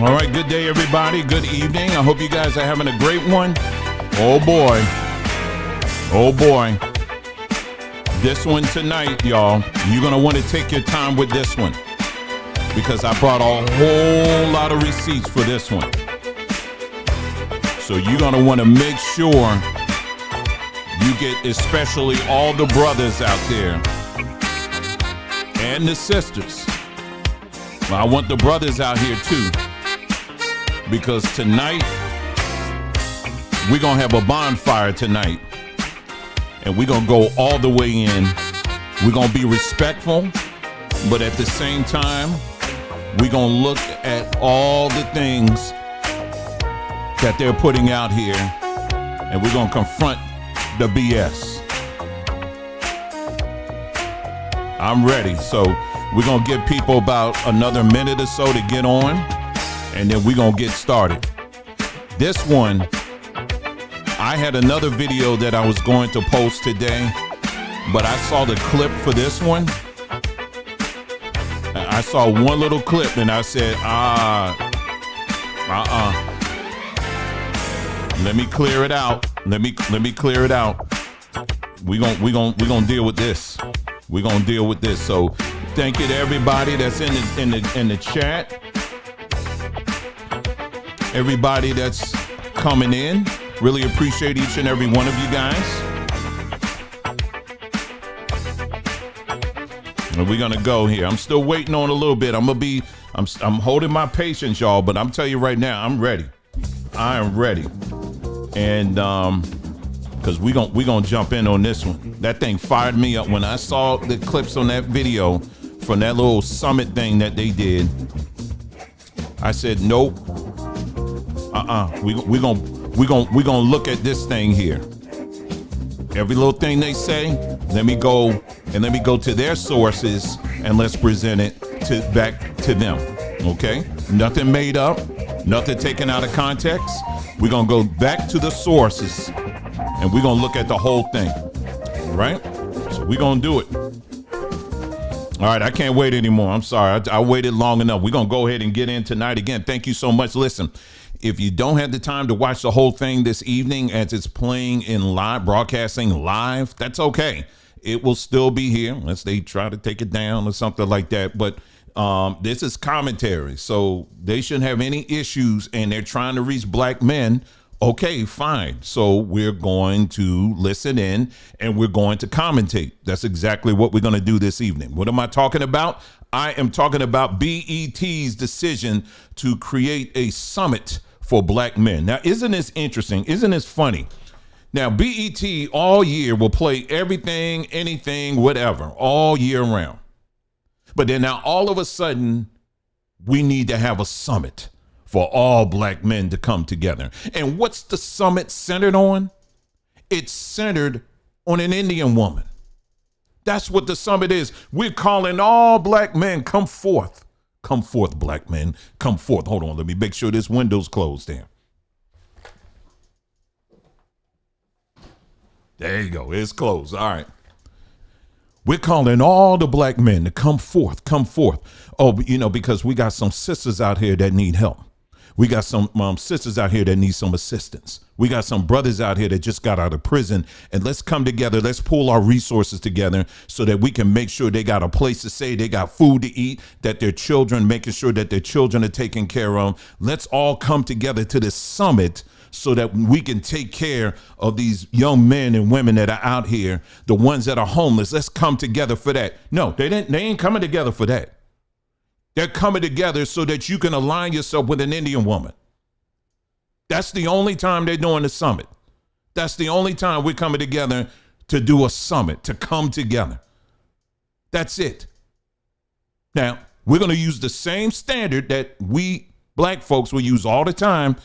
All right, good day, everybody. Good evening. I hope you guys are having a great one. Oh, boy. Oh, boy. This one tonight, y'all, you're going to want to take your time with this one because I brought a whole lot of receipts for this one. So you're going to want to make sure you get especially all the brothers out there and the sisters. Well, I want the brothers out here, too. Because tonight, we're going to have a bonfire tonight. And we're going to go all the way in. We're going to be respectful. But at the same time, we're going to look at all the things that they're putting out here. And we're going to confront the BS. I'm ready. So we're going to give people about another minute or so to get on. And then we're going to get started. This one, I had another video that I was going to post today, but I saw the clip for this one. I saw one little clip and I said, let me clear it out. Let me clear it out. We're gonna deal with this. We're gonna deal with this. So thank you to everybody that's in the chat. Everybody that's coming in, really appreciate each and every one of you guys. And we're gonna go here. I'm still waiting on a little bit. I'm holding my patience, y'all, but I'm telling you right now, I'm ready. I am ready. And because we gonna jump in on this one. That thing fired me up when I saw the clips on that video from that little summit thing that they did. I said, nope. We gonna look at this thing here. Every little thing they say, let me go to their sources and let's present it back to them. Okay? Nothing made up, nothing taken out of context. We're gonna go back to the sources and we're gonna look at the whole thing. All right? So we're gonna do it. All right, I can't wait anymore. I'm sorry. I waited long enough. We're gonna go ahead and get in tonight again. Thank you so much. Listen. If you don't have the time to watch the whole thing this evening as it's playing in live, broadcasting live, that's okay. It will still be here unless they try to take it down or something like that. But this is commentary, so they shouldn't have any issues, and they're trying to reach black men. Okay, fine. So we're going to listen in and we're going to commentate. That's exactly what we're going to do this evening. What am I talking about? I am talking about BET's decision to create a summit for black men. Now, isn't this interesting? Isn't this funny? Now, BET all year will play everything, anything, whatever, all year round. But then now all of a sudden, we need to have a summit for all black men to come together. And what's the summit centered on? It's centered on an Indian woman. That's what the summit is. We're calling all black men, come forth. Come forth, black men. Come forth. Hold on. Let me make sure this window's closed there. There you go. It's closed. All right. We're calling all the black men to come forth. Come forth. Oh, because we got some sisters out here that need help. We got some sisters out here that need some assistance. We got some brothers out here that just got out of prison. And let's come together. Let's pull our resources together so that we can make sure they got a place to stay. They got food to eat, that their children, making sure that their children are taken care of. Let's all come together to this summit so that we can take care of these young men and women that are out here, the ones that are homeless. Let's come together for that. No, they ain't coming together for that. They're coming together so that you can align yourself with an Indian woman. That's the only time they're doing the summit. That's the only time we're coming together to do a summit, to come together. That's it. Now, we're going to use the same standard that we black folks will use all the time.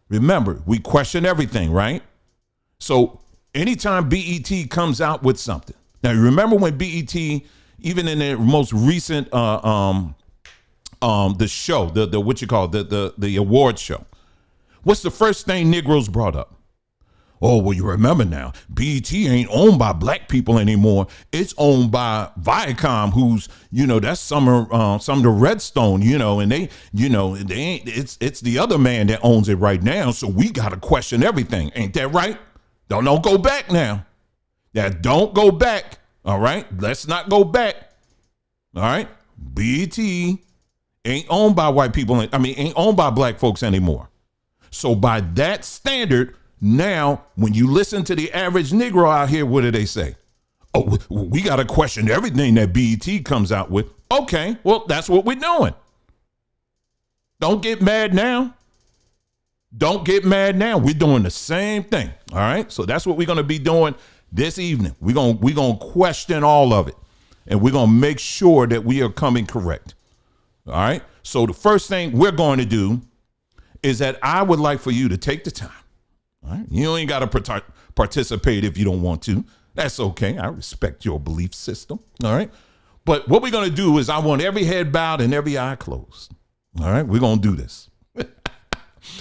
Remember, we question everything, right? So anytime BET comes out with something. Now, remember when BET, even in their most recent the show, the award show. What's the first thing Negroes brought up? Oh, well, you remember now, BET ain't owned by black people anymore. It's owned by Viacom, who's, that's some of the Redstone, and they ain't, it's the other man that owns it right now. So we got to question everything. Ain't that right? Don't go back now. Yeah, don't go back. All right. Let's not go back. All right. BET ain't owned by white people. Ain't owned by black folks anymore. So by that standard, now, when you listen to the average Negro out here, what do they say? Oh, we got to question everything that BET comes out with. Okay, well, that's what we're doing. Don't get mad now. Don't get mad now. We're doing the same thing. All right. So that's what we're going to be doing this evening. We're going to question all of it. And we're going to make sure that we are coming correct. All right. So the first thing we're going to do is that I would like for you to take the time. All right. You ain't got to participate if you don't want to. That's okay. I respect your belief system. All right. But what we're going to do is I want every head bowed and every eye closed. All right. We're going to do this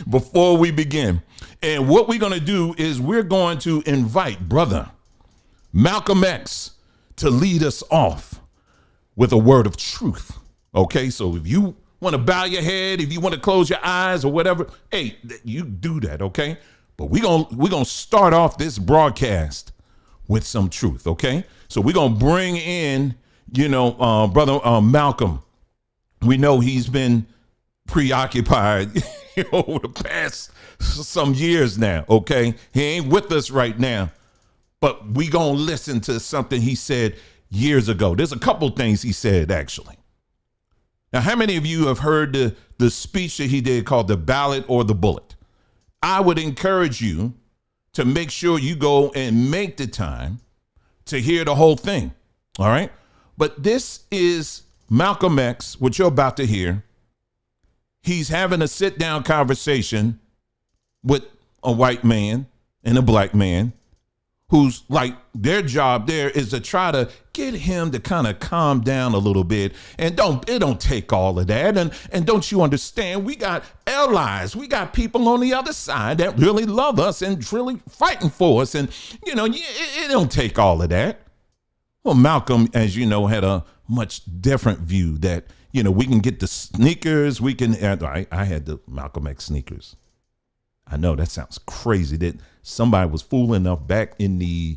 before we begin. And what we're going to do is we're going to invite Brother Malcolm X to lead us off with a word of truth. Okay. So if you want to bow your head, if you want to close your eyes or whatever, hey, you do that. Okay. But we're gonna start off this broadcast with some truth, okay? So we're gonna bring in, Brother Malcolm. We know he's been preoccupied over the past some years now, okay? He ain't with us right now, but we gonna listen to something he said years ago. There's a couple things he said, actually. Now, how many of you have heard the speech that he did called The Ballot or the Bullet? I would encourage you to make sure you go and make the time to hear the whole thing. All right. But this is Malcolm X, what you're about to hear. He's having a sit down conversation with a white man and a black man who's like, their job there is to try to get him to kind of calm down a little bit. And it don't take all of that. And don't you understand? We got allies. We got people on the other side that really love us and really fighting for us. And, it don't take all of that. Well, Malcolm, as you know, had a much different view that, we can get the sneakers. I had the Malcolm X sneakers. I know that sounds crazy that somebody was fool enough back in the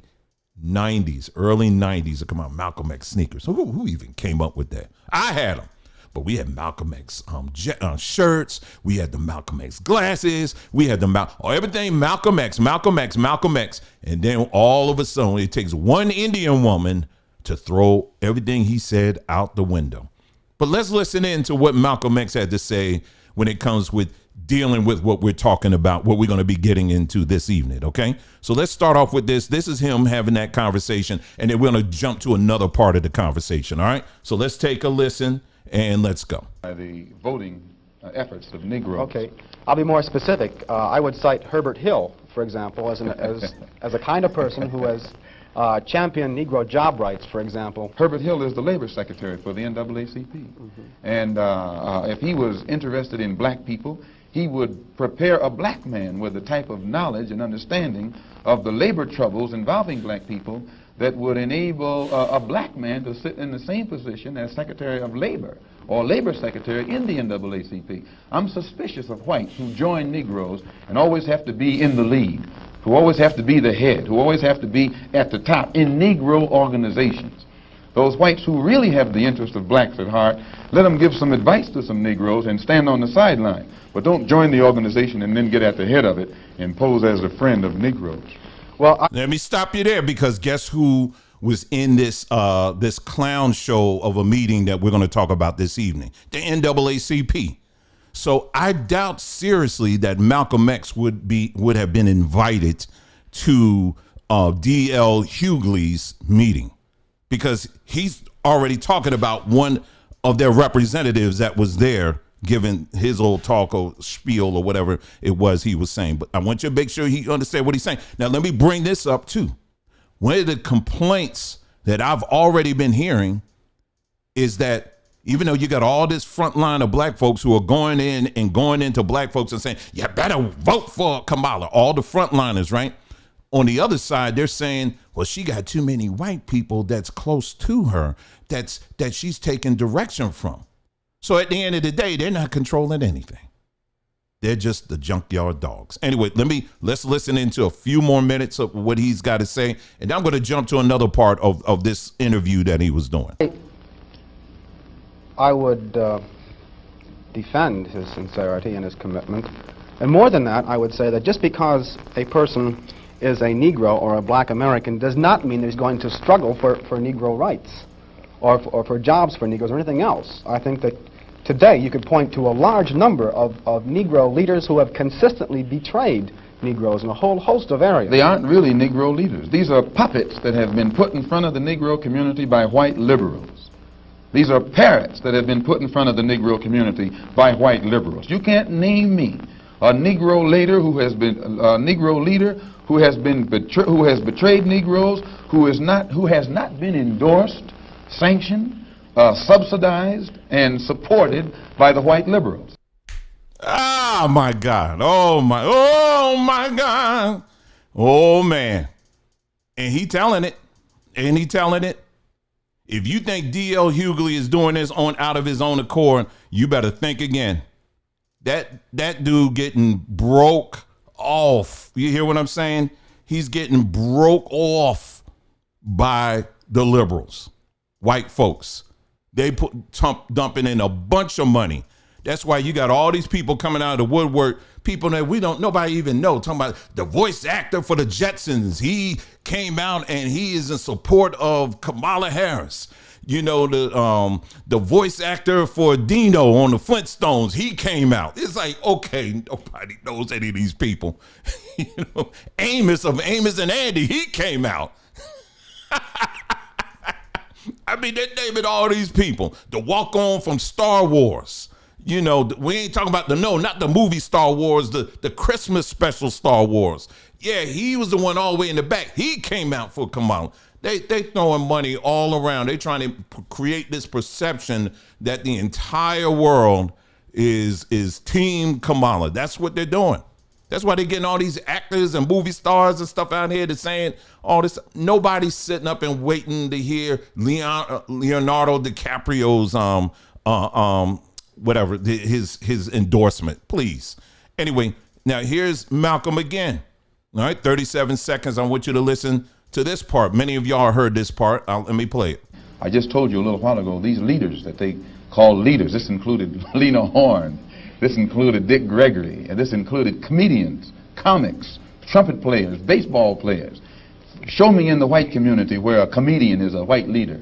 90s, early 90s to come out Malcolm X sneakers. Who even came up with that? I had them, but we had Malcolm X shirts. We had the Malcolm X glasses. We had everything Malcolm X. And then all of a sudden it takes one Indian woman to throw everything he said out the window. But let's listen in to what Malcolm X had to say when it comes with dealing with what we're talking about, what we're going to be getting into this evening. Okay. So let's start off with this. This is him having that conversation, and then we're going to jump to another part of the conversation. All right. So let's take a listen and let's go. The voting efforts of Negroes. Okay. I'll be more specific. I would cite Herbert Hill, for example, as a kind of person who has championed Negro job rights, for example. Herbert Hill is the labor secretary for the NAACP. Mm-hmm. And if he was interested in black people, he would prepare a black man with the type of knowledge and understanding of the labor troubles involving black people that would enable a black man to sit in the same position as Secretary of Labor or Labor Secretary in the NAACP. I'm suspicious of whites who join Negroes and always have to be in the lead, who always have to be the head, who always have to be at the top in Negro organizations. Those whites who really have the interest of blacks at heart, let them give some advice to some Negroes and stand on the sideline. But don't join the organization and then get at the head of it and pose as a friend of Negroes. Well, let me stop you there, because guess who was in this this clown show of a meeting that we're going to talk about this evening? The NAACP. So I doubt seriously that Malcolm X would have been invited to D.L. Hughley's meeting, because he's already talking about one of their representatives that was there giving his old talk or spiel or whatever it was he was saying. But I want you to make sure he understands what he's saying. Now, let me bring this up too. One of the complaints that I've already been hearing is that even though you got all this front line of black folks who are going into black folks and saying, you better vote for Kamala, all the frontliners, right? on the other side, they're saying, well, she got too many white people that's close to her that she's taking direction from. So at the end of the day, they're not controlling anything. They're just the junkyard dogs. Anyway, let's listen into a few more minutes of what he's got to say, and I'm going to jump to another part of this interview that he was doing. I would defend his sincerity and his commitment. And more than that, I would say that just because a person is a Negro or a black American does not mean he's going to struggle for Negro rights or for jobs for Negroes or anything else. I think that today you could point to a large number of Negro leaders who have consistently betrayed Negroes in a whole host of areas. They aren't really Negro leaders. These are puppets that have been put in front of the Negro community by white liberals. These are parrots that have been put in front of the Negro community by white liberals. You can't name me a Negro leader who has been betrayed Negroes, who has not been endorsed, sanctioned, subsidized, and supported by the white liberals. Oh my God! Oh my God! Oh man! And he telling it. If you think D.L. Hughley is doing this out of his own accord, you better think again. That dude getting broke off. You hear what I'm saying? He's getting broke off by the liberals, white folks. They dumping in a bunch of money. That's why you got all these people coming out of the woodwork, people that nobody even know, talking about the voice actor for the Jetsons. He came out and he is in support of Kamala Harris. You know, the voice actor for Dino on the Flintstones, he came out. It's like, okay, nobody knows any of these people. You know, Amos of Amos and Andy, he came out. I mean, they're naming all these people. The walk-on from Star Wars. You know, we ain't talking about not the movie Star Wars, the Christmas special Star Wars. Yeah, he was the one all the way in the back. He came out for Kamala. They throwing money all around. They trying to create this perception that the entire world is Team Kamala. That's what they're doing. That's why they're getting all these actors and movie stars and stuff out here that's saying all this. Nobody's sitting up and waiting to hear Leonardo DiCaprio's whatever his endorsement, please. Anyway, now here's Malcolm again. All right, 37 seconds. I want you to listen to this part. Many of y'all heard this part. Let me play it. I just told you a little while ago, these leaders that they call leaders, this included Lena Horne, this included Dick Gregory, and this included comedians, comics, trumpet players, baseball players. Show me in the white community where a comedian is a white leader.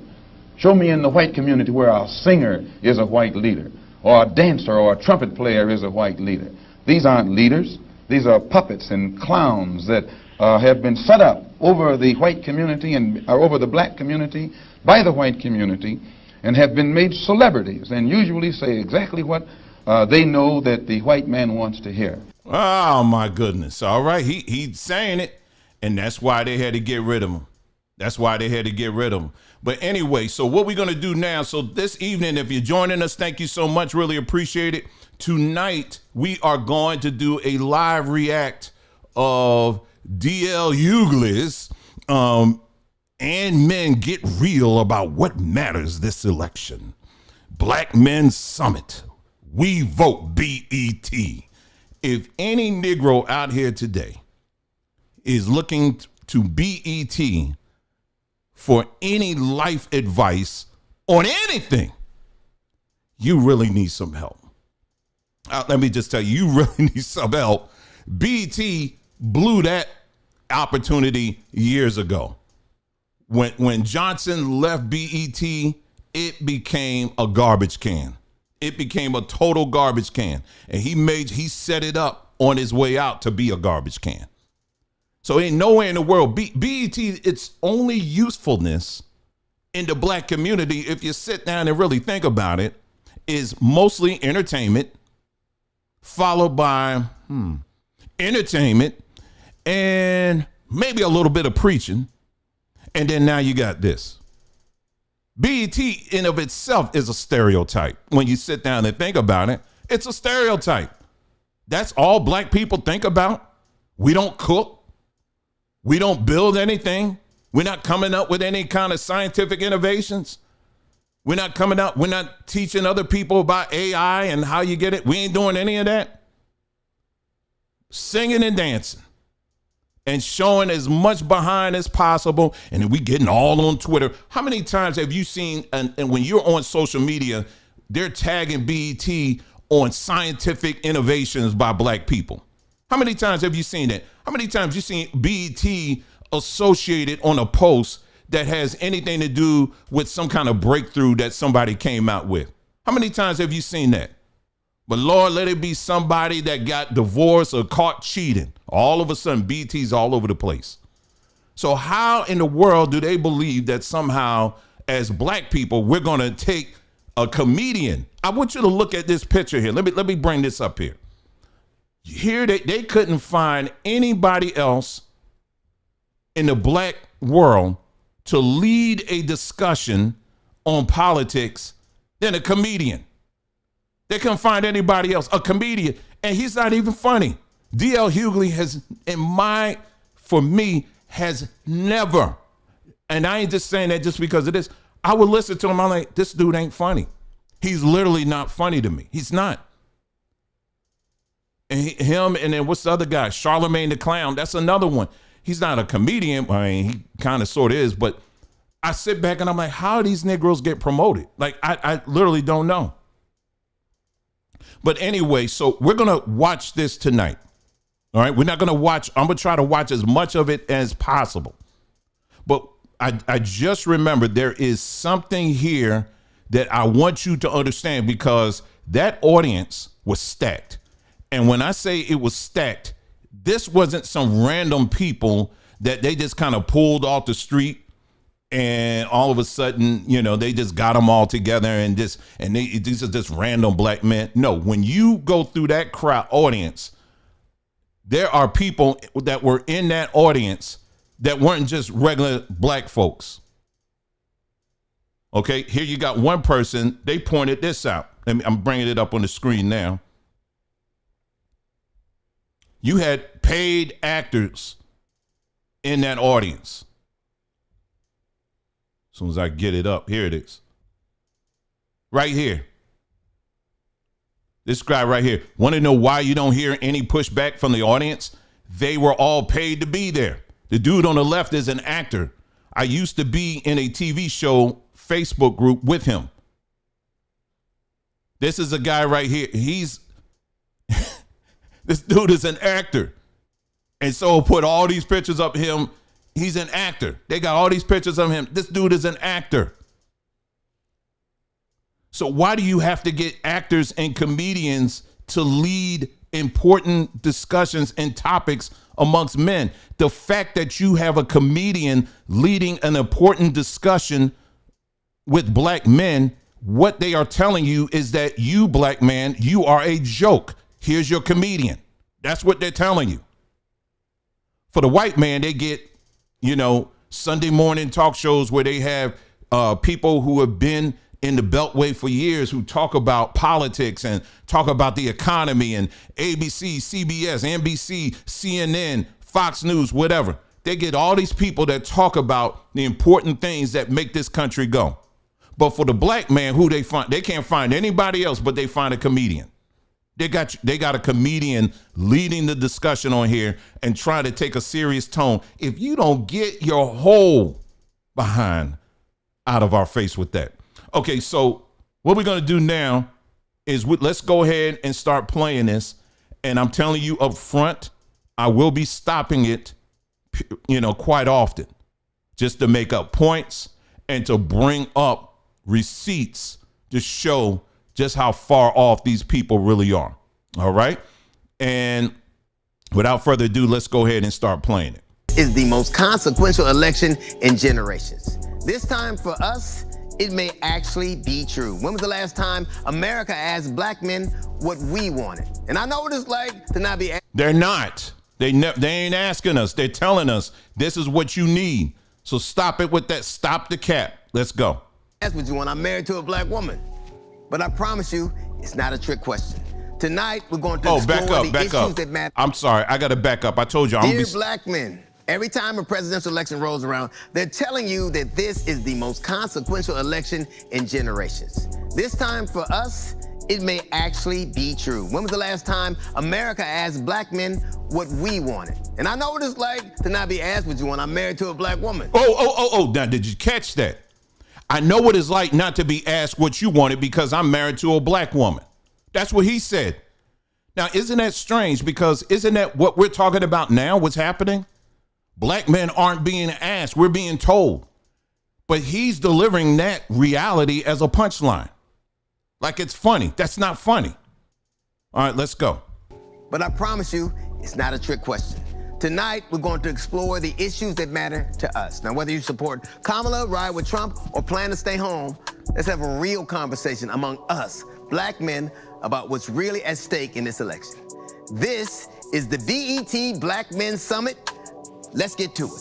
Show me in the white community where a singer is a white leader, or a dancer or a trumpet player is a white leader. These aren't leaders. These are puppets and clowns that have been set up over the white community and over the black community by the white community and have been made celebrities and usually say exactly what they know that the white man wants to hear. Oh my goodness. All right. He's saying it, and that's why they had to get rid of him. That's why they had to get rid of him. But anyway, so what we're going to do now, so this evening, if you're joining us, thank you so much. Really appreciate it. Tonight, we are going to do a live react of D.L. Hughley's And Men Get Real About What Matters This Election. Black Men Summit. We Vote BET. If any Negro out here today is looking to BET for any life advice on anything, you really need some help. Let me just tell you, you really need some help. BET blew that opportunity years ago. When Johnson left BET, it became a garbage can. It became a total garbage can. And he set it up on his way out to be a garbage can. So ain't nowhere in the world. BET, its only usefulness in the black community, if you sit down and really think about it, is mostly entertainment, followed by entertainment and maybe a little bit of preaching. And then now you got this. BET in of itself is a stereotype. When you sit down and think about it, it's a stereotype. That's all black people think about. We don't cook. We don't build anything. We're not coming up with any kind of scientific innovations. We're not teaching other people about AI and how you get it. We ain't doing any of that. Singing and dancing and showing as much behind as possible. And then we getting all on Twitter. How many times have you seen, and when you're on social media, they're tagging BET on scientific innovations by black people? How many times have you seen that? How many times you seen BET associated on a post that has anything to do with some kind of breakthrough that somebody came out with? How many times have you seen that? But Lord, let it be somebody that got divorced or caught cheating. All of a sudden, BET's all over the place. So how in the world do they believe that somehow as black people, we're going to take a comedian? I want you to look at this picture here. Let me bring this up here. Here they couldn't find anybody else in the black world to lead a discussion on politics than a comedian. They couldn't find anybody else, a comedian, and he's not even funny. D.L. Hughley for me, has never, and I ain't just saying that just because of this, I would listen to him, I'm like, this dude ain't funny. He's literally not funny to me. He's not. And him, and then what's the other guy? Charlemagne the Clown, that's another one. He's not a comedian. I mean, he kind of sort of is, but I sit back and I'm like, how do these Negroes get promoted? Like, I literally don't know. But anyway, so we're going to watch this tonight. All right. We're not going to watch. I'm going to try to watch as much of it as possible. But I just remembered there is something here that I want you to understand, because that audience was stacked. And when I say it was stacked, this wasn't some random people that they just kind of pulled off the street and all of a sudden, you know, they just got them all together and these are just random black men. No, when you go through that crowd audience, there are people that were in that audience that weren't just regular black folks. Okay, here you got one person, they pointed this out. I'm bringing it up on the screen now. You had paid actors in that audience. As soon as I get it up, here it is. Right here. This guy right here. Want to know why you don't hear any pushback from the audience? They were all paid to be there. The dude on the left is an actor. I used to be in a TV show Facebook group with him. This is a guy right here. This dude is an actor. And so put all these pictures of him. He's an actor. They got all these pictures of him. This dude is an actor. So why do you have to get actors and comedians to lead important discussions and topics amongst men? The fact that you have a comedian leading an important discussion with black men, what they are telling you is that you, black man, you are a joke. Here's your comedian. That's what they're telling you. For the white man, they get, you know, Sunday morning talk shows where they have people who have been in the Beltway for years who talk about politics and talk about the economy, and ABC, CBS, NBC, CNN, Fox News, whatever. They get all these people that talk about the important things that make this country go. But for the black man, who they find, they can't find anybody else, but they find a comedian. They got a comedian leading the discussion on here and trying to take a serious tone. If you don't get your whole behind out of our face with that. Okay, so what we're going to do now is let's go ahead and start playing this. And I'm telling you up front, I will be stopping it, you know, quite often, just to make up points and to bring up receipts to show just how far off these people really are. All right. And without further ado, let's go ahead and start playing it. Is the most consequential election in generations. This time for us, it may actually be true. When was the last time America asked black men what we wanted? And I know what it's like to not be. They're not. They ain't asking us. They're telling us this is what you need. So stop it with that. Stop the cap. Let's go. That's what you want. I'm married to a black woman. But I promise you, it's not a trick question. Tonight, we're going to explore the issues that matter. I'm sorry. I got to back up. I told you. Dear black men, Every time a presidential election rolls around, they're telling you that this is the most consequential election in generations. This time for us, it may actually be true. When was the last time America asked black men what we wanted? And I know what it's like to not be asked what you want. I'm married to a black woman. Oh, now did you catch that? I know what it's like not to be asked what you wanted because I'm married to a black woman. That's what he said. Now, isn't that strange? Because isn't that what we're talking about now, what's happening? Black men aren't being asked, we're being told. But he's delivering that reality as a punchline. Like it's funny. That's not funny. All right, let's go. But I promise you, it's not a trick question. Tonight, we're going to explore the issues that matter to us. Now, whether you support Kamala, ride with Trump, or plan to stay home, let's have a real conversation among us, black men, about what's really at stake in this election. This is the BET Black Men Summit. Let's get to it.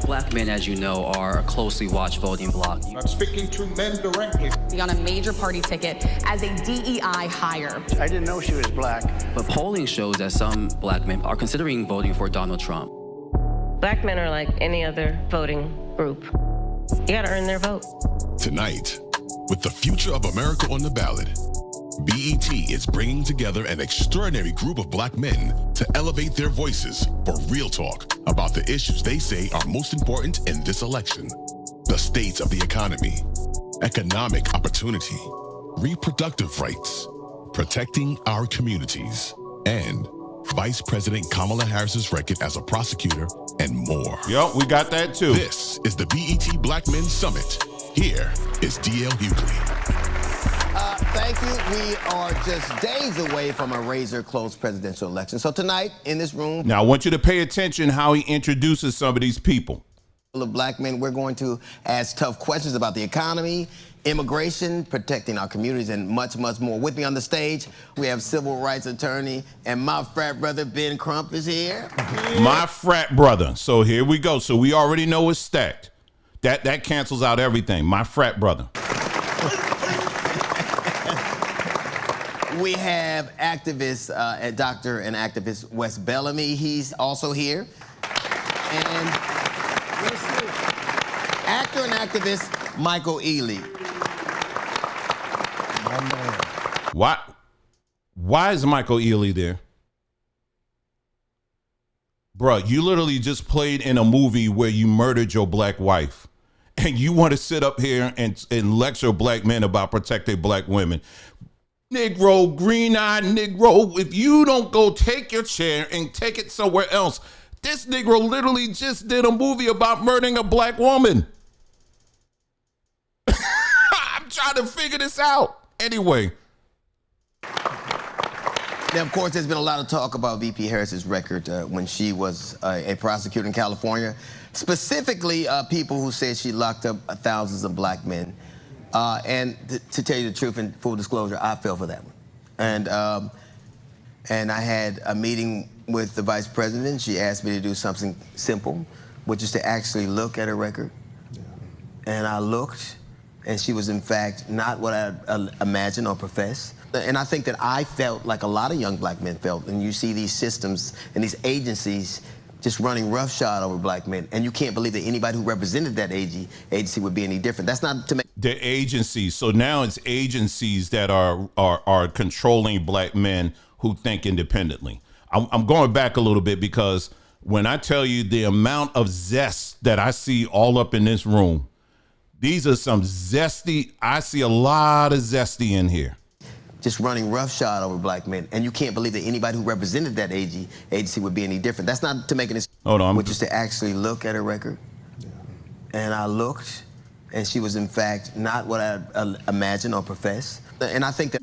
Black men, as you know, are a closely watched voting bloc. I'm speaking to men directly. Be on a major party ticket as a DEI hire. I didn't know she was black. But polling shows that some black men are considering voting for Donald Trump. Black men are like any other voting group. You gotta earn their vote. Tonight, with the future of America on the ballot, BET is bringing together an extraordinary group of black men to elevate their voices for real talk about the issues they say are most important in this election. The state of the economy, economic opportunity, reproductive rights, protecting our communities, and Vice President Kamala Harris's record as a prosecutor, and more. Yup, we got that too. This is the BET Black Men Summit. Here is DL Hughley. Thank you. We are just days away from a razor-close presidential election. So tonight, in this room... Now, I want you to pay attention how he introduces some of these people. ...of black men, we're going to ask tough questions about the economy, immigration, protecting our communities, and much, much more. With me on the stage, we have civil rights attorney and my frat brother, Ben Crump, is here. My frat brother. So here we go. So we already know it's stacked. That cancels out everything. My frat brother. We have activist, doctor and activist Wes Bellamy. He's also here. And actor and activist Michael Ealy. Why is Michael Ealy there? Bruh, you literally just played in a movie where you murdered your black wife. And you want to sit up here and lecture black men about protecting black women. Negro, green-eyed Negro, if you don't go take your chair and take it somewhere else, this Negro literally just did a movie about murdering a black woman. I'm trying to figure this out. Anyway. Now, of course, there's been a lot of talk about VP Harris's record when she was a prosecutor in California. Specifically, people who said she locked up thousands of black men. And to tell you the truth, and full disclosure, I fell for that one. And I had a meeting with the vice president. She asked me to do something simple, which is to actually look at her record. And I looked, and she was in fact not what I imagined or professed. And I think that I felt like a lot of young black men felt, and you see these systems and these agencies just running roughshod over black men, and you can't believe that anybody who represented that agency would be any different. That's not to make the agencies. So now it's agencies that are controlling black men who think independently. I'm going back a little bit because when I tell you the amount of zest that I see all up in this room, these are some zesty. I see a lot of zesty in here. Just running roughshod over black men, and you can't believe that anybody who represented that agency would be any different. That's not to make an excuse. Hold on. Which is to actually look at her record. And I looked, and she was in fact not what I imagined or professed. And I think that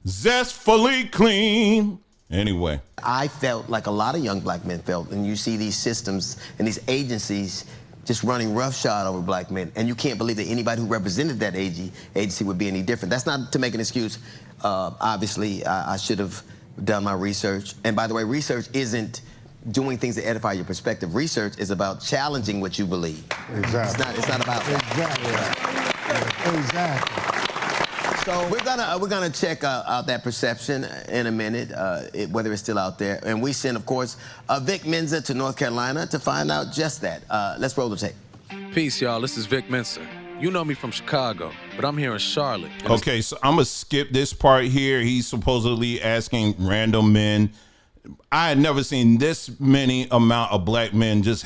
zestfully clean. Anyway, I felt like a lot of young black men felt, and you see these systems and these agencies just running roughshod over black men, and you can't believe that anybody who represented that agency would be any different. That's not to make an excuse. Obviously, I should have done my research. And by the way, research isn't doing things to edify your perspective. Research is about challenging what you believe. Exactly. It's not about that. Exactly. Exactly. So we're gonna check out that perception in a minute, whether it's still out there. And we send, of course, Vic Mensa to North Carolina to find out just that. Let's roll the tape. Peace, y'all. This is Vic Mensa. You know me from Chicago, but I'm here in Charlotte. Okay, so I'm gonna skip this part here. He's supposedly asking random men. I had never seen this many amount of black men just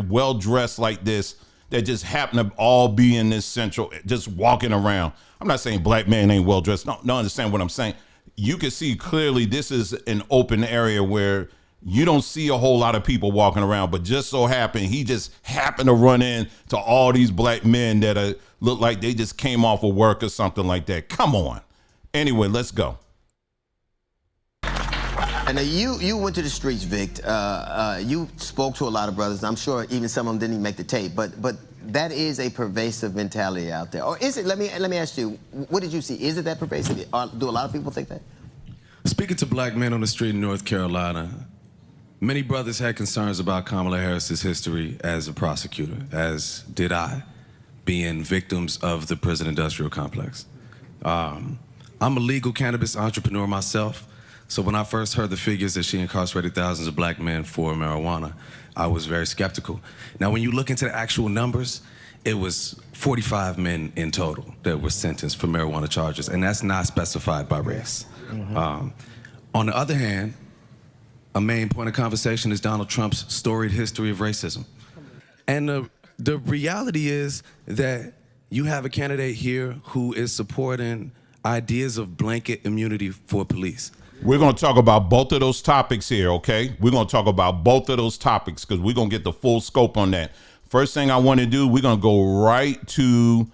well dressed like this that just happen to all be in this central, just walking around. I'm not saying black men ain't well dressed. No, understand what I'm saying. You can see clearly this is an open area where you don't see a whole lot of people walking around, but just so happened he just happened to run in to all these black men that look like they just came off of work or something like that. Come on. Anyway, let's go. And you went to the streets, Vic. You spoke to a lot of brothers. I'm sure even some of them didn't even make the tape. But that is a pervasive mentality out there. Or is it? Let me ask you. What did you see? Is it that pervasive? Do a lot of people think that? Speaking to black men on the street in North Carolina, many brothers had concerns about Kamala Harris's history as a prosecutor, as did I, being victims of the prison industrial complex. I'm a legal cannabis entrepreneur myself. So when I first heard the figures that she incarcerated thousands of black men for marijuana, I was very skeptical. Now, when you look into the actual numbers, it was 45 men in total that were sentenced for marijuana charges, and that's not specified by race. On the other hand, a main point of conversation is Donald Trump's storied history of racism. And the reality is that you have a candidate here who is supporting ideas of blanket immunity for police. We're going to talk about both of those topics here, okay? We're going to talk about both of those topics because we're going to get the full scope on that. First thing I want to do, we're going to go right to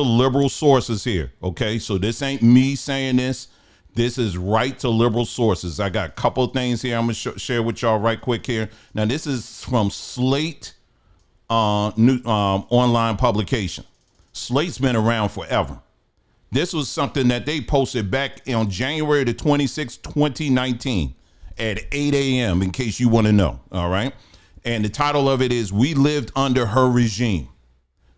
liberal sources here, okay? So this ain't me saying this. This is right to liberal sources. I got a couple of things here I'm going to share with y'all right quick here. Now, this is from Slate online publication. Slate's been around forever. This was something that they posted back on January the 26th, 2019 at 8 a.m. in case you want to know, all right? And the title of it is, "We Lived Under Her Regime."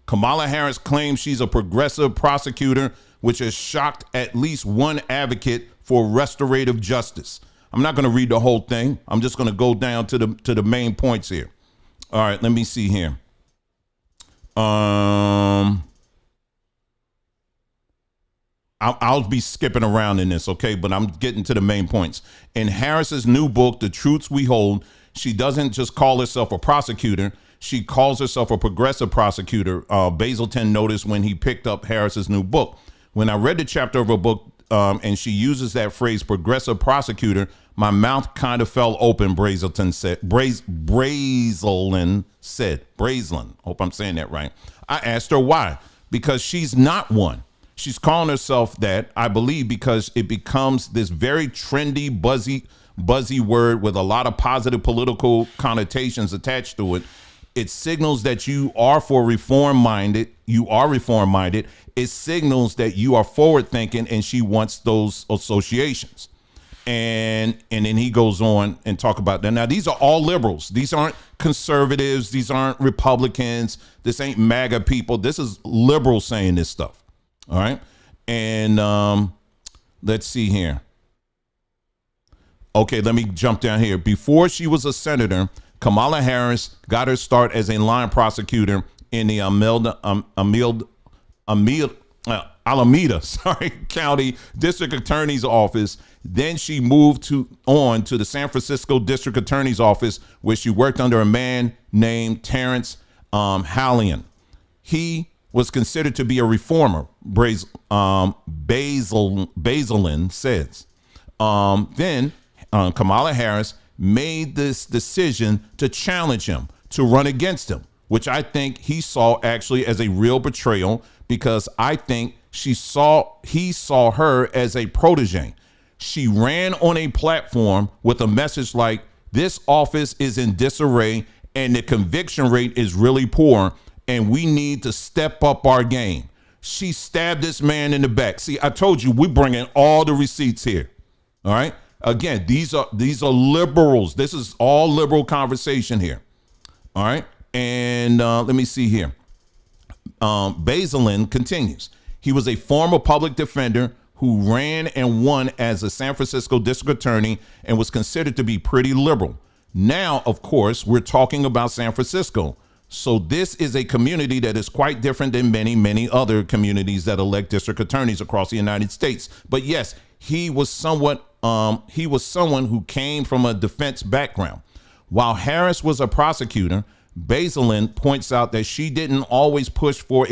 Kamala Harris claims she's a progressive prosecutor, which has shocked at least one advocate for restorative justice. I'm not going to read the whole thing. I'm just going to go down to the main points here. All right, let me see here. I'll be skipping around in this, okay? But I'm getting to the main points. In Harris's new book, The Truths We Hold, she doesn't just call herself a prosecutor. She calls herself a progressive prosecutor. Basilton noticed when he picked up Harris's new book. When I read the chapter of her book and she uses that phrase, progressive prosecutor, my mouth kind of fell open, Brazelin said. Brazelin, hope I'm saying that right. I asked her why. Because she's not one. She's calling herself that, I believe, because it becomes this very trendy, buzzy word with a lot of positive political connotations attached to it. It signals that you are reform-minded. It signals that you are forward-thinking, and she wants those associations. And then he goes on and talk about that. Now, these are all liberals. These aren't conservatives. These aren't Republicans. This ain't MAGA people. This is liberals saying this stuff. All right. And let's see here. Okay, let me jump down here. Before she was a senator, Kamala Harris got her start as a line prosecutor in the Alameda County District Attorney's Office. Then she moved on to the San Francisco District Attorney's Office, where she worked under a man named Terrence Hallian. He was considered to be a reformer, Basilin says. Then Kamala Harris made this decision to challenge him, to run against him, which I think he saw actually as a real betrayal, because I think he saw her as a protege. She ran on a platform with a message like, this office is in disarray and the conviction rate is really poor, and we need to step up our game. She stabbed this man in the back. See, I told you, we bring in all the receipts here. All right. Again, these are liberals. This is all liberal conversation here. All right. And let me see here. Basilin continues. He was a former public defender who ran and won as a San Francisco district attorney and was considered to be pretty liberal. Now, of course, we're talking about San Francisco. So this is a community that is quite different than many, many other communities that elect district attorneys across the United States. But yes, he was someone who came from a defense background. While Harris was a prosecutor, Bazelin points out that she didn't always push for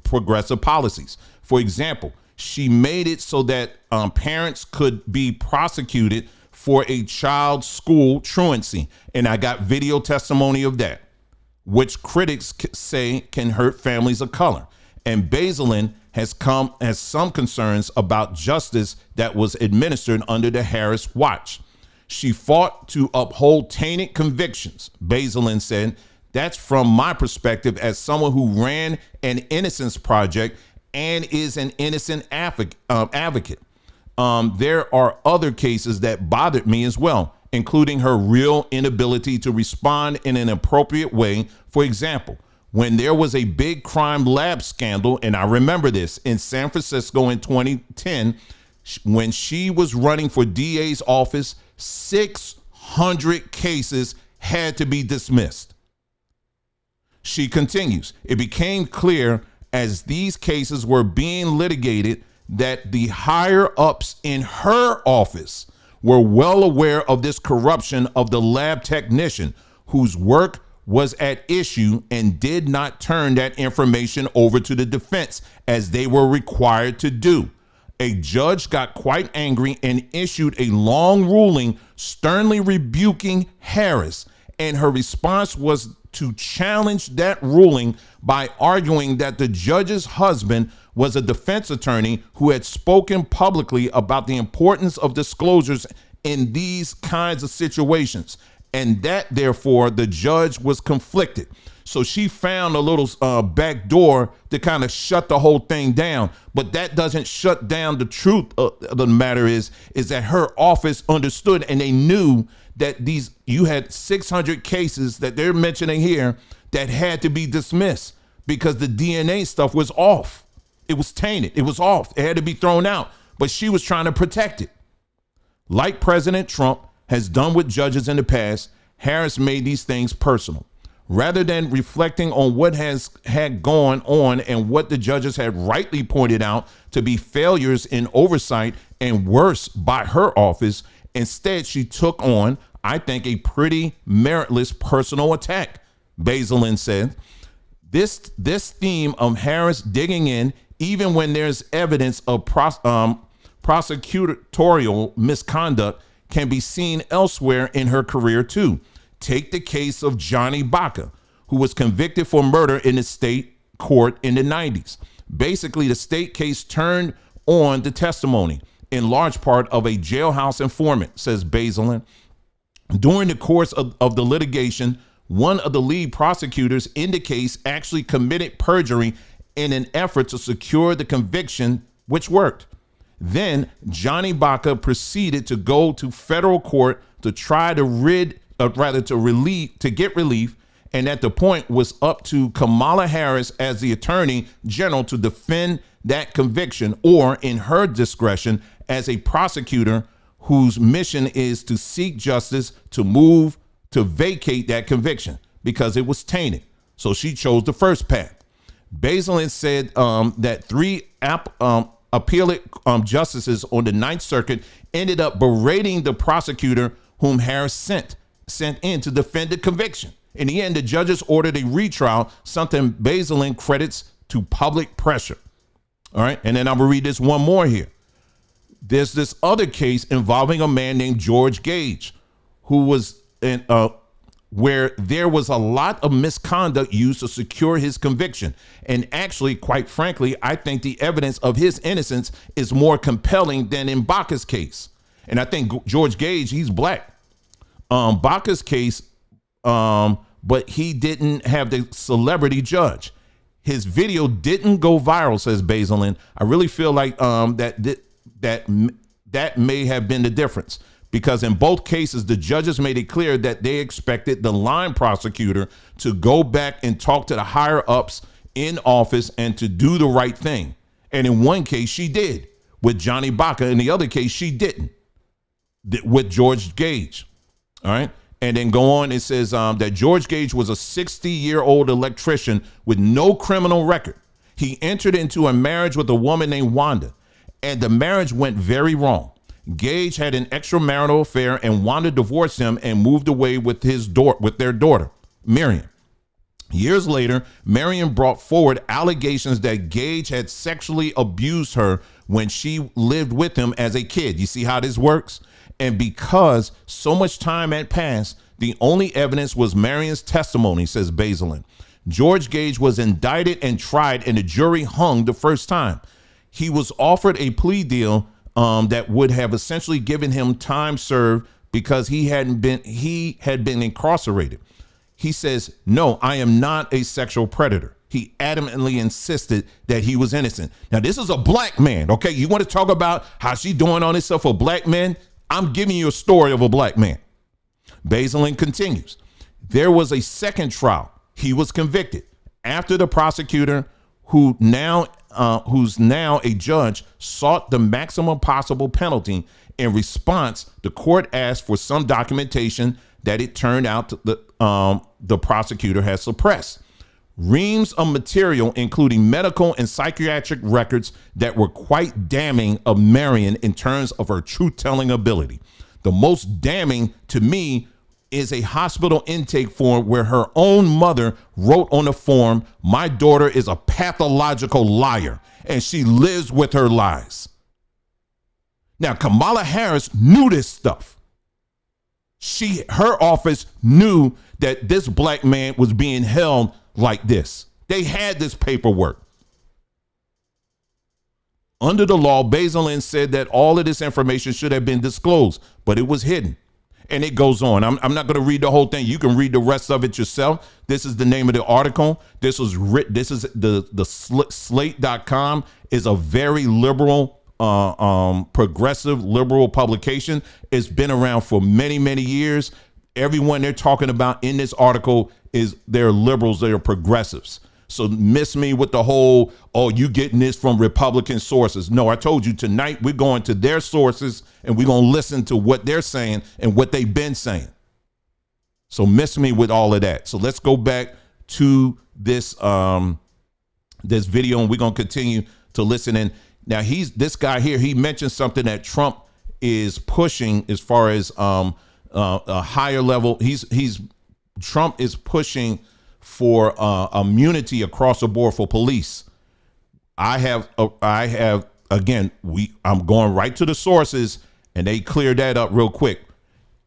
progressive policies. For example, she made it so that parents could be prosecuted for a child's school truancy. And I got video testimony of that, which critics say can hurt families of color. And Bazelin has some concerns about justice that was administered under the Harris watch. She fought to uphold tainted convictions, Bazelin said. That's from my perspective as someone who ran an innocence project and is an innocent advocate. There are other cases that bothered me as well, including her real inability to respond in an appropriate way. For example, when there was a big crime lab scandal, and I remember this, in San Francisco in 2010, when she was running for DA's office, 600 cases had to be dismissed. She continues, it became clear as these cases were being litigated that the higher ups in her office were well aware of this corruption of the lab technician whose work was at issue and did not turn that information over to the defense as they were required to do. A judge got quite angry and issued a long ruling sternly rebuking Harris, and her response was to challenge that ruling by arguing that the judge's husband was a defense attorney who had spoken publicly about the importance of disclosures in these kinds of situations, and that therefore the judge was conflicted. So she found a little back door to kind of shut the whole thing down. But that doesn't shut down the truth of the matter is that her office understood, and they knew that you had 600 cases that they're mentioning here that had to be dismissed because the DNA stuff was off. It was tainted. It was off. It had to be thrown out. But she was trying to protect it. Like President Trump has done with judges in the past, Harris made these things personal. Rather than reflecting on what had gone on and what the judges had rightly pointed out to be failures in oversight and worse by her office, instead she took on, I think, a pretty meritless personal attack, Bazelin said. This theme of Harris digging in, even when there's evidence of prosecutorial misconduct, can be seen elsewhere in her career too. Take the case of Johnny Baca, who was convicted for murder in the state court in the 90s. Basically, the state case turned on the testimony, in large part of a jailhouse informant, says Bazelin. During the course of the litigation, one of the lead prosecutors in the case actually committed perjury in an effort to secure the conviction, which worked. Then Johnny Baca proceeded to go to federal court to try to get relief, and at the point was up to Kamala Harris as the attorney general to defend that conviction, or in her discretion as a prosecutor whose mission is to seek justice to vacate that conviction because it was tainted. So she chose the first path. Bazelin said that three appellate justices on the Ninth Circuit ended up berating the prosecutor whom Harris sent in to defend the conviction. In the end, the judges ordered a retrial, something Bazelin credits to public pressure. All right, and then I'm gonna read this one more here. There's this other case involving a man named George Gage, who was where there was a lot of misconduct used to secure his conviction. And actually, quite frankly, I think the evidence of his innocence is more compelling than in Baca's case. And I think George Gage, he's black. Baca's case, but he didn't have the celebrity judge. His video didn't go viral, says Bazelin. I really feel like that may have been the difference, because in both cases, the judges made it clear that they expected the line prosecutor to go back and talk to the higher ups in office and to do the right thing. And in one case, she did with Johnny Baca. In the other case, she didn't with George Gage. All right. And then go on. It says that George Gage was a 60-year-old electrician with no criminal record. He entered into a marriage with a woman named Wanda, and the marriage went very wrong. Gage had an extramarital affair, and Wanda divorced him and moved away with their daughter, Miriam. Years later, Miriam brought forward allegations that Gage had sexually abused her when she lived with him as a kid. You see how this works? And because so much time had passed, the only evidence was Miriam's testimony, says Bazelin. George Gage was indicted and tried, and the jury hung the first time. He was offered a plea deal that would have essentially given him time served because he had been incarcerated. He says, "No, I am not a sexual predator." He adamantly insisted that he was innocent. Now, this is a black man, okay? You want to talk about how she doing on this stuff for black men? I'm giving you a story of a black man. Bazelin continues. There was a second trial. He was convicted after the prosecutor, who's now a judge, sought the maximum possible penalty. In response, the court asked for some documentation that it turned out the prosecutor has suppressed. Reams of material, including medical and psychiatric records that were quite damning of Marion in terms of her truth-telling ability. The most damning to me is a hospital intake form where her own mother wrote on the form, "My daughter is a pathological liar, and she lives with her lies." Now, Kamala Harris knew this stuff. Her office knew that this black man was being held like this. They had this paperwork. Under the law, Bazelin said that all of this information should have been disclosed, but it was hidden. And it goes on. I'm not going to read the whole thing. You can read the rest of it yourself. This is the name of the article. This is the slate.com is a very liberal, progressive liberal publication. It's been around for many, many years. Everyone they're talking about in this article they're liberals, they're progressives. So miss me with the whole, oh, you getting this from Republican sources. No, I told you tonight we're going to their sources and we're going to listen to what they're saying and what they've been saying. So miss me with all of that. So let's go back to this this video, and we're going to continue to listen in. Now, this guy here, he mentioned something that Trump is pushing as far as a higher level. Trump is pushing for immunity across the board for police. I'm going right to the sources, and they cleared that up real quick.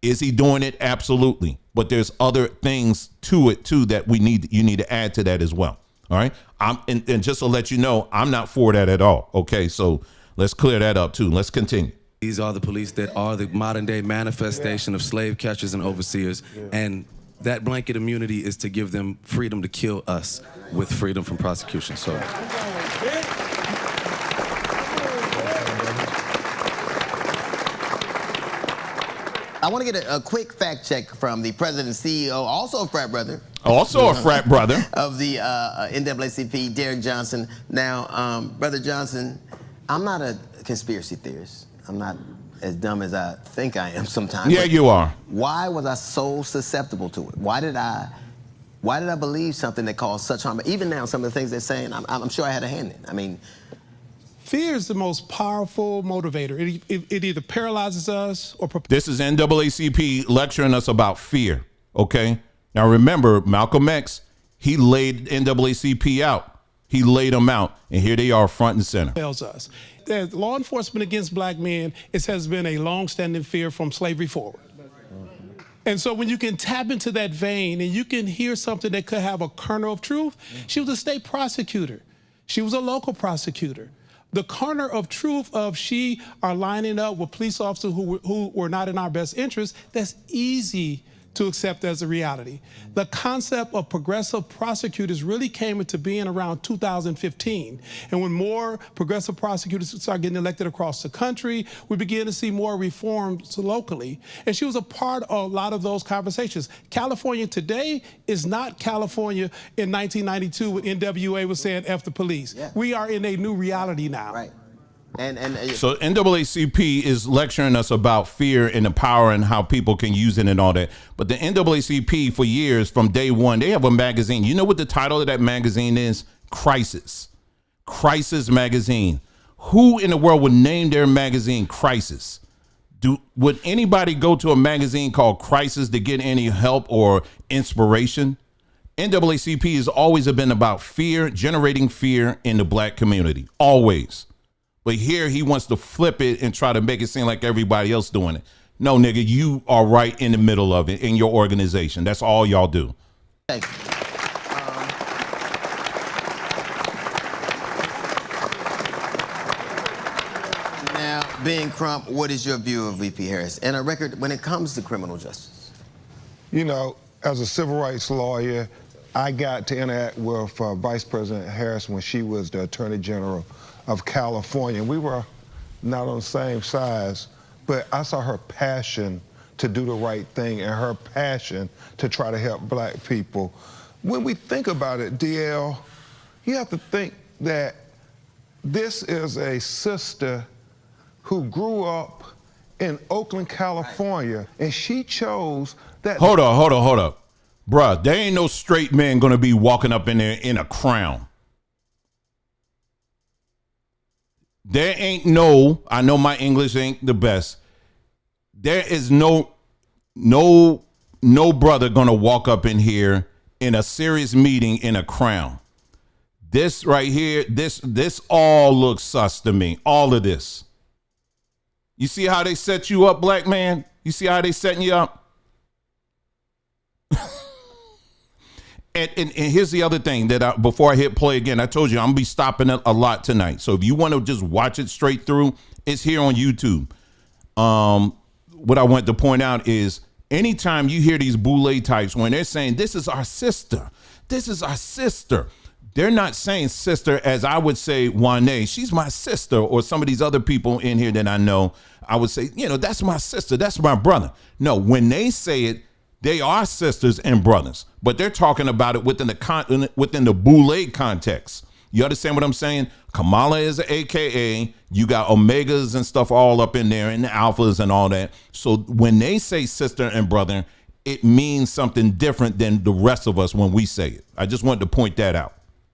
Is he doing it? Absolutely. But there's other things to it too that you need to add to that as well. All right. And just to let you know, I'm not for that at all. Okay. So let's clear that up too. Let's continue. These are the police that are the modern day manifestation of slave catchers and overseers. And that blanket immunity is to give them freedom to kill us with freedom from prosecution. So. I want to get a quick fact check from the president and CEO, also a frat brother. Also a frat brother. Of the NAACP, Derek Johnson. Now, Brother Johnson, I'm not a conspiracy theorist. I'm not as dumb as I think I am sometimes. Yeah, you are. Why was I so susceptible to it? Why did I believe something that caused such harm? Even now, some of the things they're saying, I'm sure I had a hand in. I mean, fear is the most powerful motivator. It either paralyzes us or... This is NAACP lecturing us about fear, okay? Now remember, Malcolm X, he laid NAACP out. He laid them out, and here they are front and center. Tells us that law enforcement against black men has been a long-standing fear from slavery forward. And so when you can tap into that vein and you can hear something that could have a kernel of truth, she was a state prosecutor. She was a local prosecutor. The corner of truth of she are lining up with police officers who were not in our best interest, that's easy to accept as a reality. The concept of progressive prosecutors really came into being around 2015. And when more progressive prosecutors started getting elected across the country, we began to see more reforms locally. And she was a part of a lot of those conversations. California today is not California in 1992 when NWA was saying F the police. Yeah. We are in a new reality now. Right. And So NAACP is lecturing us about fear and the power and how people can use it and all that. But the NAACP for years, from day one, they have a magazine. You know what the title of that magazine is? Crisis. Crisis Magazine. Who in the world would name their magazine Crisis? Would anybody go to a magazine called Crisis to get any help or inspiration? NAACP has always been about fear, generating fear in the black community. Always. But here he wants to flip it and try to make it seem like everybody else doing it. No, nigga, you are right in the middle of it in your organization. That's all y'all do. Thanks. Now, being Crump, what is your view of VP Harris and a record when it comes to criminal justice? You know, as a civil rights lawyer, I got to interact with Vice President Harris when she was the Attorney General of California. We were not on the same size, but I saw her passion to do the right thing and her passion to try to help black people. When we think about it, DL, you have to think that this is a sister who grew up in Oakland, California, and she chose that. Hold up. Bruh, there ain't no straight man gonna be walking up in there in a crown. There ain't no, I know my English ain't the best. There is no brother gonna walk up in here in a serious meeting in a crown. This right here, this all looks sus to me. All of this. You see how they set you up, black man? You see how they setting you up? And here's the other thing that before I hit play again, I told you I'm gonna be stopping it a lot tonight. So if you want to just watch it straight through, it's here on YouTube. What I want to point out is anytime you hear these boule types when they're saying this is our sister, they're not saying sister as I would say Wane, she's my sister, or some of these other people in here that I know, I would say, you know, that's my sister, that's my brother. No, when they say it, they are sisters and brothers, but they're talking about it within the boule context. You understand what I'm saying? Kamala is an AKA. You got omegas and stuff all up in there and the alphas and all that. So when they say sister and brother, it means something different than the rest of us when we say it. I just wanted to point that out.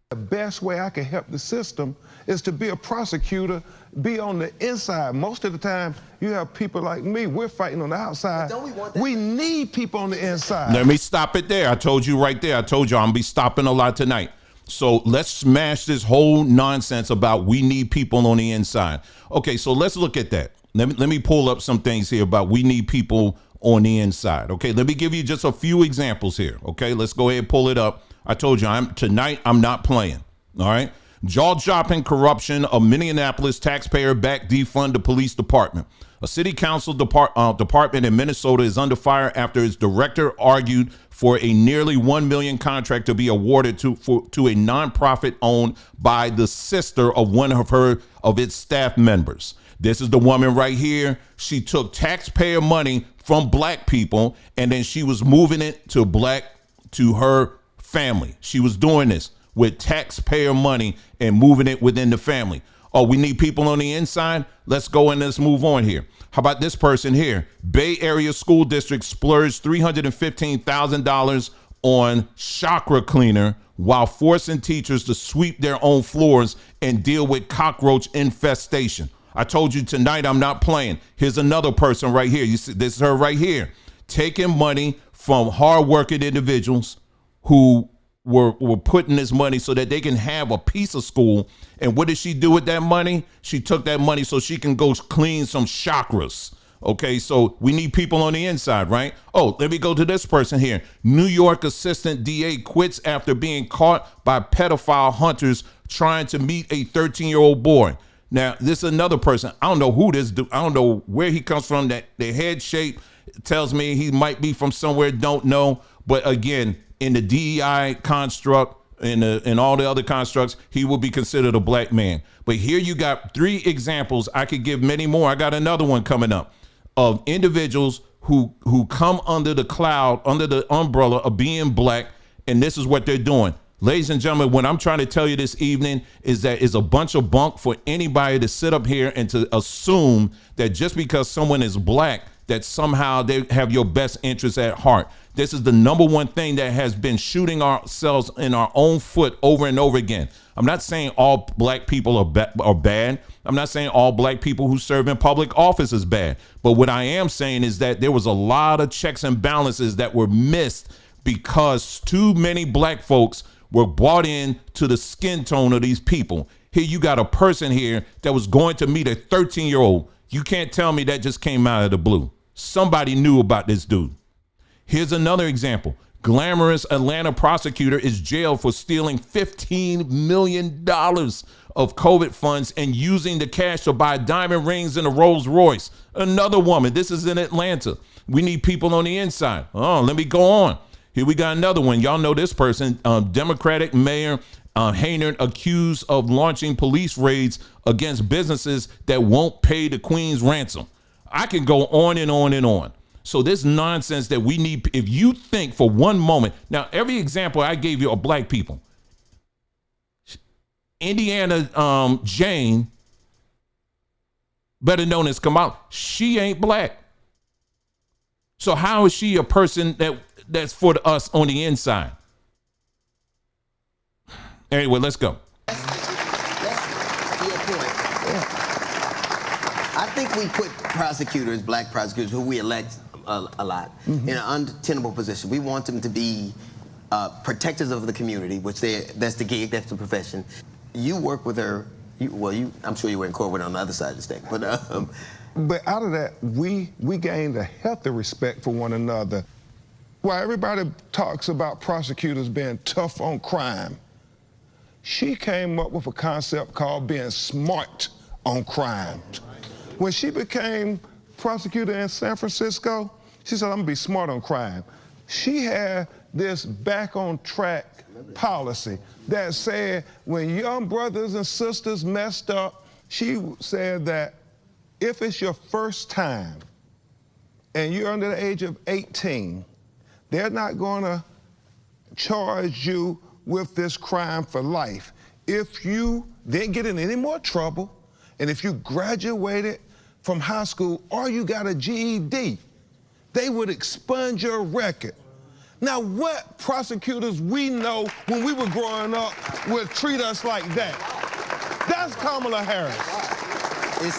The best way I can help the system is to be a prosecutor, be on the inside. Most of the time, you have people like me, we're fighting on the outside. Don't we want that? We need people on the inside. Let me stop it there. I told you right there. I told you I'm gonna be stopping a lot tonight. So let's smash this whole nonsense about we need people on the inside. Okay, so let's look at that. Let me pull up some things here about we need people on the inside. Okay, let me give you just a few examples here. Okay, let's go ahead and pull it up. I told you tonight I'm not playing. All right. Jaw-dropping corruption of Minneapolis taxpayer-backed defund the police department. A city council department in Minnesota is under fire after its director argued for a nearly $1 million contract to be awarded to a nonprofit owned by the sister of one of its staff members. This is the woman right here. She took taxpayer money from black people and then she was moving it to her family. She was doing this with taxpayer money and moving it within the family. Oh, we need people on the inside? Let's go and let's move on here. How about this person here? Bay Area School District splurged $315,000 on chakra cleaner while forcing teachers to sweep their own floors and deal with cockroach infestation. I told you tonight I'm not playing. Here's another person right here. You see, this is her right here, taking money from hardworking individuals who were putting this money so that they can have a piece of school. And what did she do with that money? She took that money so she can go clean some chakras. Okay, so we need people on the inside, right? Oh, let me go to this person here. New York assistant DA quits after being caught by pedophile hunters trying to meet a 13-year-old boy. Now, this is another person. I don't know who this dude, I don't know where he comes from, that the head shape. tells me he might be from somewhere, don't know. But again, in the DEI construct, in all the other constructs, he will be considered a black man. But here you got 3 examples. I could give many more. I got another one coming up of individuals who come under the cloud, under the umbrella of being black, and this is what they're doing. Ladies and gentlemen, what I'm trying to tell you this evening is that it's a bunch of bunk for anybody to sit up here and to assume that just because someone is black, that somehow they have your best interests at heart. This is the number one thing that has been shooting ourselves in our own foot over and over again. I'm not saying all black people are bad. I'm not saying all black people who serve in public office is bad. But what I am saying is that there was a lot of checks and balances that were missed because too many black folks were bought in to the skin tone of these people. Here you got a person here that was going to meet a 13-year-old. You can't tell me that just came out of the blue. Somebody knew about this dude. Here's another example. Glamorous Atlanta prosecutor is jailed for stealing $15 million of COVID funds and using the cash to buy diamond rings and a Rolls Royce. Another woman. This is in Atlanta. We need people on the inside. Oh, let me go on. Here we got another one. Y'all know this person, Democratic Mayor Haynard, accused of launching police raids against businesses that won't pay the Queen's ransom. I can go on and on and on. So this nonsense that we need, if you think for one moment, now every example I gave you are black people. Indiana Jane, better known as Kamala, she ain't black. So how is she a person that's for us on the inside? Anyway, let's go. That's to your point. I think we put prosecutors, black prosecutors, who we elect a lot, in an untenable position. We want them to be protectors of the community, which that's the gig, that's the profession. You work with her. I'm sure you were in court with her on the other side of the stick, but out of that, we gained a healthy respect for one another. While everybody talks about prosecutors being tough on crime, she came up with a concept called being smart on crime. When she became prosecutor in San Francisco, she said, I'm gonna be smart on crime. She had this back on track policy that said when young brothers and sisters messed up, she said that if it's your first time and you're under the age of 18, they're not gonna charge you with this crime for life. If you didn't get in any more trouble, and if you graduated from high school or you got a GED, they would expunge your record. Now, what prosecutors we know when we were growing up would treat us like that? That's Kamala Harris. It's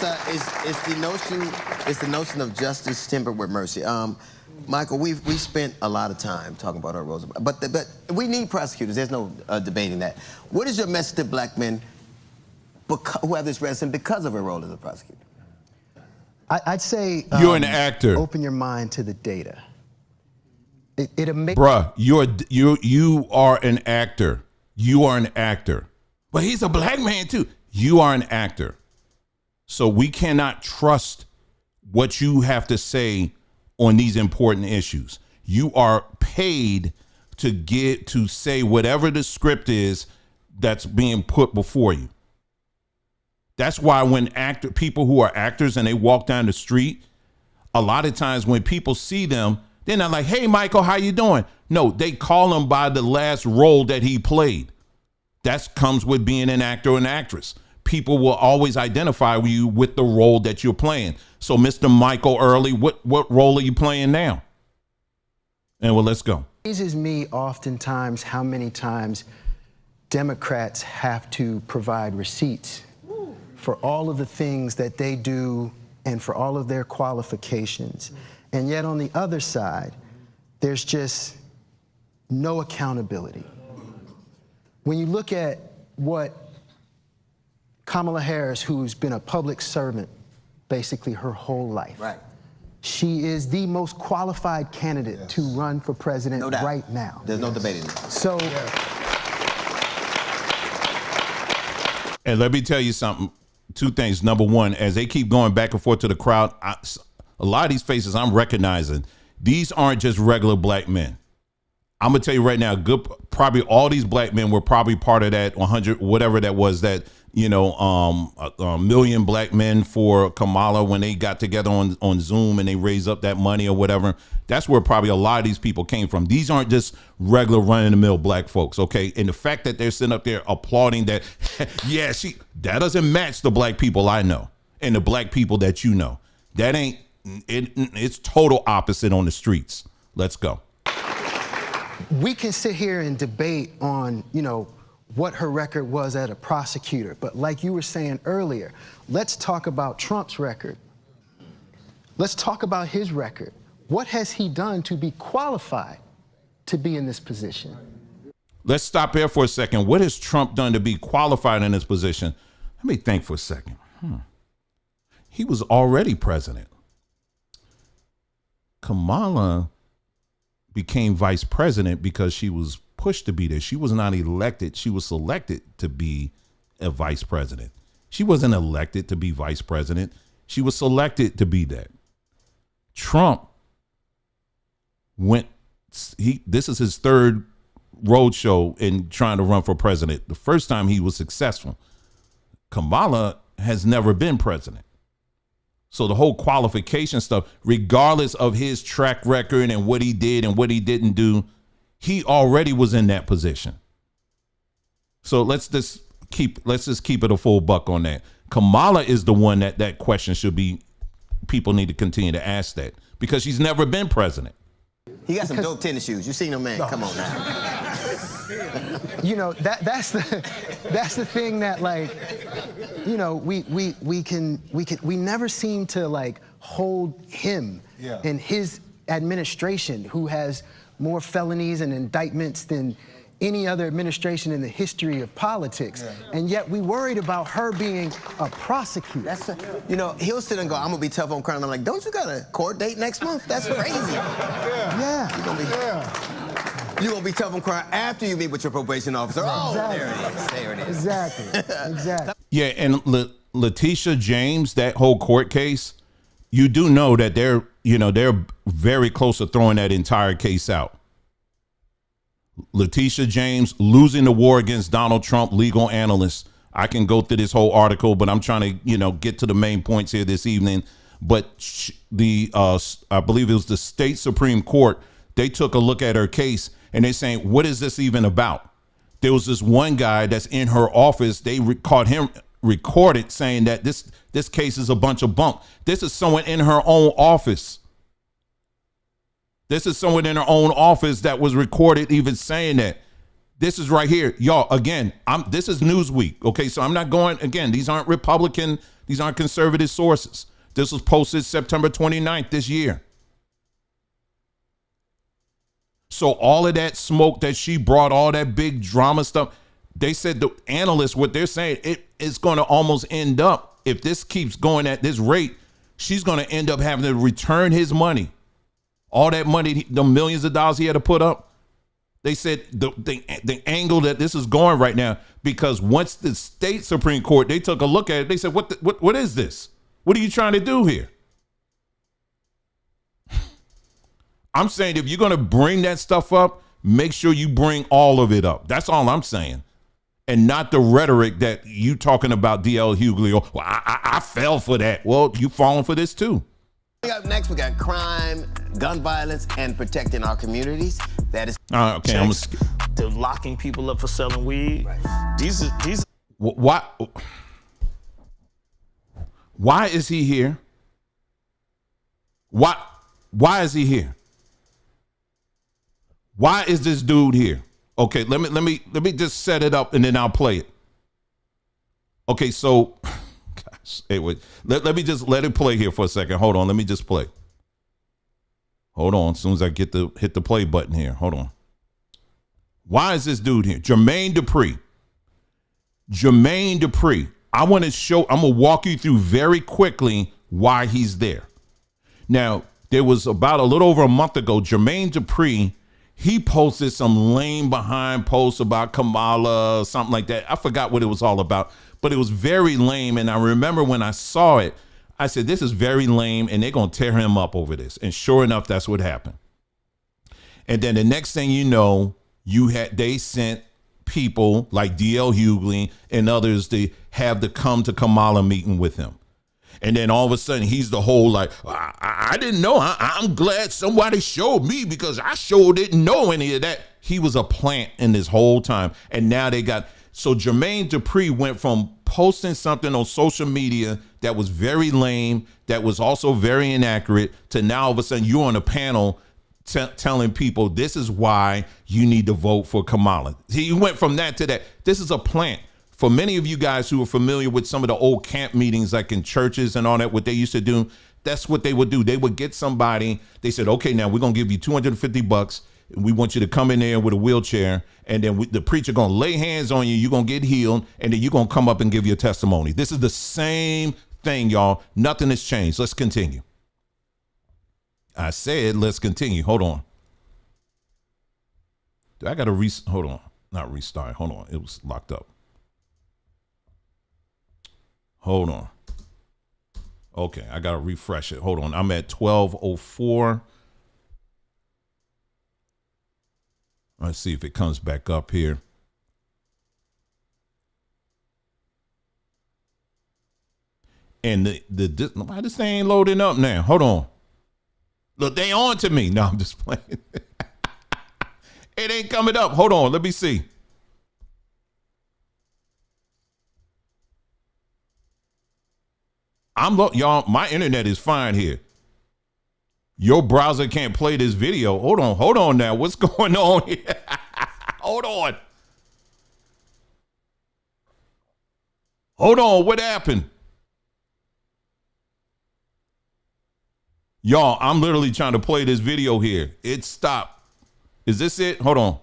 the notion of justice tempered with mercy. Michael, we spent a lot of time talking about our roles, but we need prosecutors. There's no debating that. What is your message to black men who have this reticence because of a role as a prosecutor? I'd say you're an actor. Open your mind to the data. It'll make. Bruh, you are an actor. You are an actor. But he's a black man too. You are an actor. So we cannot trust what you have to say on these important issues. You are paid to say whatever the script is that's being put before you. That's why when people who are actors and they walk down the street, a lot of times when people see them, they're not like, hey, Michael, how you doing? No, they call him by the last role that he played. That comes with being an actor or an actress. People will always identify you with the role that you're playing. So, Mr. Michael Early, what role are you playing now? And well, let's go. It amazes me oftentimes how many times Democrats have to provide receipts for all of the things that they do and for all of their qualifications. And yet on the other side, there's just no accountability. When you look at what Kamala Harris, who's been a public servant basically her whole life. Right. She is the most qualified candidate to run for president right now. There's no debating that. So, and let me tell you something. Two things. Number one, as they keep going back and forth to the crowd, A lot of these faces I'm recognizing, these aren't just regular black men. I'm gonna tell you right now, probably all these black men were probably part of that 100, whatever that was, that, you know, a million black men for Kamala when they got together on Zoom and they raised up that money or whatever. That's where probably a lot of these people came from. These aren't just regular run-of-the-mill black folks, okay? And the fact that they're sitting up there applauding that, yeah, that doesn't match the black people I know and the black people that you know. That ain't, it's total opposite on the streets. Let's go. We can sit here and debate on, you know, what her record was as a prosecutor. But like you were saying earlier, let's talk about Trump's record. Let's talk about his record. What has he done to be qualified to be in this position? Let's stop here for a second. What has Trump done to be qualified in this position? Let me think for a second. He was already president. Kamala became vice president because she was pushed to be there. She was not elected. She was selected to be a vice president. She wasn't elected to be vice president. She was selected to be that. Trump this is his third roadshow in trying to run for president. The first time he was successful. Kamala has never been president. So the whole qualification stuff, regardless of his track record and what he did and what he didn't do, he already was in that position. So let's just keep it a full buck on that. Kamala is the one that question should be, people need to continue to ask that, because she's never been president. He got some dope tennis shoes. You seen him, man? Come on now. You know, that's the thing that, like, you know, we never seem to, like, hold him and his administration, who has more felonies and indictments than any other administration in the history of politics. And yet we worried about her being a prosecutor. You know, he'll sit and go, I'm gonna be tough on crime. I'm like, don't you got a court date next month? That's crazy. You're gonna be tough on crime after you meet with your probation officer. Oh, there it is. There it is. Exactly. Yeah, and Letitia James, that whole court case, you do know that they're very close to throwing that entire case out. Letitia James losing the war against Donald Trump, legal analyst. I can go through this whole article, but I'm trying to, get to the main points here this evening. But I believe it was the state Supreme Court, they took a look at her case and they're saying, what is this even about? There was this one guy that's in her office. They caught him recorded saying that this case is a bunch of bunk. This is someone in her own office. This is someone in her own office that was recorded even saying that. This is right here. Y'all, again, this is Newsweek. Okay, so I'm not going, again, these aren't Republican, these aren't conservative sources. This was posted September 29th this year. So all of that smoke that she brought, all that big drama stuff, they said, the analysts, what they're saying, it is going to almost end up, if this keeps going at this rate, she's going to end up having to return his money. All that money, the millions of dollars he had to put up. They said the angle that this is going right now, because once the state Supreme Court, they took a look at it, they said, what is this? What are you trying to do here? I'm saying, if you're going to bring that stuff up, make sure you bring all of it up. That's all I'm saying. And not the rhetoric that you talking about, D.L. Hughley. Well, I fell for that. Well, you falling for this too. Up next, we got crime, gun violence, and protecting our communities. That is okay. They're locking people up for selling weed. Right. These. Why is he here? Why is he here? Why is this dude here? Okay, let me just set it up and then I'll play it. Okay, so. Hey, wait. Let me just let it play here for a second. Hold on. Let me just play. Hold on. As soon as I hit the play button here. Hold on. Why is this dude here? Jermaine Dupri. I'm going to walk you through very quickly why he's there. Now, there was about a little over a month ago, Jermaine Dupri, he posted some lame behind posts about Kamala, something like that. I forgot what it was all about, but it was very lame. And I remember when I saw it, I said, this is very lame, and they're going to tear him up over this. And sure enough, that's what happened. And then the next thing you know, they sent people like D.L. Hughley and others to have to come to Kamala meeting with him. And then all of a sudden, he's the whole like, I didn't know. I'm glad somebody showed me because I sure didn't know any of that. He was a plant in this whole time. And now they got, so Jermaine Dupri went from posting something on social media that was very lame, that was also very inaccurate, to now all of a sudden you're on a panel telling people this is why you need to vote for Kamala. He went from that to that. This is a plant. For many of you guys who are familiar with some of the old camp meetings, like in churches and all that, what they used to do, that's what they would do. They would get somebody, they said, okay, now we're going to give you $250. We want you to come in there with a wheelchair, and then the preacher going to lay hands on you. You're going to get healed, and then you're going to come up and give your testimony. This is the same thing, y'all. Nothing has changed. Let's continue. I said, let's continue. Hold on. I got to hold on. Not restart. Hold on. It was locked up. Hold on. Okay, I got to refresh it. Hold on. I'm at 12:04. Let's see if it comes back up here. And why this thing ain't loading up now? Hold on. Look, they on to me. No, I'm just playing. It ain't coming up. Hold on. Let me see. Y'all, my internet is fine here. Your browser can't play this video. Hold on now. What's going on here? Hold on. Hold on. What happened? Y'all, I'm literally trying to play this video here. It stopped. Is this it? Hold on.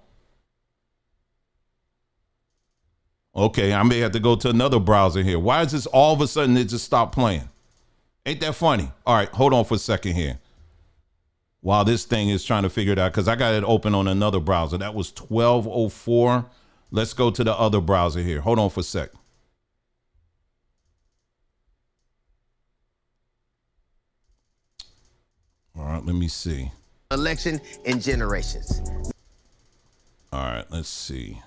Okay, I may have to go to another browser here. Why is this all of a sudden it just stopped playing? Ain't that funny? All right, hold on for a second here. While this thing is trying to figure it out, because I got it open on another browser. That was 12:04. Let's go to the other browser here. Hold on for a sec. All right, let me see. Election in generations. All right, let's see.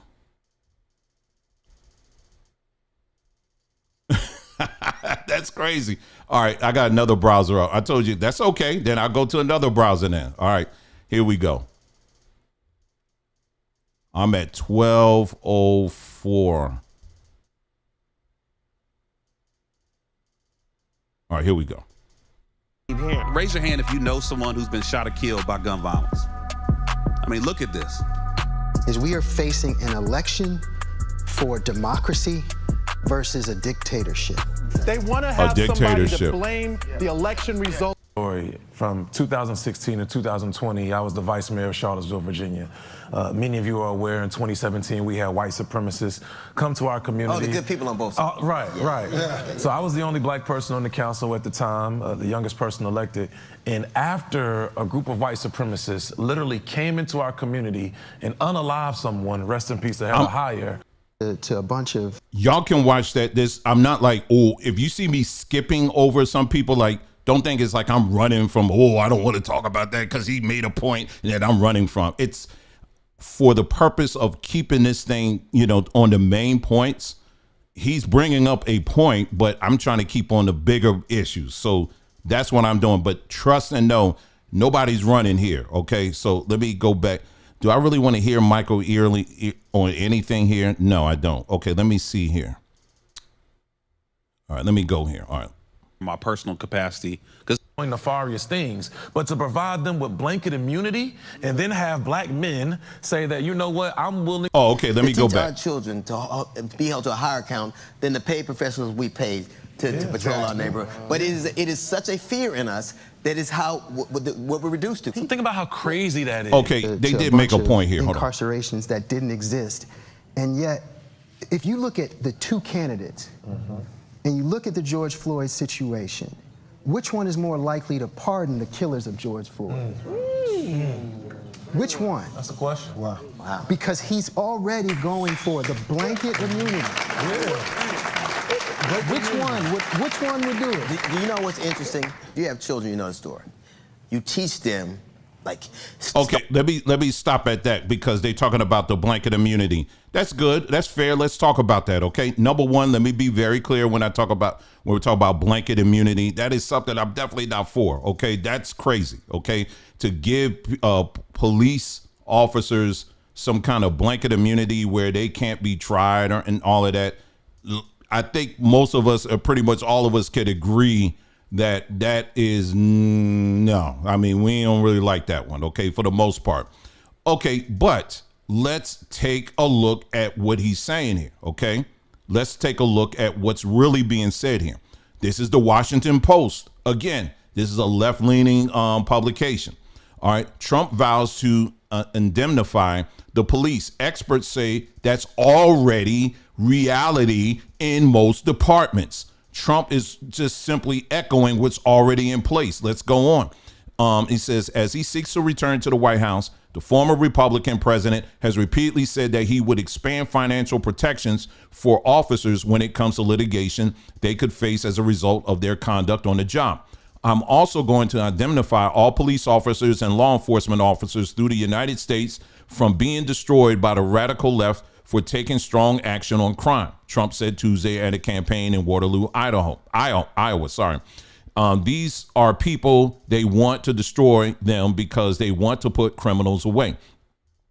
That's crazy. All right, I got another browser up. I told you that's okay. Then I'll go to another browser now. All right, here we go. I'm at 12:04. All right, here we go. Raise your hand if you know someone who's been shot or killed by gun violence. I mean, look at this. Is we are facing an election for democracy versus a dictatorship. They want to have somebody to blame the election results. From 2016 to 2020, I was the vice mayor of Charlottesville, Virginia. Many of you are aware in 2017 we had white supremacists come to our community. Oh, the good people on both sides. Right. Yeah. So I was the only black person on the council at the time, the youngest person elected. And after a group of white supremacists literally came into our community and unalived someone, rest in peace, to have a higher. To a bunch of... Y'all can watch that. I'm not like, oh, if you see me skipping over some people, like, don't think it's like I'm running from, oh, I don't want to talk about that because he made a point that I'm running from. It's for the purpose of keeping this thing, on the main points. He's bringing up a point, but I'm trying to keep on the bigger issues. So that's what I'm doing. But trust and know, nobody's running here, okay? So let me go back. Do I really want to hear Michael Early on anything here? No, I don't. Okay, let me see here. All right, let me go here. All right. My personal capacity, because nefarious things, but to provide them with blanket immunity and then have black men say that, you know what, I'm willing. Oh, okay, let me go back. Our children to be held to a higher account than the paid professionals we paid to patrol our neighborhood. But it is such a fear in us that is what we're reduced to. Think about how crazy that is. Okay, they did make a point here. Hold on. Incarcerations that didn't exist. And yet, if you look at the two candidates, and you look at the George Floyd situation, which one is more likely to pardon the killers of George Floyd? Which one? That's the question. Wow. Because he's already going for the blanket immunity. Which one would do it? Do you know what's interesting? You have children, you know the story. You teach them, like... Okay, let me stop at that because they're talking about the blanket immunity. That's good. That's fair. Let's talk about that, okay? Number one, let me be very clear when we talk about blanket immunity. That is something I'm definitely not for, okay? That's crazy, okay? To give police officers some kind of blanket immunity where they can't be tried and all of that. I think most of us, or pretty much all of us, could agree that is no. I mean, we don't really like that one, okay, for the most part. Okay, but let's take a look at what he's saying here, okay? Let's take a look at what's really being said here. This is the Washington Post. Again, this is a left-leaning publication. All right, Trump vows to indemnify the police. Experts say that's already reality in most departments. Trump is just simply echoing what's already in place. Let's go on. He says, as he seeks to return to the White House, the former Republican president has repeatedly said that he would expand financial protections for officers when it comes to litigation they could face as a result of their conduct on the job. I'm also going to indemnify all police officers and law enforcement officers through the United States from being destroyed by the radical left for taking strong action on crime, Trump said Tuesday at a campaign in Waterloo, Iowa. These are people, they want to destroy them because they want to put criminals away.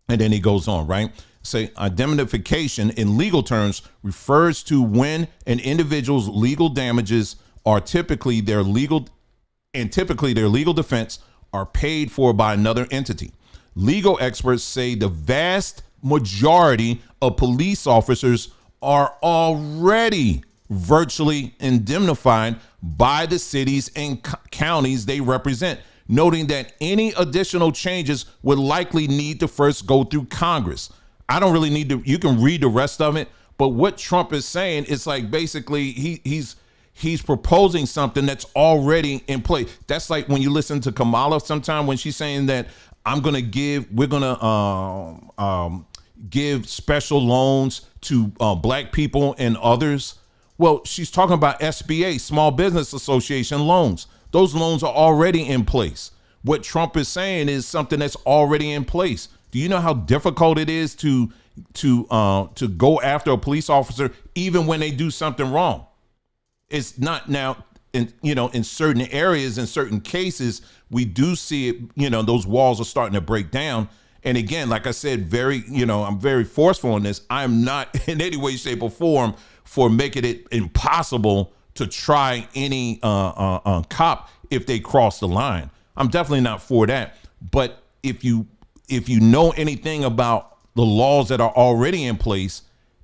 And then he goes on, right? Say indemnification in legal terms refers to when an individual's legal damages are typically their legal defense are paid for by another entity. Legal experts say the vast majority of police officers are already virtually indemnified by the cities and counties they represent, noting that any additional changes would likely need to first go through Congress. I don't really need to, you can read the rest of it, but what Trump is saying is like basically he's proposing something that's already in place. That's like when you listen to Kamala sometime when she's saying that we're gonna give special loans to black people and others. Well, she's talking about SBA, Small Business Association loans. Those loans are already in place. What Trump is saying is something that's already in place. Do you know how difficult it is to go after a police officer even when they do something wrong? It's not now, in certain areas, in certain cases, we do see it, those walls are starting to break down. And again, like I said, I'm very forceful on this. I'm not in any way, shape, or form for making it impossible to try any cop if they cross the line. I'm definitely not for that. But if you know anything about the laws that are already in place,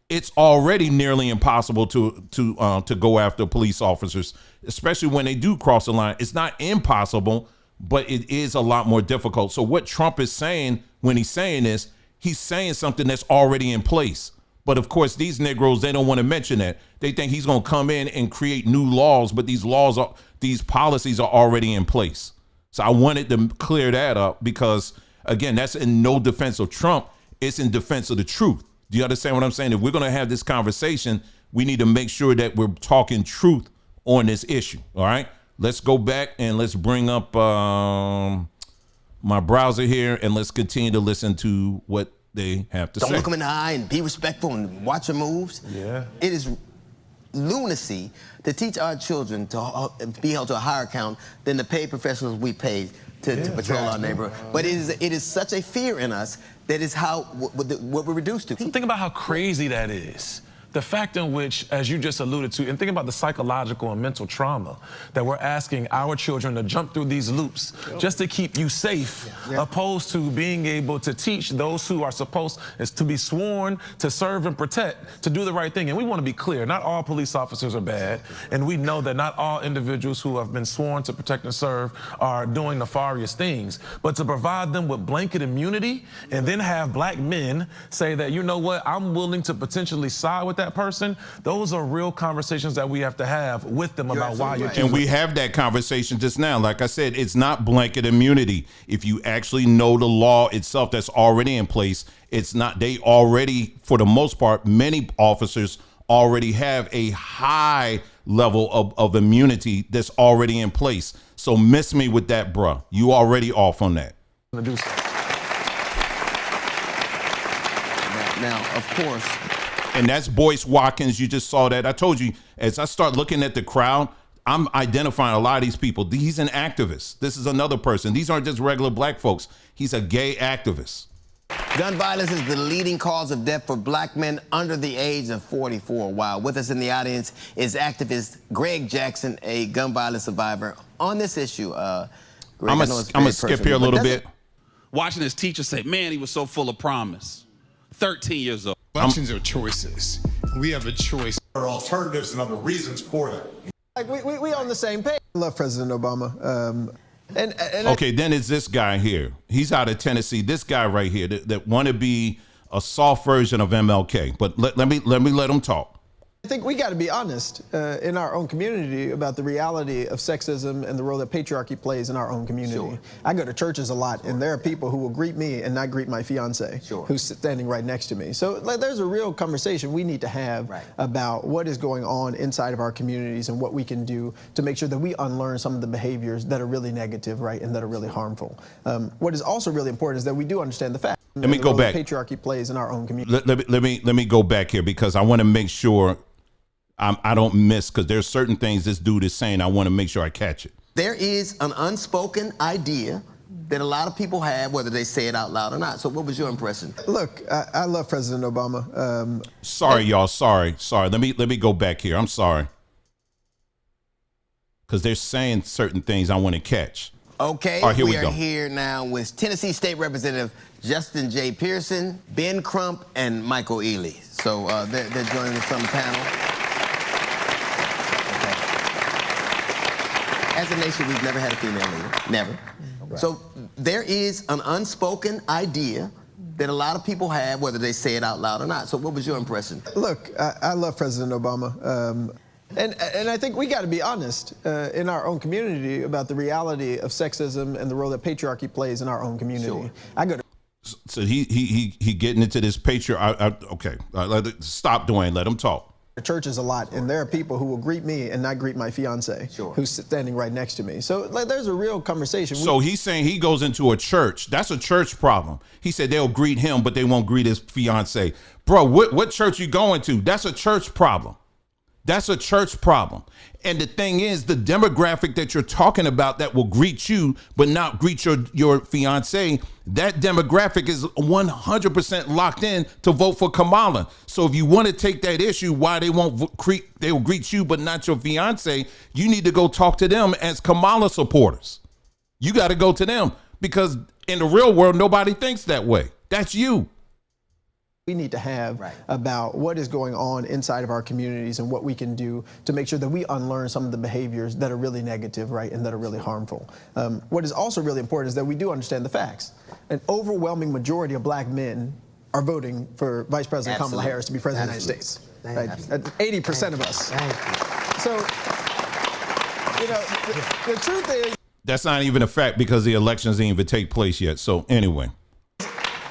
it's already nearly impossible to go after police officers, especially when they do cross the line. It's not impossible, but it is a lot more difficult. So what Trump is saying when he's saying this, he's saying something that's already in place. But of course, these Negroes, they don't want to mention that. They think he's going to come in and create new laws, but these policies are already in place. So I wanted to clear that up because, again, that's in no defense of Trump. It's in defense of the truth. Do you understand what I'm saying? If we're going to have this conversation, we need to make sure that we're talking truth on this issue. All right, let's go back and let's bring up my browser here and let's continue to listen to what they have to say. Don't look them in the eye and be respectful and watch your moves. Yeah. It is lunacy to teach our children to be held to a higher account than the paid professionals we pay to patrol our neighborhood. But it is such a fear in us that is what we're reduced to. So think about how crazy that is. The fact in which, as you just alluded to, and think about the psychological and mental trauma that we're asking our children to jump through these loops just to keep you safe, opposed to being able to teach those who are supposed to be sworn to serve and protect, to do the right thing. And we want to be clear, not all police officers are bad, and we know that not all individuals who have been sworn to protect and serve are doing nefarious things. But to provide them with blanket immunity and then have black men say that, you know what, I'm willing to potentially side with that person, those are real conversations that we have to have with them about why you're choosing. And we have that conversation just now. Like I said, it's not blanket immunity. If you actually know the law itself that's already in place, it's not. They already, for the most part, many officers already have a high level of immunity that's already in place. So miss me with that, bruh. You already off on that. Now, of course. And that's Boyce Watkins. You just saw that. I told you, as I start looking at the crowd, I'm identifying a lot of these people. He's an activist. This is another person. These aren't just regular black folks. He's a gay activist. Gun violence is the leading cause of death for black men under the age of 44. Wow. With us in the audience is activist Greg Jackson, a gun violence survivor. On this issue, Greg, I'm going to skip here a little bit. Watching his teacher say, man, he was so full of promise. 13 years old. Elections are choices. We have a choice. There are alternatives and other reasons for that. Like we on the same page. I love President Obama. Okay, then it's this guy here. He's out of Tennessee. This guy right here that want to be a soft version of MLK. But let me let him talk. I think we got to be honest in our own community about the reality of sexism and the role that patriarchy plays in our own community. Sure. I go to churches a lot, and there are people who will greet me and not greet my fiance, who's standing right next to me. So there's a real conversation we need to have about what is going on inside of our communities and what we can do to make sure that we unlearn some of the behaviors that are really negative, right, and that are really harmful. What is also really important is that we do understand the fact. Let me go back. Patriarchy plays in our own community. Let me go back here because I want to make sure I don't miss, because there's certain things this dude is saying. I want to make sure I catch it. There is an unspoken idea that a lot of people have, whether they say it out loud or not. So what was your impression? Look, I love President Obama. Sorry, y'all. Sorry. Let me go back here. I'm sorry. Because they're saying certain things I want to catch. Okay, all right, we are here now with Tennessee State Representative Justin J. Pearson, Ben Crump, and Michael Ely. So they're joining us on the panel. As a nation, we've never had a female leader, never. Right. So there is an unspoken idea that a lot of people have, whether they say it out loud or not. So what was your impression? Look, I love President Obama. And I think we got to be honest in our own community about the reality of sexism and the role that patriarchy plays in our own community. Sure. I go to so he getting into this patriarchy. Okay, stop, Dwayne. Let him talk. Churches a lot, and there are people who will greet me and not greet my fiance, who's standing right next to me. So there's a real conversation. So he's saying he goes into a church. That's a church problem. He said they'll greet him, but they won't greet his fiance. Bro, what church you going to? That's a church problem. That's a church problem. And the thing is, the demographic that you're talking about that will greet you but not greet your fiance, that demographic is 100% locked in to vote for Kamala. So if you want to take that issue, why they will greet you but not your fiance, you need to go talk to them as Kamala supporters. You got to go to them, because in the real world, nobody thinks that way. That's you. We need to have about what is going on inside of our communities and what we can do to make sure that we unlearn some of the behaviors that are really negative, right, and that are really harmful. What is also really important is that we do understand the facts. An overwhelming majority of black men are voting for Vice President Kamala Harris to be President of the United States. Right? 80% of us. So, you know, the truth is, that's not even a fact, because the elections didn't even take place yet. So anyway.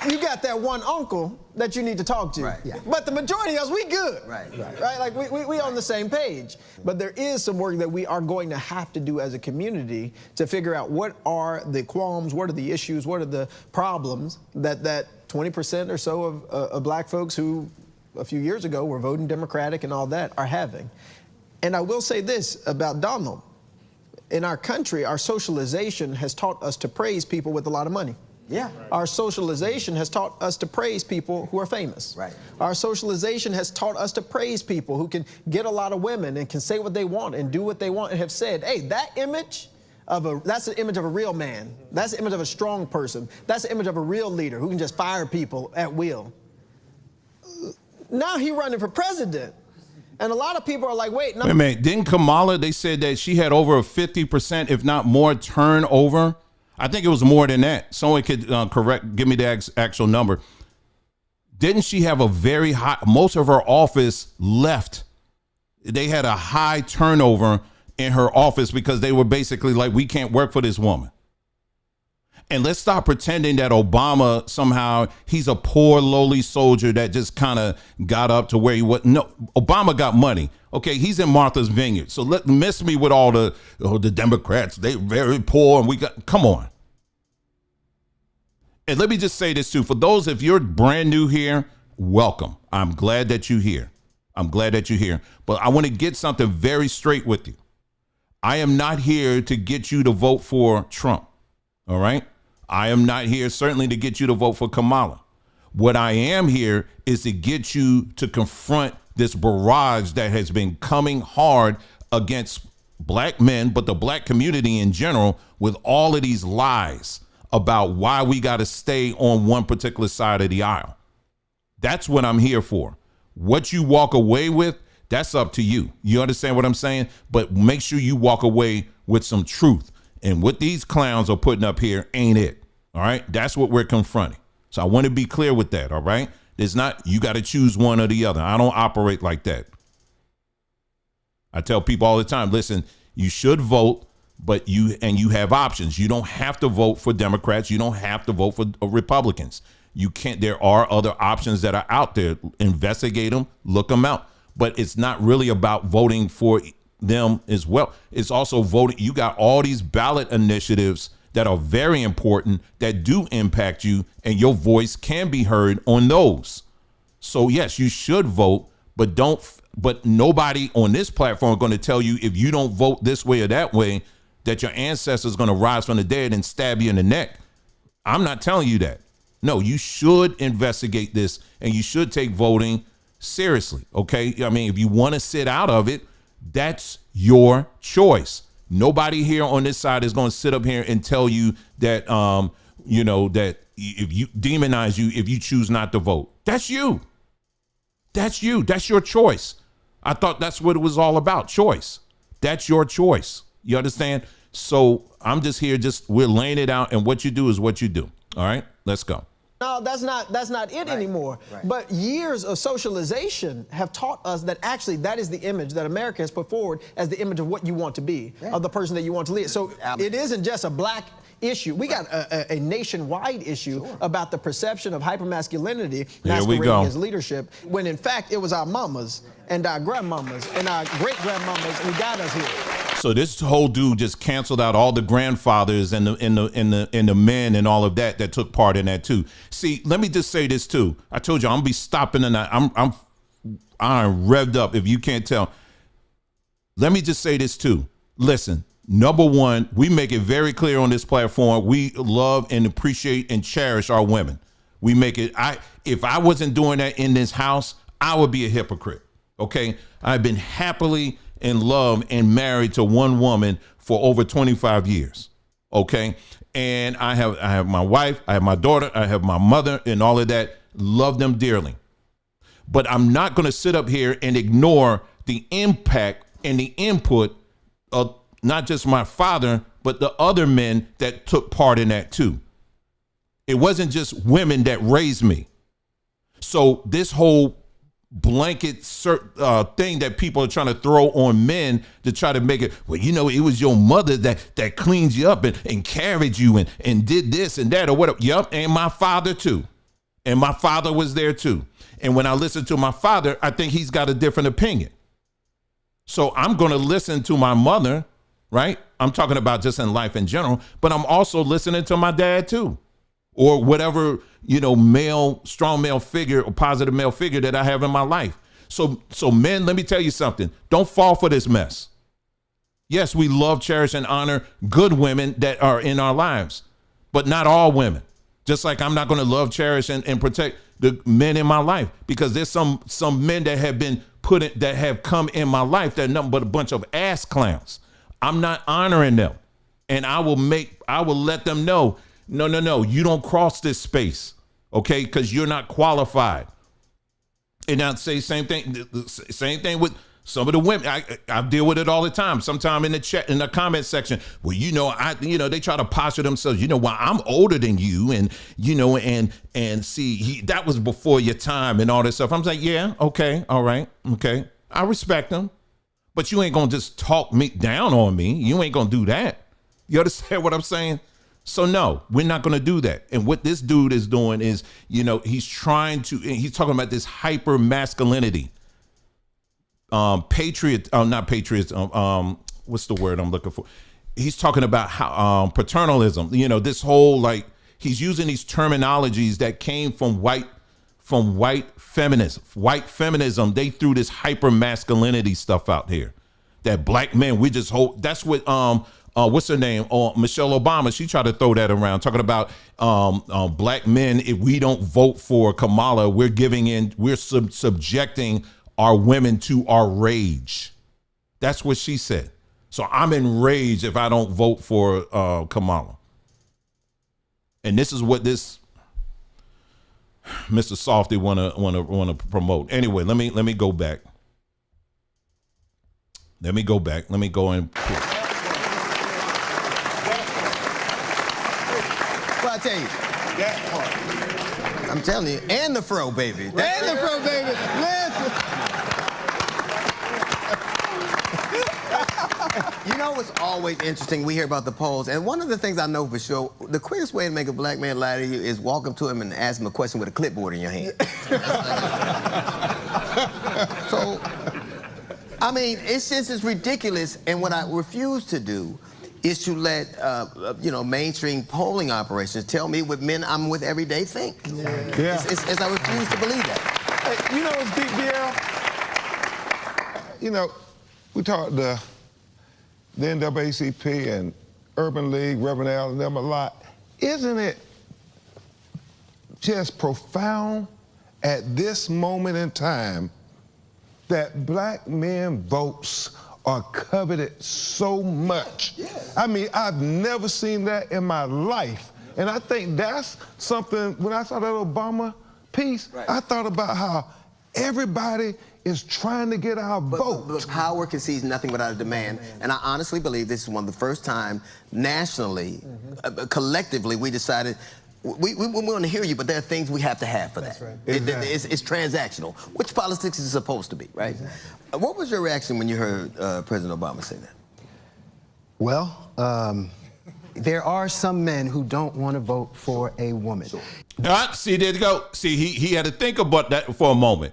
You got that one uncle that you need to talk to. Right. But the majority of us, we good. Right. Like we on the same page. But there is some work that we are going to have to do as a community to figure out what are the qualms, what are the issues, what are the problems that 20% or so of black folks who a few years ago were voting Democratic and all that are having. And I will say this about Donald. In our country, our socialization has taught us to praise people with a lot of money. Yeah. Our socialization has taught us to praise people who are famous. Right. Our socialization has taught us to praise people who can get a lot of women and can say what they want and do what they want and have said, hey, that's the image of a real man. That's the image of a strong person. That's the image of a real leader who can just fire people at will. Now he's running for president. And a lot of people are like, wait, no. Wait a minute, didn't Kamala, they said that she had over a 50%, if not more, turnover? I think it was more than that. Someone could give me the actual number. Didn't she have a very high, most of her office left. They had a high turnover in her office because they were basically like, we can't work for this woman. And let's stop pretending that Obama somehow he's a poor, lowly soldier that just kind of got up to where he was. No, Obama got money. Okay, he's in Martha's Vineyard. So let miss me with all the Democrats. They're very poor, and we got. Come on. And let me just say this too: for those, if you're brand new here, welcome. I'm glad that you're here. I'm glad that you're here. But I want to get something very straight with you. I am not here to get you to vote for Trump. All right. I am not here certainly to get you to vote for Kamala. What I am here is to get you to confront this barrage that has been coming hard against black men, but the black community in general, with all of these lies about why we got to stay on one particular side of the aisle. That's what I'm here for. What you walk away with, that's up to you. You understand what I'm saying? But make sure you walk away with some truth. And what these clowns are putting up here ain't it. All right. That's what we're confronting. So I want to be clear with that. All right. There's not, you got to choose one or the other. I don't operate like that. I tell people all the time, listen, you should vote, but you have options. You don't have to vote for Democrats. You don't have to vote for Republicans. You can't, there are other options that are out there. Investigate them, look them out. But it's not really about voting for them as well. It's also voting. You got all these ballot initiatives that are very important that do impact you, and your voice can be heard on those. So yes, you should vote, but nobody on this platform is going to tell you if you don't vote this way or that way, that your ancestors are going to rise from the dead and stab you in the neck. I'm not telling you that. No, you should investigate this, and you should take voting seriously. Okay. I mean, if you want to sit out of it, that's your choice. Nobody here on this side is going to sit up here and tell you that, that if you demonize you, if you choose not to vote, that's you. That's you. That's your choice. I thought that's what it was all about. Choice. That's your choice. You understand? So I'm just here, we're laying it out, and what you do is what you do. All right, let's go. No, that's not it anymore. Right. But years of socialization have taught us that actually that is the image that America has put forward as the image of what you want to be, of the person that you want to lead. So it isn't just a black issue. We got a nationwide issue about the perception of hypermasculinity masquerading as leadership, when in fact it was our mamas and our grandmamas and our great-grandmamas who got us here. So this whole dude just canceled out all the grandfathers and the men and all of that took part in that too. See, let me just say this too. I told you I'm gonna be stopping tonight. I'm revved up. If you can't tell, let me just say this too. Listen, number one, we make it very clear on this platform. We love and appreciate and cherish our women. We make it. If I wasn't doing that in this house, I would be a hypocrite. Okay, I've been happily in love and married to one woman for over 25 years. Okay. And I have my wife, I have my daughter, I have my mother, and all of that. Love them dearly. But I'm not going to sit up here and ignore the impact and the input of not just my father, but the other men that took part in that too. It wasn't just women that raised me. So this whole blanket thing that people are trying to throw on men to try to make it, well, it was your mother that cleaned you up and carried you and did this and that or whatever. Yep. And my father too. And my father was there too. And when I listen to my father, I think he's got a different opinion. So I'm going to listen to my mother, right? I'm talking about just in life in general, but I'm also listening to my dad too. Or whatever, strong male figure or positive male figure that I have in my life. So men, let me tell you something. Don't fall for this mess. Yes, we love, cherish, and honor good women that are in our lives, but not all women. Just like I'm not going to love, cherish, and protect the men in my life, because there's some men that have been that have come in my life that are nothing but a bunch of ass clowns. I'm not honoring them, and I will let them know. No, you don't cross this space, okay? Because you're not qualified. And I'd say same thing with some of the women. I deal with it all the time. Sometime in the chat, in the comment section, well, they try to posture themselves. Well, I'm older than you, and and see, that was before your time and all this stuff. I'm like, yeah, okay, all right, okay, I respect them, but you ain't gonna just talk me down on me. You ain't gonna do that. You understand what I'm saying? So no, we're not going to do that. And what this dude is doing is, he's talking about this hyper masculinity. Not patriots. What's the word I'm looking for? He's talking about how paternalism, this whole, like, he's using these terminologies that came from white feminism. White feminism, they threw this hyper masculinity stuff out here. That black men, we just hold. That's what what's her name? Michelle Obama. She tried to throw that around, talking about black men. If we don't vote for Kamala, we're subjecting our women to our rage. That's what she said. So I'm enraged if I don't vote for Kamala. And this is what this Mr. Softy wanna promote. Anyway, let me go back. Let me go and. Well, I tell you, I'm telling you, and the fro, baby. And the fro, baby. You know what's always interesting? We hear about the polls, and one of the things I know for sure, the quickest way to make a black man lie to you is walk up to him and ask him a question with a clipboard in your hand. So, I mean, it's ridiculous, and what I refuse to do is to let, mainstream polling operations tell me what men I'm with every day think. Yeah. I refuse to believe that. Hey, you know what's deep, DL? We talked the NAACP and Urban League, Reverend Al, and them a lot. Isn't it just profound at this moment in time that black men votes are coveted so much? Yes. I mean, I've never seen that in my life. And I think that's something, when I saw that Obama piece, I thought about how everybody is trying to get our vote. But power concedes nothing without a demand. And I honestly believe this is one of the first time nationally, collectively, we decided we want to hear you, but there are things we have to have for that. Right. It's transactional, which politics is supposed to be, right? Exactly. What was your reaction when you heard President Obama say that? Well, there are some men who don't want to vote for a woman. Sure. See, there you go. See, he had to think about that for a moment.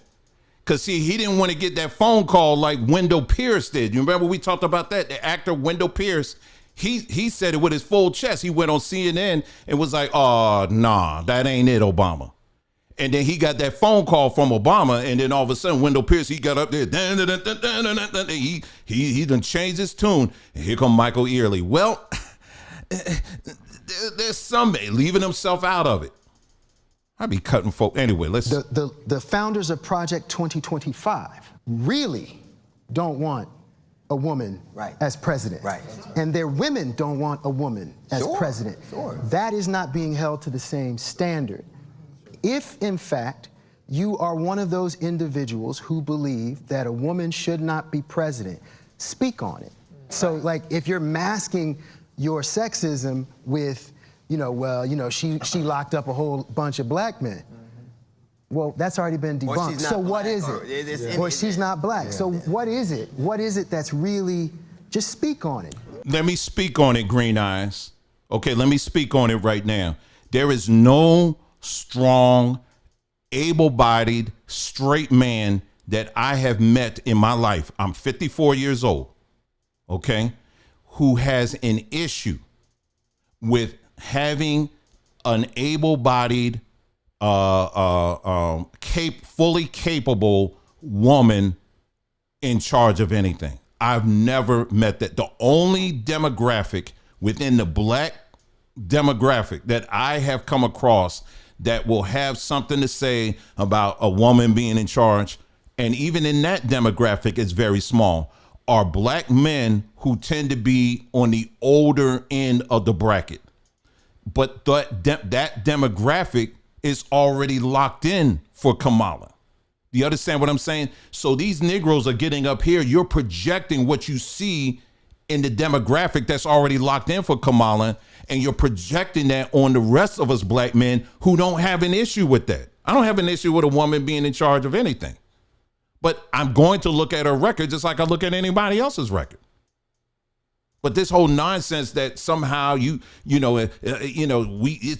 Because, see, he didn't want to get that phone call like Wendell Pierce did. You remember we talked about that? The actor Wendell Pierce, he said it with his full chest. He went on CNN and was like, oh, nah, that ain't it, Obama. And then he got that phone call from Obama, and then all of a sudden, Wendell Pierce, he got up there, he done changed his tune. And here come Michael Early. Well, there's somebody leaving himself out of it. I'd be cutting folk. Anyway, let's. The founders of Project 2025 really don't want a woman as president. Right. And their women don't want a woman as president. Sure. That is not being held to the same standard. If, in fact, you are one of those individuals who believe that a woman should not be president, speak on it. So, like, if you're masking your sexism with, she locked up a whole bunch of black men. Well, that's already been debunked. So what is it? Or she's not black. Yeah. So what is it? What is it that's really, just speak on it. Let me speak on it, Green Eyes. Okay, let me speak on it right now. There is no strong, able-bodied, straight man that I have met in my life. I'm 54 years old, okay, who has an issue with having an able-bodied, fully capable woman in charge of anything. I've never met that. The only demographic within the black demographic that I have come across that will have something to say about a woman being in charge, and even in that demographic, it's very small, are black men who tend to be on the older end of the bracket. But that demographic is already locked in for Kamala. Do you understand what I'm saying? So these Negroes are getting up here. You're projecting what you see in the demographic that's already locked in for Kamala, and you're projecting that on the rest of us black men who don't have an issue with that. I don't have an issue with a woman being in charge of anything. But I'm going to look at her record just like I look at anybody else's record. But this whole nonsense that somehow it's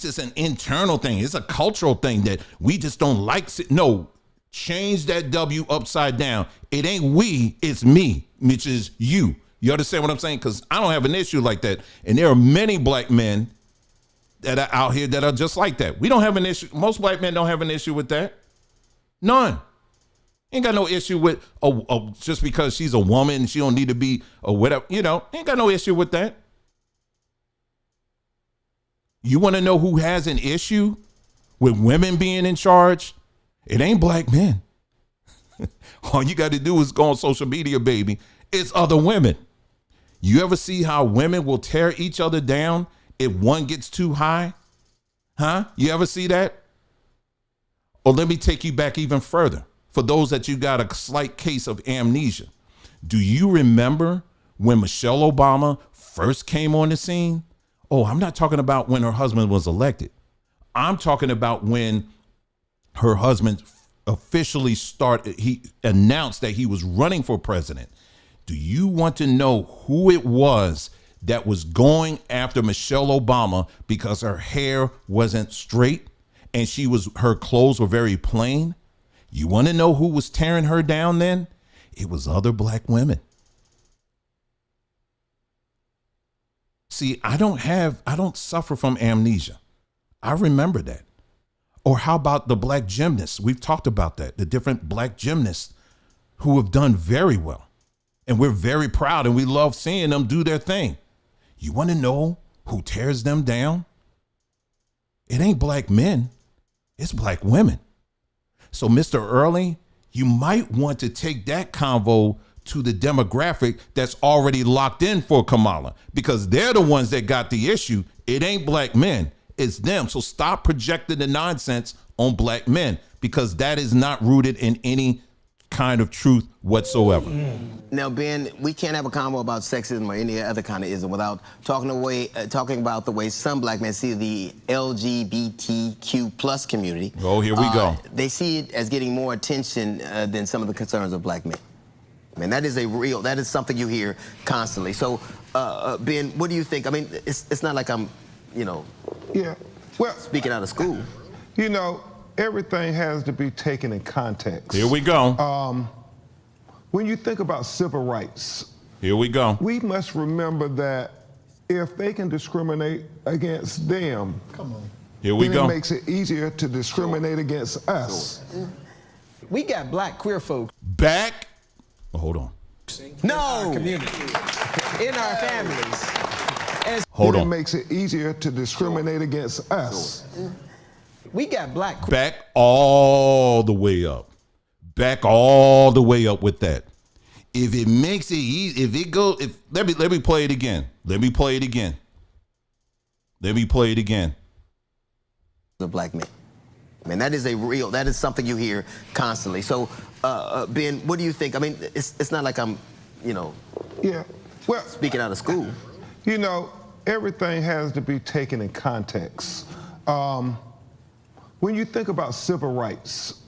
just an internal thing. It's a cultural thing that we just don't like. No, change that W upside down. It ain't we, it's me, which is you. You understand what I'm saying? Because I don't have an issue like that. And there are many black men that are out here that are just like that. We don't have an issue. Most black men don't have an issue with that. None. Ain't got no issue with just because she's a woman, she don't need to be or whatever. Ain't got no issue with that. You want to know who has an issue with women being in charge? It ain't black men. All you got to do is go on social media, baby. It's other women. You ever see how women will tear each other down if one gets too high? Huh? You ever see that? Or let me take you back even further. For those that you got a slight case of amnesia, do you remember when Michelle Obama first came on the scene? Oh, I'm not talking about when her husband was elected. I'm talking about when her husband officially he announced that he was running for president. Do you want to know who it was that was going after Michelle Obama because her hair wasn't straight and her clothes were very plain? You want to know who was tearing her down then? It was other black women. See, I don't suffer from amnesia. I remember that. Or how about the black gymnasts? We've talked about that. The different black gymnasts who have done very well. And we're very proud and we love seeing them do their thing. You want to know who tears them down? It ain't black men. It's black women. So, Mr. Early, you might want to take that convo to the demographic that's already locked in for Kamala, because they're the ones that got the issue. It ain't black men, it's them. So stop projecting the nonsense on black men, because that is not rooted in any kind of truth whatsoever. Now, Ben, we can't have a convo about sexism or any other kind of ism without talking about the way some black men see the LGBTQ plus community. Oh, here we go. They see it as getting more attention than some of the concerns of black men. Man, that is something you hear constantly. So, Ben, what do you think? I mean, it's not like I'm, yeah, well, speaking out of school. Everything has to be taken in context. Here we go. When you think about civil rights, here we go. We must remember that if they can discriminate against them, here we go. It makes it easier to discriminate against us. We got black queer folks back. Oh, hold on. No. In our community, in our families. Hold on. It makes it easier to discriminate against us. We got black. Back all the way up. Back all the way up with that. If it makes it easy, let me play it again. Let me play it again. The black men. Man, that is something you hear constantly. So, Ben, what do you think? I mean, it's not like I'm, yeah, well, speaking out of school. Everything has to be taken in context. When you think about civil rights,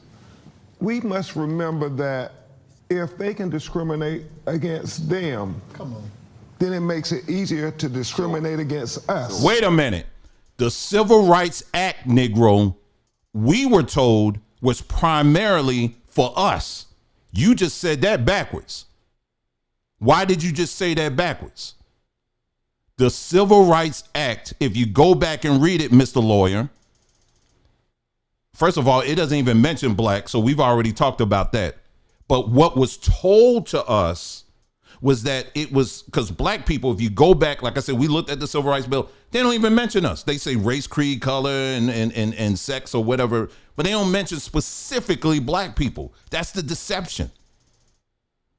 we must remember that if they can discriminate against them, then it makes it easier to discriminate against us. Wait a minute. The Civil Rights Act, Negro, we were told was primarily for us. You just said that backwards. Why did you just say that backwards? The Civil Rights Act, if you go back and read it, Mr. Lawyer, first of all, it doesn't even mention black, so we've already talked about that. But what was told to us was that it was because black people, if you go back, like I said, we looked at the Civil Rights Bill, they don't even mention us. They say race, creed, color, and sex or whatever, but they don't mention specifically black people. That's the deception.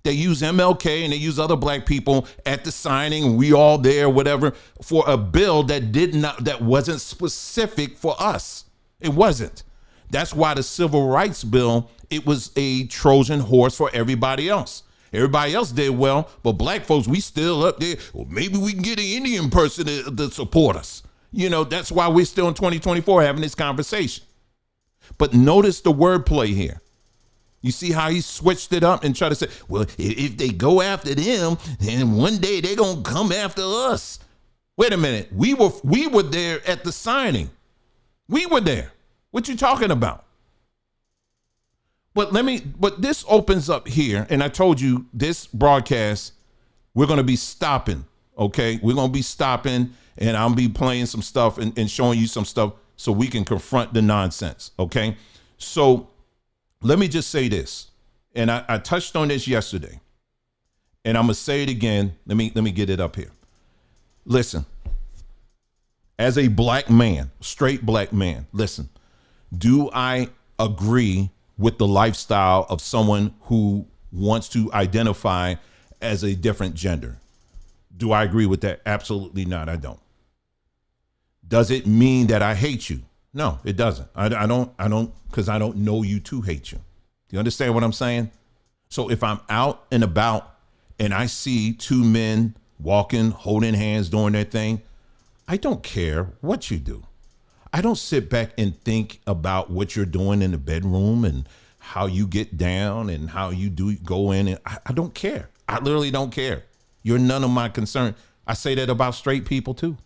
They use MLK and they use other black people at the signing, we all there, whatever, for a bill that wasn't specific for us. It wasn't. That's why the Civil Rights Bill, it was a Trojan horse for everybody else. Everybody else did well, but black folks, we still up there. Well, maybe we can get an Indian person to support us. That's why we're still in 2024 having this conversation. But notice the wordplay here. You see how he switched it up and tried to say, well, if they go after them, then one day they're going to come after us. Wait a minute. We were there at the signing. We were there. What you talking about? But this opens up here, and I told you this broadcast, we're going to be stopping, okay? We're going to be stopping, and I'll be playing some stuff and showing you some stuff so we can confront the nonsense, okay? So let me just say this, and I touched on this yesterday, and I'm going to say it again. Let me get it up here. Listen, as a black man, straight black man, listen, do I agree with the lifestyle of someone who wants to identify as a different gender? Do I agree with that? Absolutely not. I don't. Does it mean that I hate you? No, it doesn't. I don't, because I don't know you to hate you. Do you understand what I'm saying? So if I'm out and about and I see two men walking, holding hands, doing their thing, I don't care what you do. I don't sit back and think about what you're doing in the bedroom and how you get down and how you do go in. And I don't care. I literally don't care. You're none of my concern. I say that about straight people too.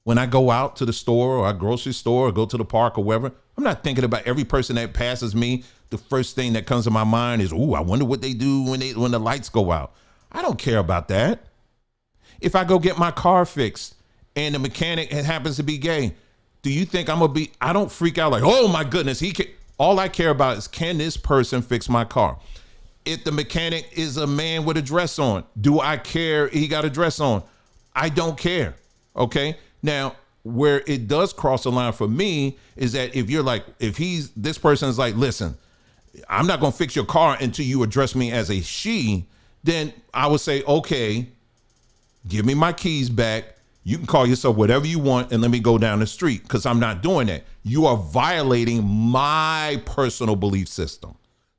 When I go out to the store or a grocery store or go to the park or wherever, I'm not thinking about every person that passes me. The first thing that comes to my mind is, ooh, I wonder what they do when the lights go out. I don't care about that. If I go get my car fixed and the mechanic happens to be gay, do you think I don't freak out like, oh my goodness, all I care about is, can this person fix my car? If the mechanic is a man with a dress on, do I care he got a dress on? I don't care, okay? Now, where it does cross the line for me is that if this person is like, listen, I'm not gonna fix your car until you address me as a she, then I would say, okay, give me my keys back. You can call yourself whatever you want and let me go down the street, because I'm not doing that. You are violating my personal belief system.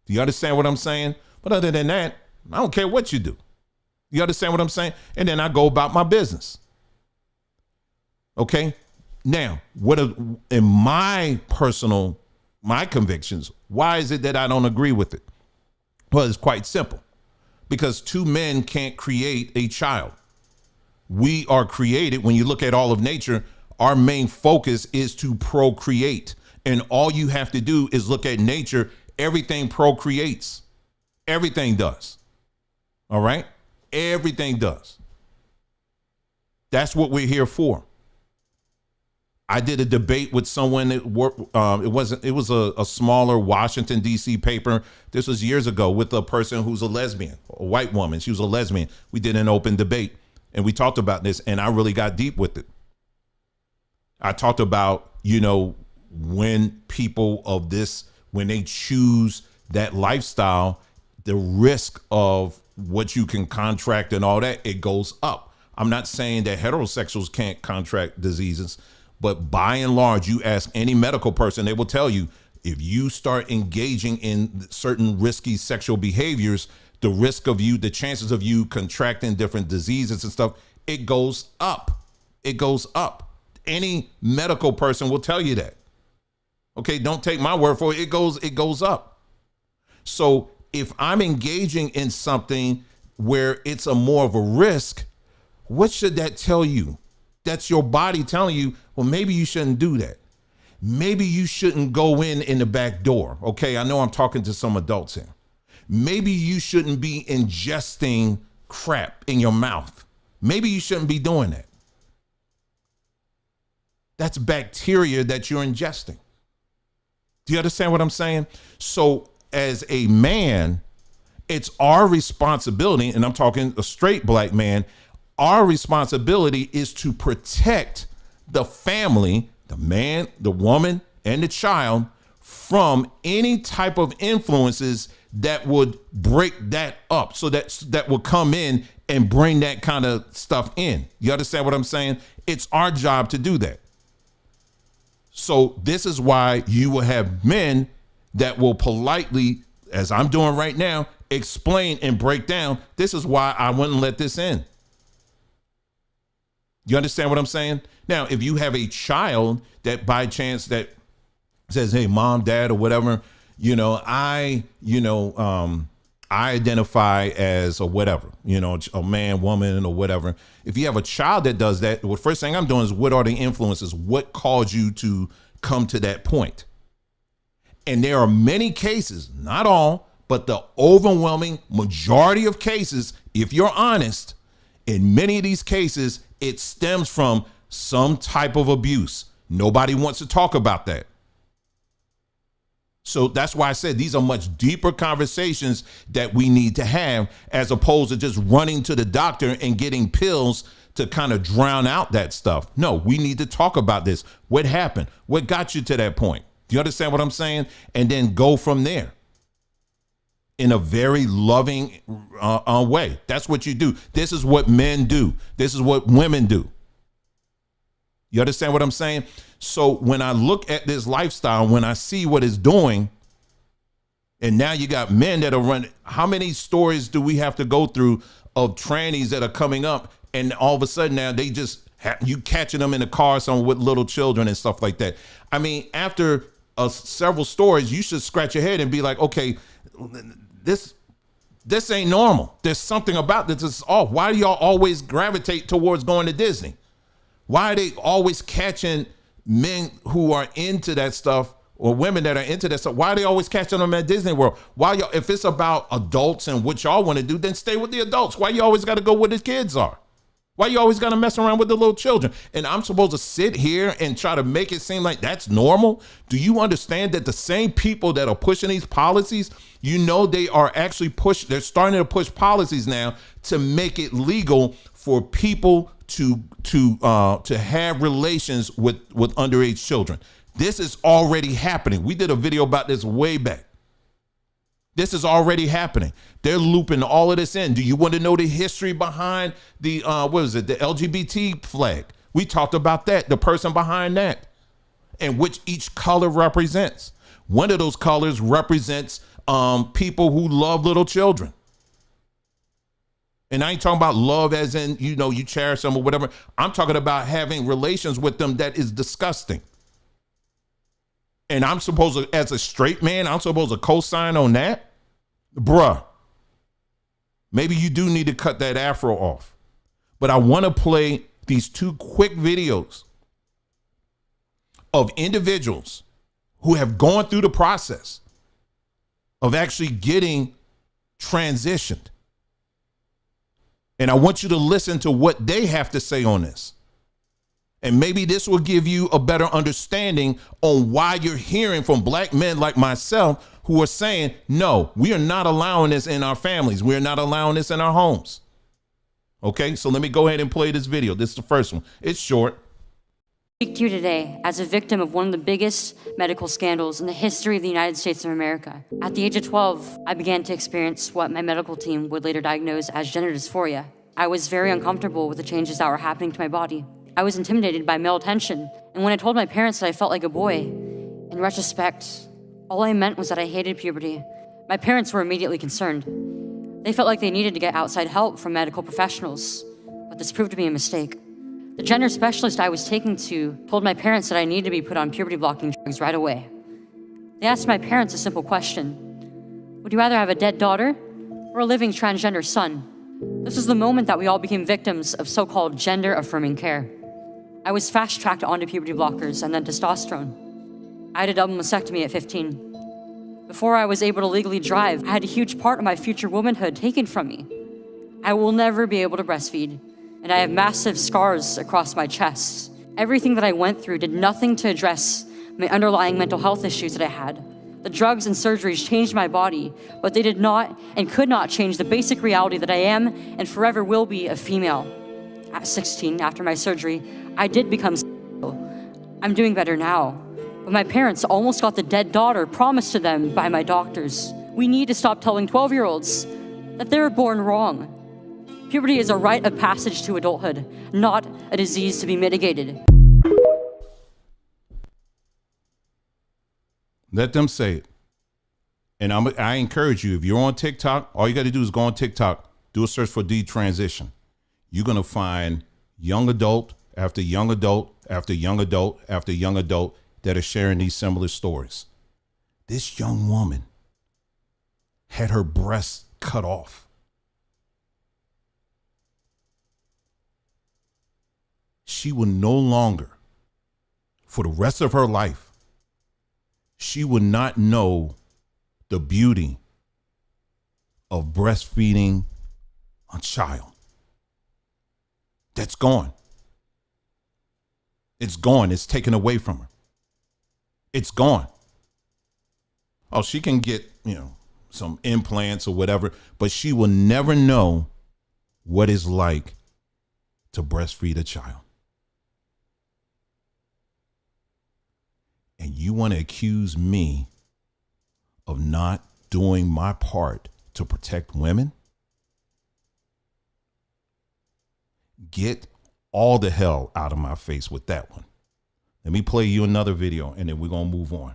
Do you understand what I'm saying? But other than that, I don't care what you do. You understand what I'm saying? And then I go about my business. Okay? Now, in my convictions, why is it that I don't agree with it? Well, it's quite simple. Because two men can't create a child. We are created, when you look at all of nature, our main focus is to procreate. And all you have to do is look at nature. Everything procreates. Everything does. All right? Everything does. That's what we're here for. I did a debate with someone that it was a smaller Washington, D.C. paper. This was years ago, with a person who's a lesbian, a white woman. She was a lesbian. We did an open debate and we talked about this, and I really got deep with it. I talked about, when people of this, when they choose that lifestyle, the risk of what you can contract and all that, it goes up. I'm not saying that heterosexuals can't contract diseases, but by and large, you ask any medical person, they will tell you, if you start engaging in certain risky sexual behaviors, the chances of you contracting different diseases and stuff, it goes up. It goes up. Any medical person will tell you that. Okay, don't take my word for it. It goes up. So if I'm engaging in something where it's more of a risk, what should that tell you? That's your body telling you, well, maybe you shouldn't do that. Maybe you shouldn't go in the back door. Okay, I know I'm talking to some adults here. Maybe you shouldn't be ingesting crap in your mouth. Maybe you shouldn't be doing that. That's bacteria that you're ingesting. Do you understand what I'm saying? So as a man, it's our responsibility, and I'm talking a straight black man, our responsibility is to protect the family, the man, the woman, and the child from any type of influences that would break that up, so that will come in and bring that kind of stuff in. You understand what I'm saying? It's our job to do that. So this is why you will have men that will politely, as I'm doing right now, explain and break down, this is why I wouldn't let this in. You understand what I'm saying? Now, if you have a child that by chance that says, hey, mom, dad, or whatever, I identify as a whatever, a man, woman, or whatever. If you have a child that does that, the first thing I'm doing is, what are the influences? What caused you to come to that point? And there are many cases, not all, but the overwhelming majority of cases, if you're honest, in many of these cases, it stems from some type of abuse. Nobody wants to talk about that. So that's why I said these are much deeper conversations that we need to have, as opposed to just running to the doctor and getting pills to kind of drown out that stuff. No, we need to talk about this. What happened? What got you to that point? Do you understand what I'm saying? And then go from there in a very loving way. That's what you do. This is what men do. This is what women do. You understand what I'm saying? So when I look at this lifestyle, when I see what it's doing, and now you got men that are running, how many stories do we have to go through of trannies that are coming up, and all of a sudden now they just, you catching them in the car, some with little children and stuff like that. I mean, after several stories, you should scratch your head and be like, okay, this ain't normal. There's something about this that's off. Why do y'all always gravitate towards going to Disney? Why are they always catching men who are into that stuff, or women that are into that stuff? Why are they always catching them at Disney World? Why y'all, if it's about adults and what y'all want to do, then stay with the adults. Why you always got to go where the kids are? Why you always got to mess around with the little children? And I'm supposed to sit here and try to make it seem like that's normal? Do you understand that the same people that are pushing these policies, they are actually they're starting to push policies now to make it legal for people to have relations with underage children. This is already happening. We did a video about this way back. This is already happening. They're looping all of this in. Do you want to know the history behind the the LGBT flag? We talked about that, the person behind that, and which each color represents. One of those colors represents people who love little children. And I ain't talking about love as in, you cherish them or whatever. I'm talking about having relations with them that is disgusting. And I'm supposed to, as a straight man, I'm supposed to co-sign on that? Bruh, maybe you do need to cut that afro off. But I want to play these two quick videos of individuals who have gone through the process of actually getting transitioned. And I want you to listen to what they have to say on this. And maybe this will give you a better understanding on why you're hearing from black men like myself who are saying, no, we are not allowing this in our families. We're not allowing this in our homes. Okay, so let me go ahead and play this video. This is the first one. It's short. I speak to you today as a victim of one of the biggest medical scandals in the history of the United States of America. At the age of 12, I began to experience what my medical team would later diagnose as gender dysphoria. I was very uncomfortable with the changes that were happening to my body. I was intimidated by male attention, and when I told my parents that I felt like a boy, in retrospect, all I meant was that I hated puberty. My parents were immediately concerned. They felt like they needed to get outside help from medical professionals, but this proved to be a mistake. The gender specialist I was taken to told my parents that I needed to be put on puberty-blocking drugs right away. They asked my parents a simple question: would you rather have a dead daughter or a living transgender son? This was the moment that we all became victims of so-called gender-affirming care. I was fast-tracked onto puberty blockers and then testosterone. I had a double mastectomy at 15. Before I was able to legally drive, I had a huge part of my future womanhood taken from me. I will never be able to breastfeed, and I have massive scars across my chest. Everything that I went through did nothing to address my underlying mental health issues that I had. The drugs and surgeries changed my body, but they did not and could not change the basic reality that I am and forever will be a female. At 16, after my surgery, I did become single. I'm doing better now, but my parents almost got the dead daughter promised to them by my doctors. We need to stop telling 12-year-olds that they were born wrong. Puberty is a rite of passage to adulthood, not a disease to be mitigated. Let them say it. And I encourage you, if you're on TikTok, all you got to do is go on TikTok, do a search for detransition. You're going to find young adult after young adult after young adult after young adult that are sharing these similar stories. This young woman had her breasts cut off. She will no longer, for the rest of her life, she will not know the beauty of breastfeeding a child. That's gone. It's gone. It's taken away from her. It's gone. Oh, she can get, some implants or whatever, but she will never know what it's like to breastfeed a child. And you want to accuse me of not doing my part to protect women? Get all the hell out of my face with that one. Let me play you another video and then we're going to move on.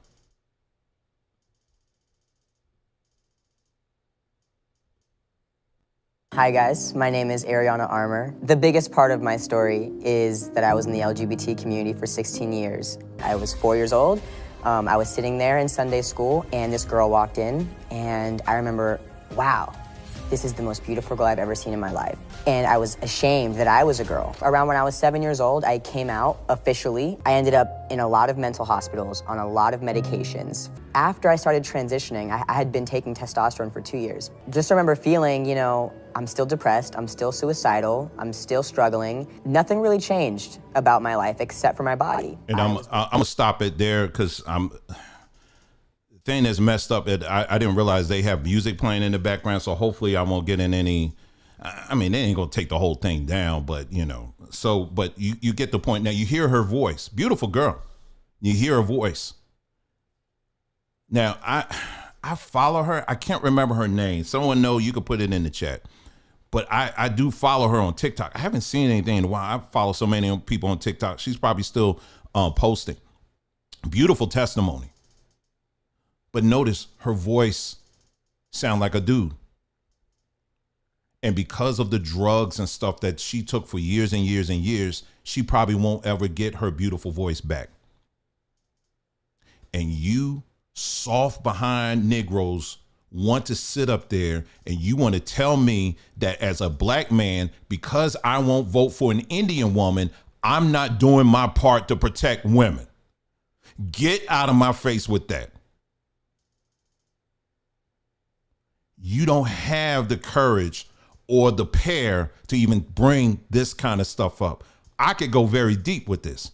Hi guys, my name is Ariana Armour. The biggest part of my story is that I was in the LGBT community for 16 years. I was 4 years old. I was sitting there in Sunday school and this girl walked in and I remember, wow, this is the most beautiful girl I've ever seen in my life. And I was ashamed that I was a girl. Around when I was 7 years old, I came out officially. I ended up in a lot of mental hospitals on a lot of medications. After I started transitioning, I had been taking testosterone for 2 years. Just remember feeling, I'm still depressed, I'm still suicidal, I'm still struggling. Nothing really changed about my life except for my body. And I'm gonna stop it there because the thing that's messed up, I didn't realize they have music playing in the background, so hopefully I won't get in any, they ain't gonna take the whole thing down, but but you get the point. Now you hear her voice, beautiful girl. You hear her voice. Now I follow her. I can't remember her name. Someone know, you could put it in the chat. But I do follow her on TikTok. I haven't seen anything in a while. I follow so many people on TikTok. She's probably still posting. Beautiful testimony. But notice her voice sound like a dude. And because of the drugs and stuff that she took for years and years and years, she probably won't ever get her beautiful voice back. And you soft behind Negroes want to sit up there and you want to tell me that as a black man, because I won't vote for an Indian woman, I'm not doing my part to protect women. Get out of my face with that. You don't have the courage or the pair to even bring this kind of stuff up. I could go very deep with this.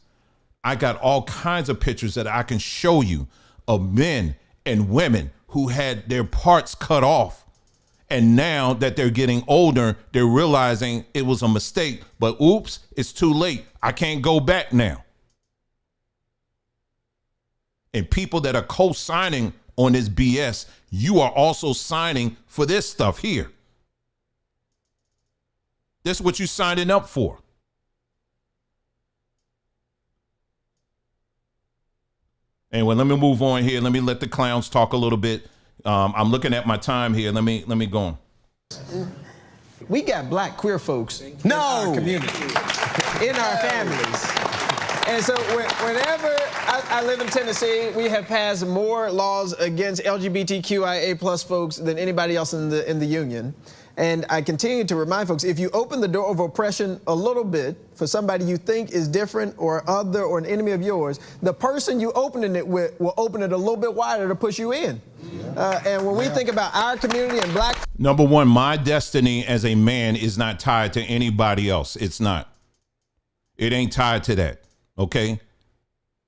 I got all kinds of pictures that I can show you of men and women who had their parts cut off. And now that they're getting older, they're realizing it was a mistake, but oops, it's too late. I can't go back now. And people that are co-signing on this BS, you are also signing for this stuff here. This is what you're signing up for. Anyway, let me move on here. Let me let the clowns talk a little bit. I'm looking at my time here. Let me go on. We got black queer folks in our community, in our families. And so whenever I live in Tennessee, we have passed more laws against LGBTQIA+ folks than anybody else in the union. And I continue to remind folks, if you open the door of oppression a little bit for somebody you think is different or other or an enemy of yours, the person you opening it with will open it a little bit wider to push you in. And when we think about our community and black... Number one, my destiny as a man is not tied to anybody else. It's not. It ain't tied to that, okay?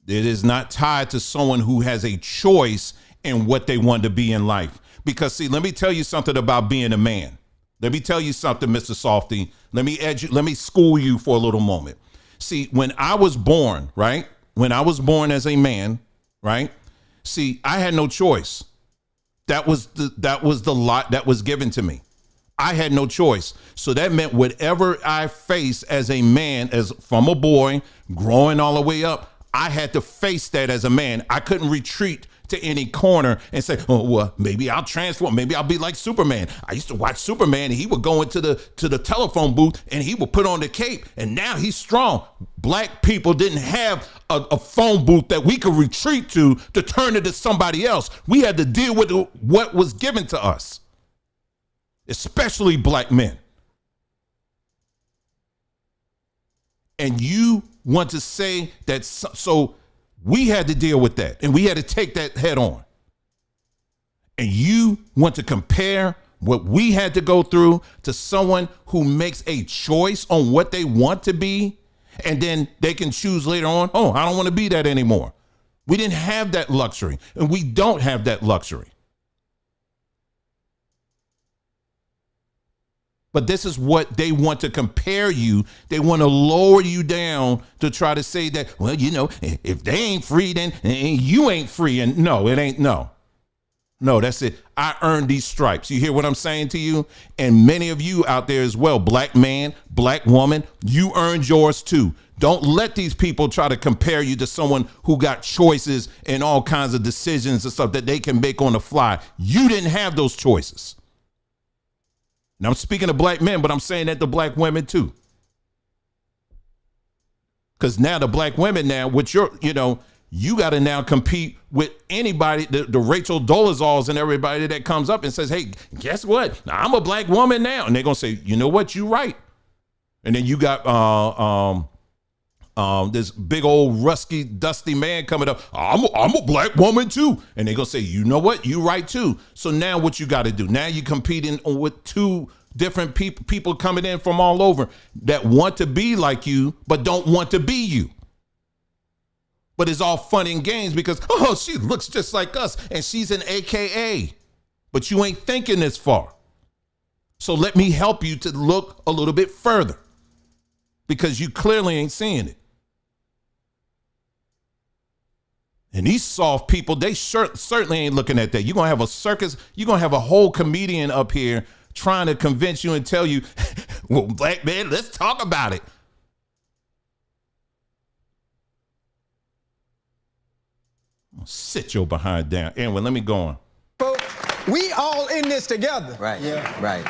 It is not tied to someone who has a choice in what they want to be in life. Because, see, let me tell you something about being a man. Let me tell you something, Mr. Softy. Let me school you for a little moment. See, when I was born, right? When I was born as a man, right? See, I had no choice. That was the lot that was given to me. I had no choice. So that meant whatever I faced as a man, as from a boy, growing all the way up, I had to face that as a man. I couldn't retreat to any corner and say, oh, well, maybe I'll transform. Maybe I'll be like Superman. I used to watch Superman and he would go into the telephone booth and he would put on the cape and now he's strong. Black people didn't have a phone booth that we could retreat to turn it to somebody else. We had to deal with what was given to us, especially black men. And you want to say that, so we had to deal with that, and we had to take that head on. And you want to compare what we had to go through to someone who makes a choice on what they want to be, and then they can choose later on, oh, I don't want to be that anymore. We didn't have that luxury, and we don't have that luxury. But this is what they want to compare you. They want to lower you down to try to say that, well, you know, if they ain't free, then you ain't free. And no, it ain't. No, that's it. I earned these stripes. You hear what I'm saying to you? And many of you out there as well, black man, black woman, you earned yours too. Don't let these people try to compare you to someone who got choices and all kinds of decisions and stuff that they can make on the fly. You didn't have those choices. Now, I'm speaking to black men, but I'm saying that to black women too. Because now the black women now, with your, you know, you got to now compete with anybody, the Rachel Dolezals and everybody that comes up and says, hey, guess what? I'm a black woman now. And they're going to say, you know what? You right. And then you got this big old rusty, dusty man coming up. I'm a black woman too. And they're going to say, you know what? You right too. So now what you got to do? Now you're competing with two different people coming in from all over that want to be like you, but don't want to be you. But it's all fun and games because, oh, she looks just like us and she's an AKA, but you ain't thinking this far. So let me help you to look a little bit further because you clearly ain't seeing it. And these soft people, they certainly ain't looking at that. You're going to have a circus. You're going to have a whole comedian up here trying to convince you and tell you, well, black man, let's talk about it. Sit your behind down. Anyway, let me go on. We all in this together. Right. Yeah. Right.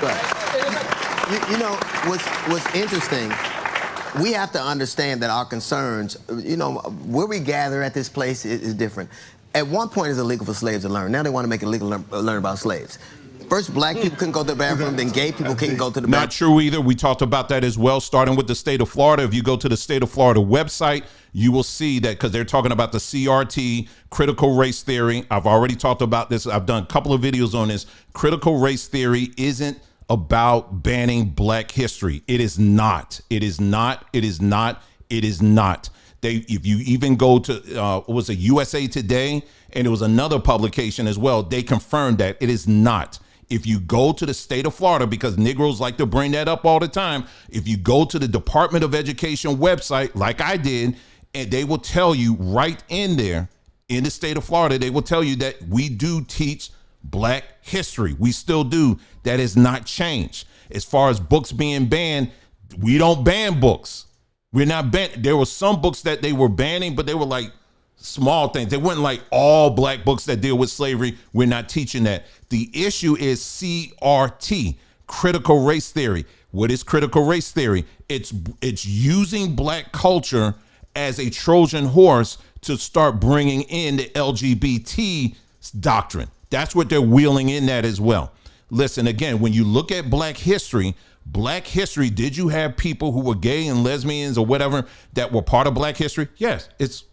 You know, what's interesting, we have to understand that our concerns, you know, where we gather at this place is different. At one point, it's illegal for slaves to learn. Now they want to make it illegal to learn about slaves. First, black people couldn't go to the bathroom, then gay people couldn't go to the bathroom. Not true either. We talked about that as well, starting with the state of Florida. If you go to the state of Florida website, you will see that because they're talking about the CRT, critical race theory. I've already talked about this. I've done a couple of videos on this. Critical race theory isn't about banning black history. It is not. It is not. It is not. It is not. If you even go to, what was it, USA Today, and it was another publication as well, they confirmed that it is not. If you go to the state of Florida, because Negroes like to bring that up all the time, if you go to the Department of Education website, like I did, and they will tell you right in there, in the state of Florida, they will tell you that we do teach black history. We still do. That has not changed. As far as books being banned, we don't ban books. We're not banned. There were some books that they were banning, but they were like small things. They weren't like all black books that deal with slavery. We're not teaching that. The issue is CRT, critical race theory. What is critical race theory? It's using black culture as a Trojan horse to start bringing in the LGBT doctrine. That's what they're wheeling in that as well. Listen, again, when you look at black history, did you have people who were gay and lesbians or whatever that were part of black history? Yes,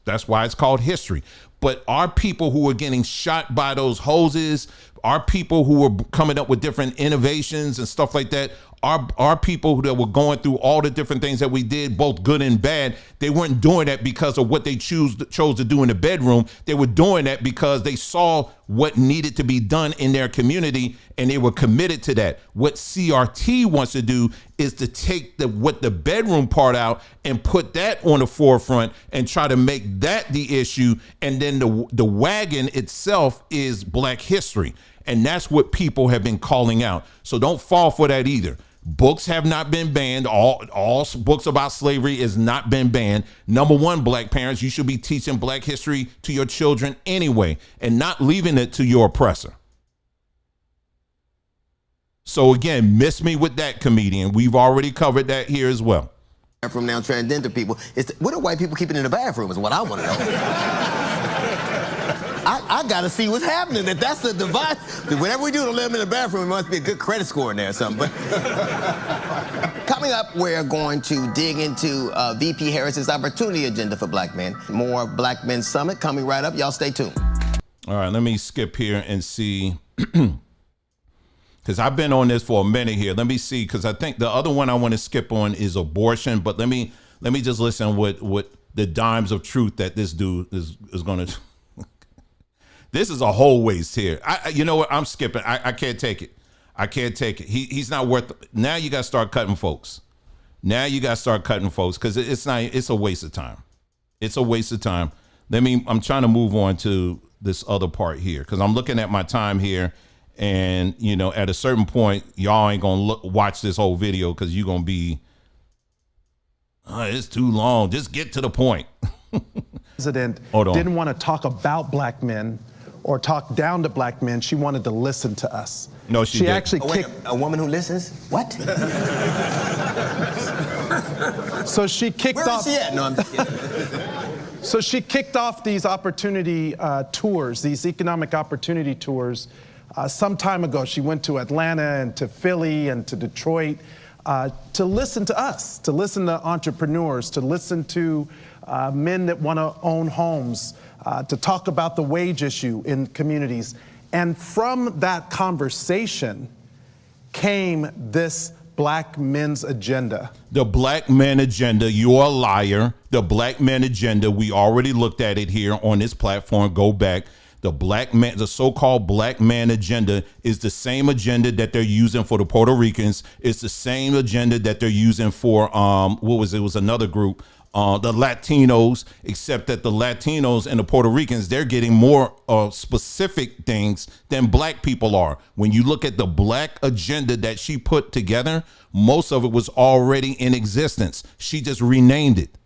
that's why it's called history. But our people who were getting shot by those hoses, our people who were coming up with different innovations and stuff like that, our people that were going through all the different things that we did, both good and bad, they weren't doing that because of what they chose to do in the bedroom. They were doing that because they saw what needed to be done in their community and they were committed to that. What CRT wants to do is to take what the bedroom part out and put that on the forefront and try to make that the issue. And then the wagon itself is black history. And that's what people have been calling out. So don't fall for that either. Books have not been banned. All books about slavery has not been banned. Number one, black parents, you should be teaching black history to your children anyway and not leaving it to your oppressor. So again, miss me with that, comedian. We've already covered that here as well. Bathroom now, transgender people. What are white people keeping in the bathroom is what I want to know. I got to see what's happening. That's the divide. Whatever we do to let them in the bathroom, it must be a good credit score in there or something. But coming up, we're going to dig into VP Harris's opportunity agenda for black men. More Black Men Summit coming right up. Y'all stay tuned. All right, let me skip here and see. Because I've been on this for a minute here. Let me see, because I think the other one I want to skip on is abortion. But let me just listen what the dimes of truth that this dude is going to. This is a whole waste here. You know what? I'm skipping. I can't take it. I can't take it. He's not worth it. Now you got to start cutting folks. Now you got to start cutting folks because it's a waste of time. It's a waste of time. I'm trying to move on to this other part here because I'm looking at my time here. And, you know, at a certain point, y'all ain't going to watch this whole video because you're going to be, it's too long. Just get to the point. President didn't want to talk about black men or talk down to black men. She wanted to listen to us. No, she didn't. Actually kicked a woman who listens? What? So she kicked off. Where is she at? No, I'm just kidding. So she kicked off these opportunity tours, these economic opportunity tours. Some time ago, she went to Atlanta and to Philly and to Detroit to listen to us, to listen to entrepreneurs, to listen to men that want to own homes, to talk about the wage issue in communities. And from that conversation came this Black Men's Agenda. The Black Men Agenda, you're a liar. The Black Men Agenda, we already looked at it here on this platform. Go back. The so-called Black Man Agenda is the same agenda that they're using for the Puerto Ricans. It's the same agenda that they're using for it was another group, the Latinos, except that the Latinos and the Puerto Ricans, they're getting more specific things than black people are. When you look at the Black agenda that she put together, most of it was already in existence. She just renamed it.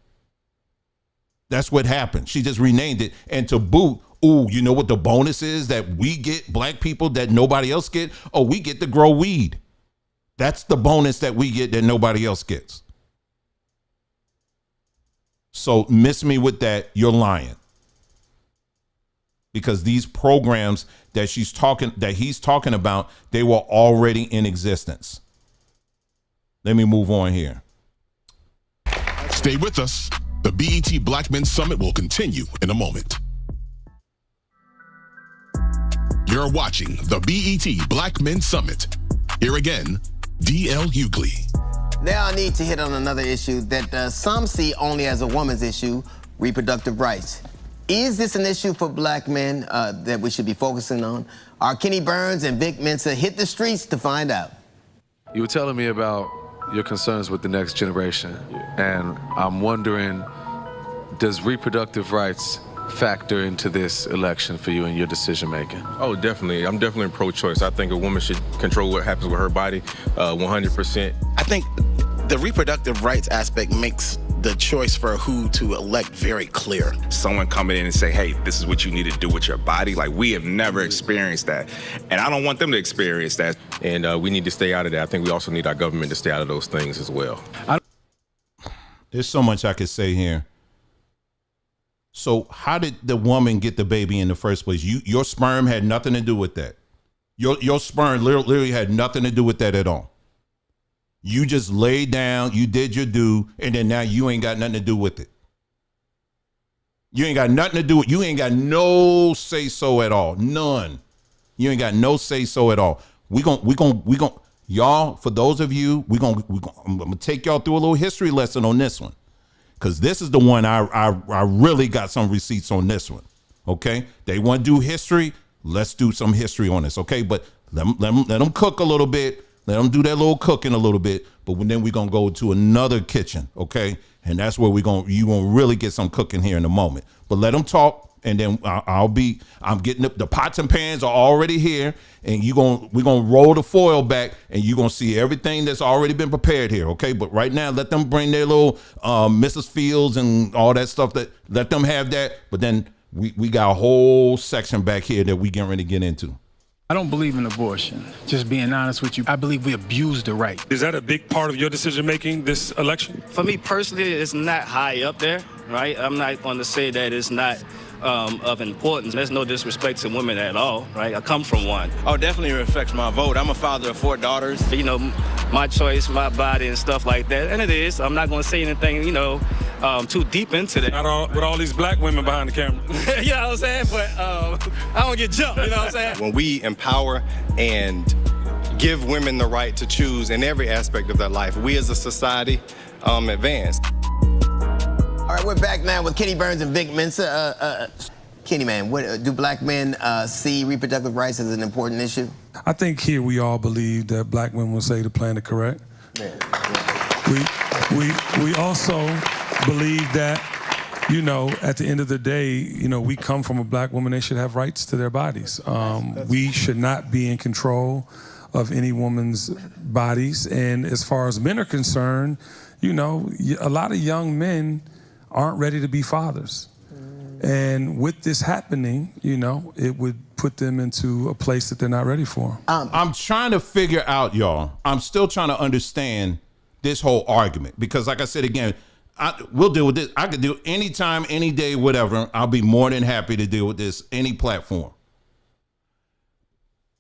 That's what happened. She just renamed it. And to boot, ooh, you know what the bonus is that we get, black people, that nobody else get? Oh, we get to grow weed. That's the bonus that we get that nobody else gets. So miss me with that, you're lying. Because these programs that he's talking about, they were already in existence. Let me move on here. Stay with us. The BET Black Men Summit will continue in a moment. You're watching the BET Black Men Summit. Here again, D.L. Hughley. Now I need to hit on another issue that some see only as a woman's issue, reproductive rights. Is this an issue for black men that we should be focusing on? Are Kenny Burns and Vic Mensa hit the streets to find out? You were telling me about your concerns with the next generation, and I'm wondering, does reproductive rights factor into this election for you and your decision making? Oh, definitely. I'm definitely pro-choice. I think a woman should control what happens with her body 100%. I think the reproductive rights aspect makes the choice for who to elect very clear. Someone coming in and say, hey, this is what you need to do with your body. Like, we have never experienced that. And I don't want them to experience that. And we need to stay out of that. I think we also need our government to stay out of those things as well. There's so much I could say here. So how did the woman get the baby in the first place? Your sperm had nothing to do with that. Your sperm literally had nothing to do with that at all. You just laid down, you did your due, and then now you ain't got nothing to do with it. You ain't got nothing to do with it. You ain't got no say so at all. None. You ain't got no say so at all. We gon' y'all, for those of you, I'm gonna take y'all through a little history lesson on this one. Cause this is the one I really got some receipts on this one. Okay. They want to do history. Let's do some history on this. Okay. But let them cook a little bit. Let them do that little cooking a little bit, but then we're going to go to another kitchen, okay? And that's where you going to really get some cooking here in a moment. But let them talk, and then I'm getting the pots and pans are already here, and we're going to roll the foil back, and you're going to see everything that's already been prepared here, okay? But right now, let them bring their little Mrs. Fields and all that stuff. Let them have that, but then we got a whole section back here that we getting ready to get into. I don't believe in abortion. Just being honest with you, I believe we abused the right. Is that a big part of your decision-making this election? For me personally, it's not high up there, right? I'm not going to say that it's not of importance. There's no disrespect to women at all, right? I come from one. Oh, definitely affects my vote. I'm a father of 4 daughters. You know, my choice, my body and stuff like that. And it is. I'm not going to say anything, you know, too deep into that. With all these black women behind the camera. You know what I'm saying? But I don't get jumped, you know what I'm saying? When we empower and give women the right to choose in every aspect of their life, we as a society advance. All right, we're back now with Kenny Burns and Vic Mensa. Kenny, man, do black men see reproductive rights as an important issue? I think here we all believe that black women will say the planet correct. Yeah. We also believe that, you know, at the end of the day, you know, we come from a black woman, they should have rights to their bodies. We should not be in control of any woman's bodies. And as far as men are concerned, you know, a lot of young men aren't ready to be fathers. And with this happening, you know, it would put them into a place that they're not ready for. I'm trying to figure out, y'all, I'm still trying to understand this whole argument. Because like I said, again, we'll deal with this. I could do anytime, any day, whatever. I'll be more than happy to deal with this, any platform.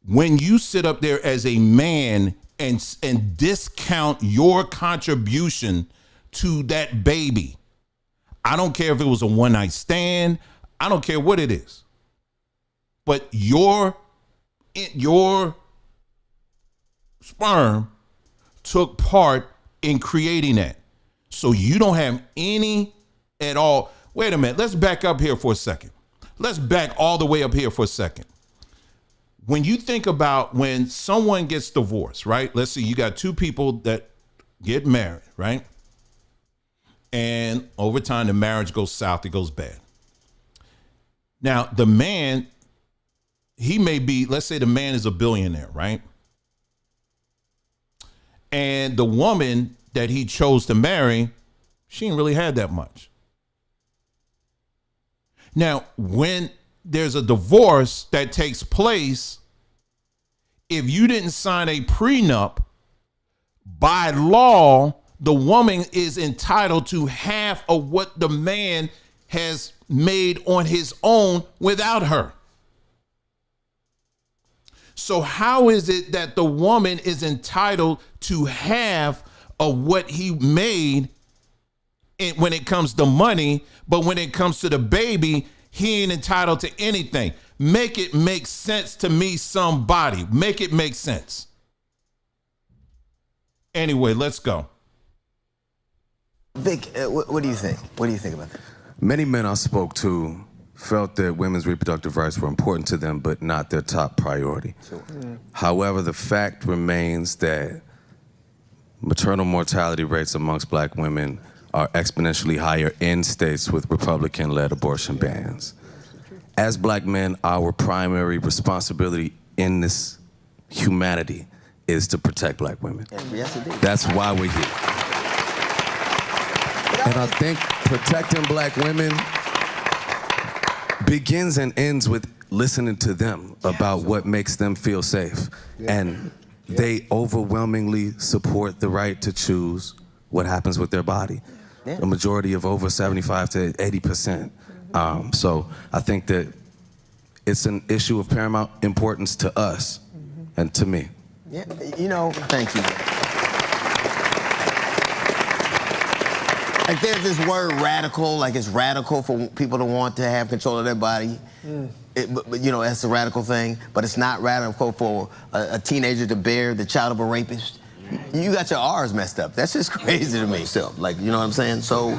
When you sit up there as a man and discount your contribution to that baby, I don't care if it was a one-night stand. I don't care what it is. But your sperm took part in creating that. So you don't have any at all. Wait a minute. Let's back up here for a second. Let's back all the way up here for a second. When you think about when someone gets divorced, right? Let's see, you got 2 people that get married, right? And over time, the marriage goes south, it goes bad. Now, the man, he may be, let's say the man is a billionaire, right? And the woman that he chose to marry, she didn't really have that much. Now, when there's a divorce that takes place, if you didn't sign a prenup, by law, the woman is entitled to half of what the man has made on his own without her. So how is it that the woman is entitled to half of what he made when it comes to money, but when it comes to the baby, he ain't entitled to anything? Make it make sense to me, somebody. Make it make sense. Anyway, let's go. Vic, what do you think? What do you think about that? Many men I spoke to felt that women's reproductive rights were important to them, but not their top priority. Sure. However, the fact remains that maternal mortality rates amongst black women are exponentially higher in states with Republican-led abortion bans. As black men, our primary responsibility in this humanity is to protect black women. Yes, indeed. That's why we're here. And I think protecting black women begins and ends with listening to them about what makes them feel safe. And they overwhelmingly support the right to choose what happens with their body. A majority of over 75 to 80%. So I think that it's an issue of paramount importance to us and to me. Yeah, you know, thank you. Like there's this word radical, like it's radical for people to want to have control of their body. But you know, that's a radical thing, but it's not radical for a teenager to bear the child of a rapist. You got your R's messed up. That's just crazy to me. Still, like, you know what I'm saying? So,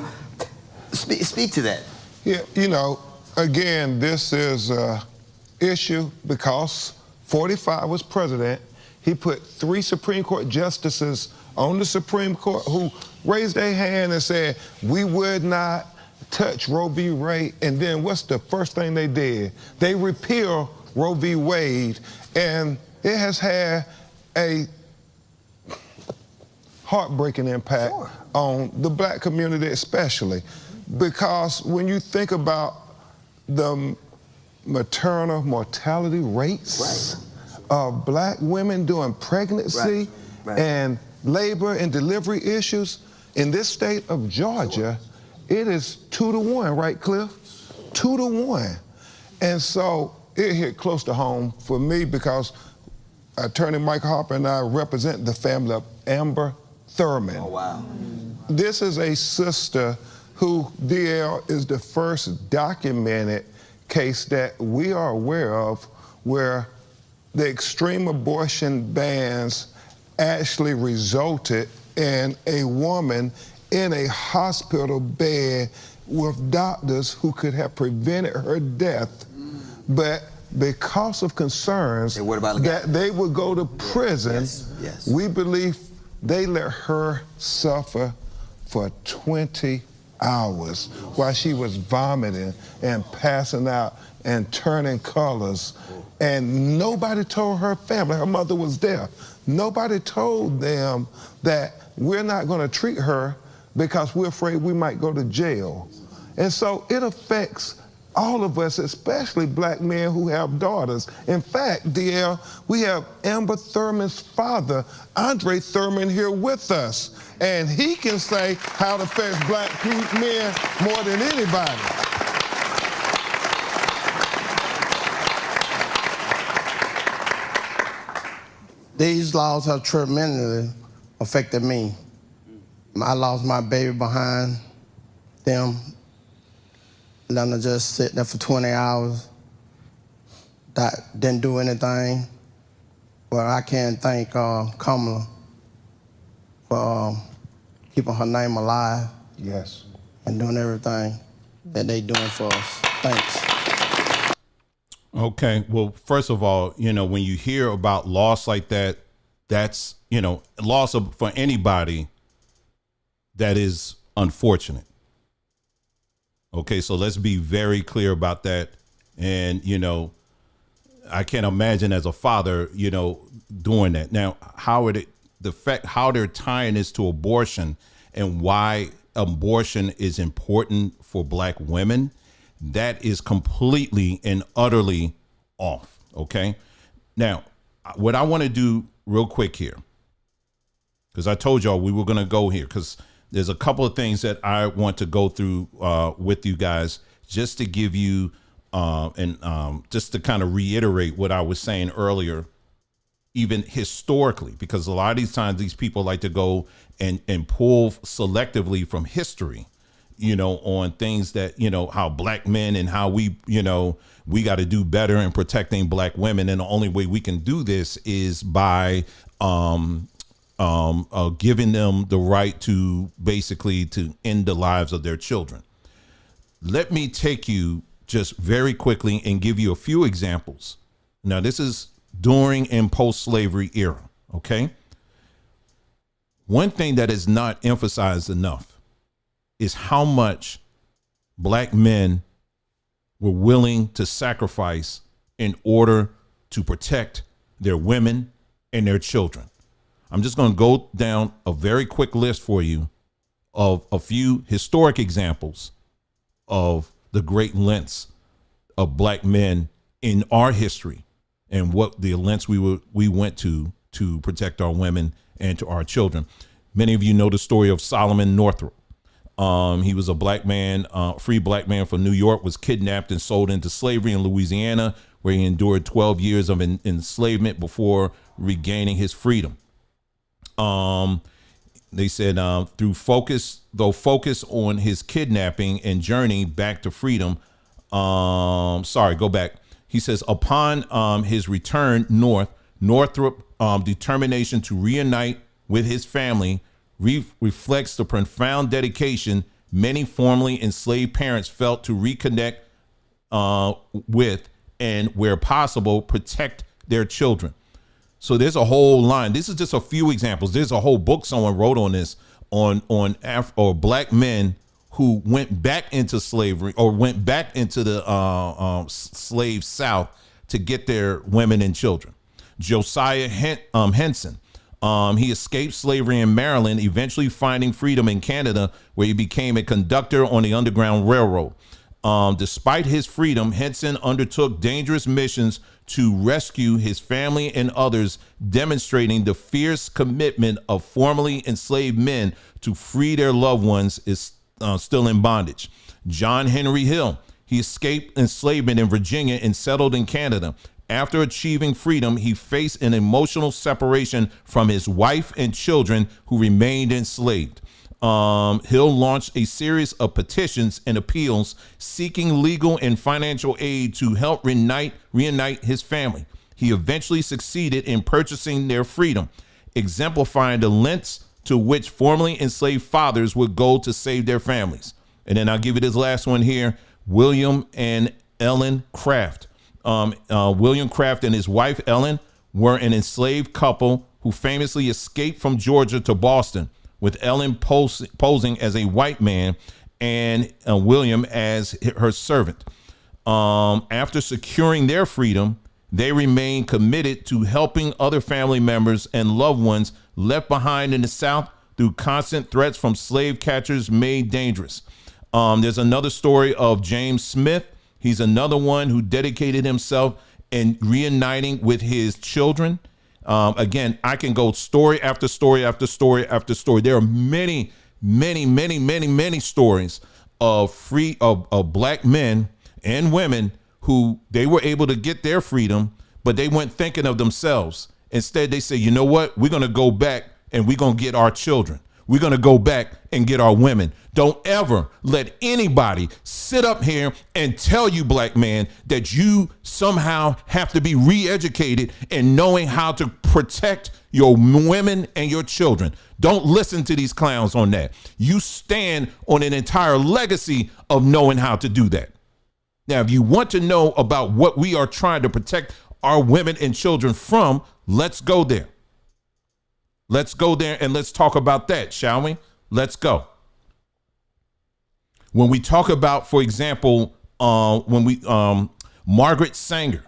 speak to that. Yeah, you know, again, this is an issue because 45 was president. He put 3 Supreme Court justices on the Supreme Court who raised their hand and said, we would not touch Roe v. Wade. And then what's the first thing they did? They repealed Roe v. Wade, and it has had a heartbreaking impact on the black community especially, because when you think about the maternal mortality rates of black women during pregnancy and labor and delivery issues in this state of Georgia, it is 2-to-1, right, Cliff? 2-to-1. And so it hit close to home for me because Attorney Mike Harper and I represent the family of Amber Thurman. Oh, wow. This is a sister who, DL, is the first documented case that we are aware of where the extreme abortion bans actually resulted in a woman in a hospital bed with doctors who could have prevented her death, but because of concerns that they would go to prison, we believe they let her suffer for 20 hours while she was vomiting and passing out and turning colors. And nobody told her family, her mother was there, nobody told them that we're not going to treat her because we're afraid we might go to jail. And so it affects all of us, especially black men who have daughters. In fact, DL, we have Amber Thurman's father, Andre Thurman, here with us. And he can say how it affects black men more than anybody. These laws have tremendously affected me. I lost my baby behind them. Let them just sit there for 20 hours, didn't do anything. Well, I can't thank Kamala for keeping her name alive. Yes. And doing everything that they doing for us. Thanks. Okay. Well, first of all, you know, when you hear about loss like that, that's, you know, loss for anybody that is unfortunate. Okay, so let's be very clear about that. And, you know, I can't imagine as a father, you know, doing that. Now, how they're tying this to abortion and why abortion is important for black women, that is completely and utterly off. Okay. Now, what I want to do real quick here, because I told y'all we were going to go here, because there's a couple of things that I want to go through with you guys, just to give you just to kind of reiterate what I was saying earlier, even historically, because a lot of these times these people like to go and pull selectively from history, you know, on things that, you know, how black men and how we, you know, we got to do better in protecting black women. And the only way we can do this is by giving them the right to basically to end the lives of their children. Let me take you just very quickly and give you a few examples. Now, this is during and post-slavery era, okay? One thing that is not emphasized enough is how much black men were willing to sacrifice in order to protect their women and their children. I'm just going to go down a very quick list for you of a few historic examples of the great lengths of black men in our history and what the lengths we went to protect our women and to our children. Many of you know the story of Solomon Northrop. He was a black man, free black man from New York, was kidnapped and sold into slavery in Louisiana, where he endured 12 years of enslavement before regaining his freedom. They said through focus on his kidnapping and journey back to freedom. He says upon his return north, Northrop determination to reunite with his family reflects the profound dedication many formerly enslaved parents felt to reconnect with and, where possible, protect their children. So there's a whole line. This is just a few examples. There's a whole book someone wrote on this, on black men who went back into slavery or went back into the slave South to get their women and children. Josiah Henson, he escaped slavery in Maryland, eventually finding freedom in Canada, where he became a conductor on the Underground Railroad. Despite his freedom, Henson undertook dangerous missions to rescue his family and others, demonstrating the fierce commitment of formerly enslaved men to free their loved ones is still in bondage. John Henry Hill, he escaped enslavement in Virginia and settled in Canada. After achieving freedom, he faced an emotional separation from his wife and children who remained enslaved. Hill launched a series of petitions and appeals seeking legal and financial aid to help reunite his family. He eventually succeeded in purchasing their freedom, exemplifying the lengths to which formerly enslaved fathers would go to save their families. And then I'll give you this last one here, William and Ellen Craft. William Craft and his wife Ellen were an enslaved couple who famously escaped from Georgia to Boston, with Ellen posing as a white man and William as her servant. After securing their freedom, they remained committed to helping other family members and loved ones left behind in the South through constant threats from slave catchers made dangerous. There's another story of James Smith. He's another one who dedicated himself in reuniting with his children. Again, I can go story after story after story after story. There are many stories of black men and women who they were able to get their freedom, but they weren't thinking of themselves. Instead, they say, you know what? We're going to go back and we're going to get our children. We're going to go back and get our women. Don't ever let anybody sit up here and tell you, black man, that you somehow have to be re-educated in knowing how to protect your women and your children. Don't listen to these clowns on that. You stand on an entire legacy of knowing how to do that. Now, if you want to know about what we are trying to protect our women and children from, let's go there. Let's go there and let's talk about that, shall we? Let's go. When we talk about, for example, Margaret Sanger,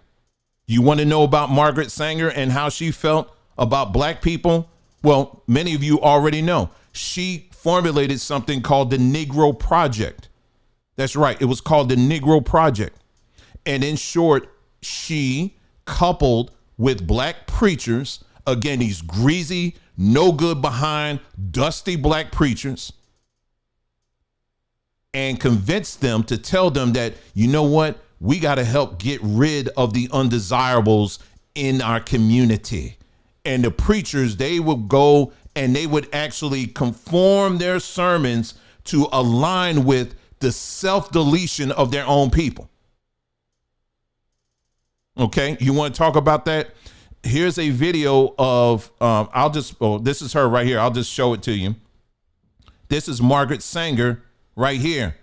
you want to know about Margaret Sanger and how she felt about black people? Well, many of you already know. She formulated something called the Negro Project. That's right. It was called the Negro Project. And in short, she coupled with black preachers, again, these greasy, no good behind, dusty black preachers, and convinced them to tell them that, you know what, we got to help get rid of the undesirables in our community. And the preachers, they would go and they would actually conform their sermons to align with the self-deletion of their own people. Okay, you want to talk about that? Here's a video of, this is her right here. I'll just show it to you. This is Margaret Sanger right here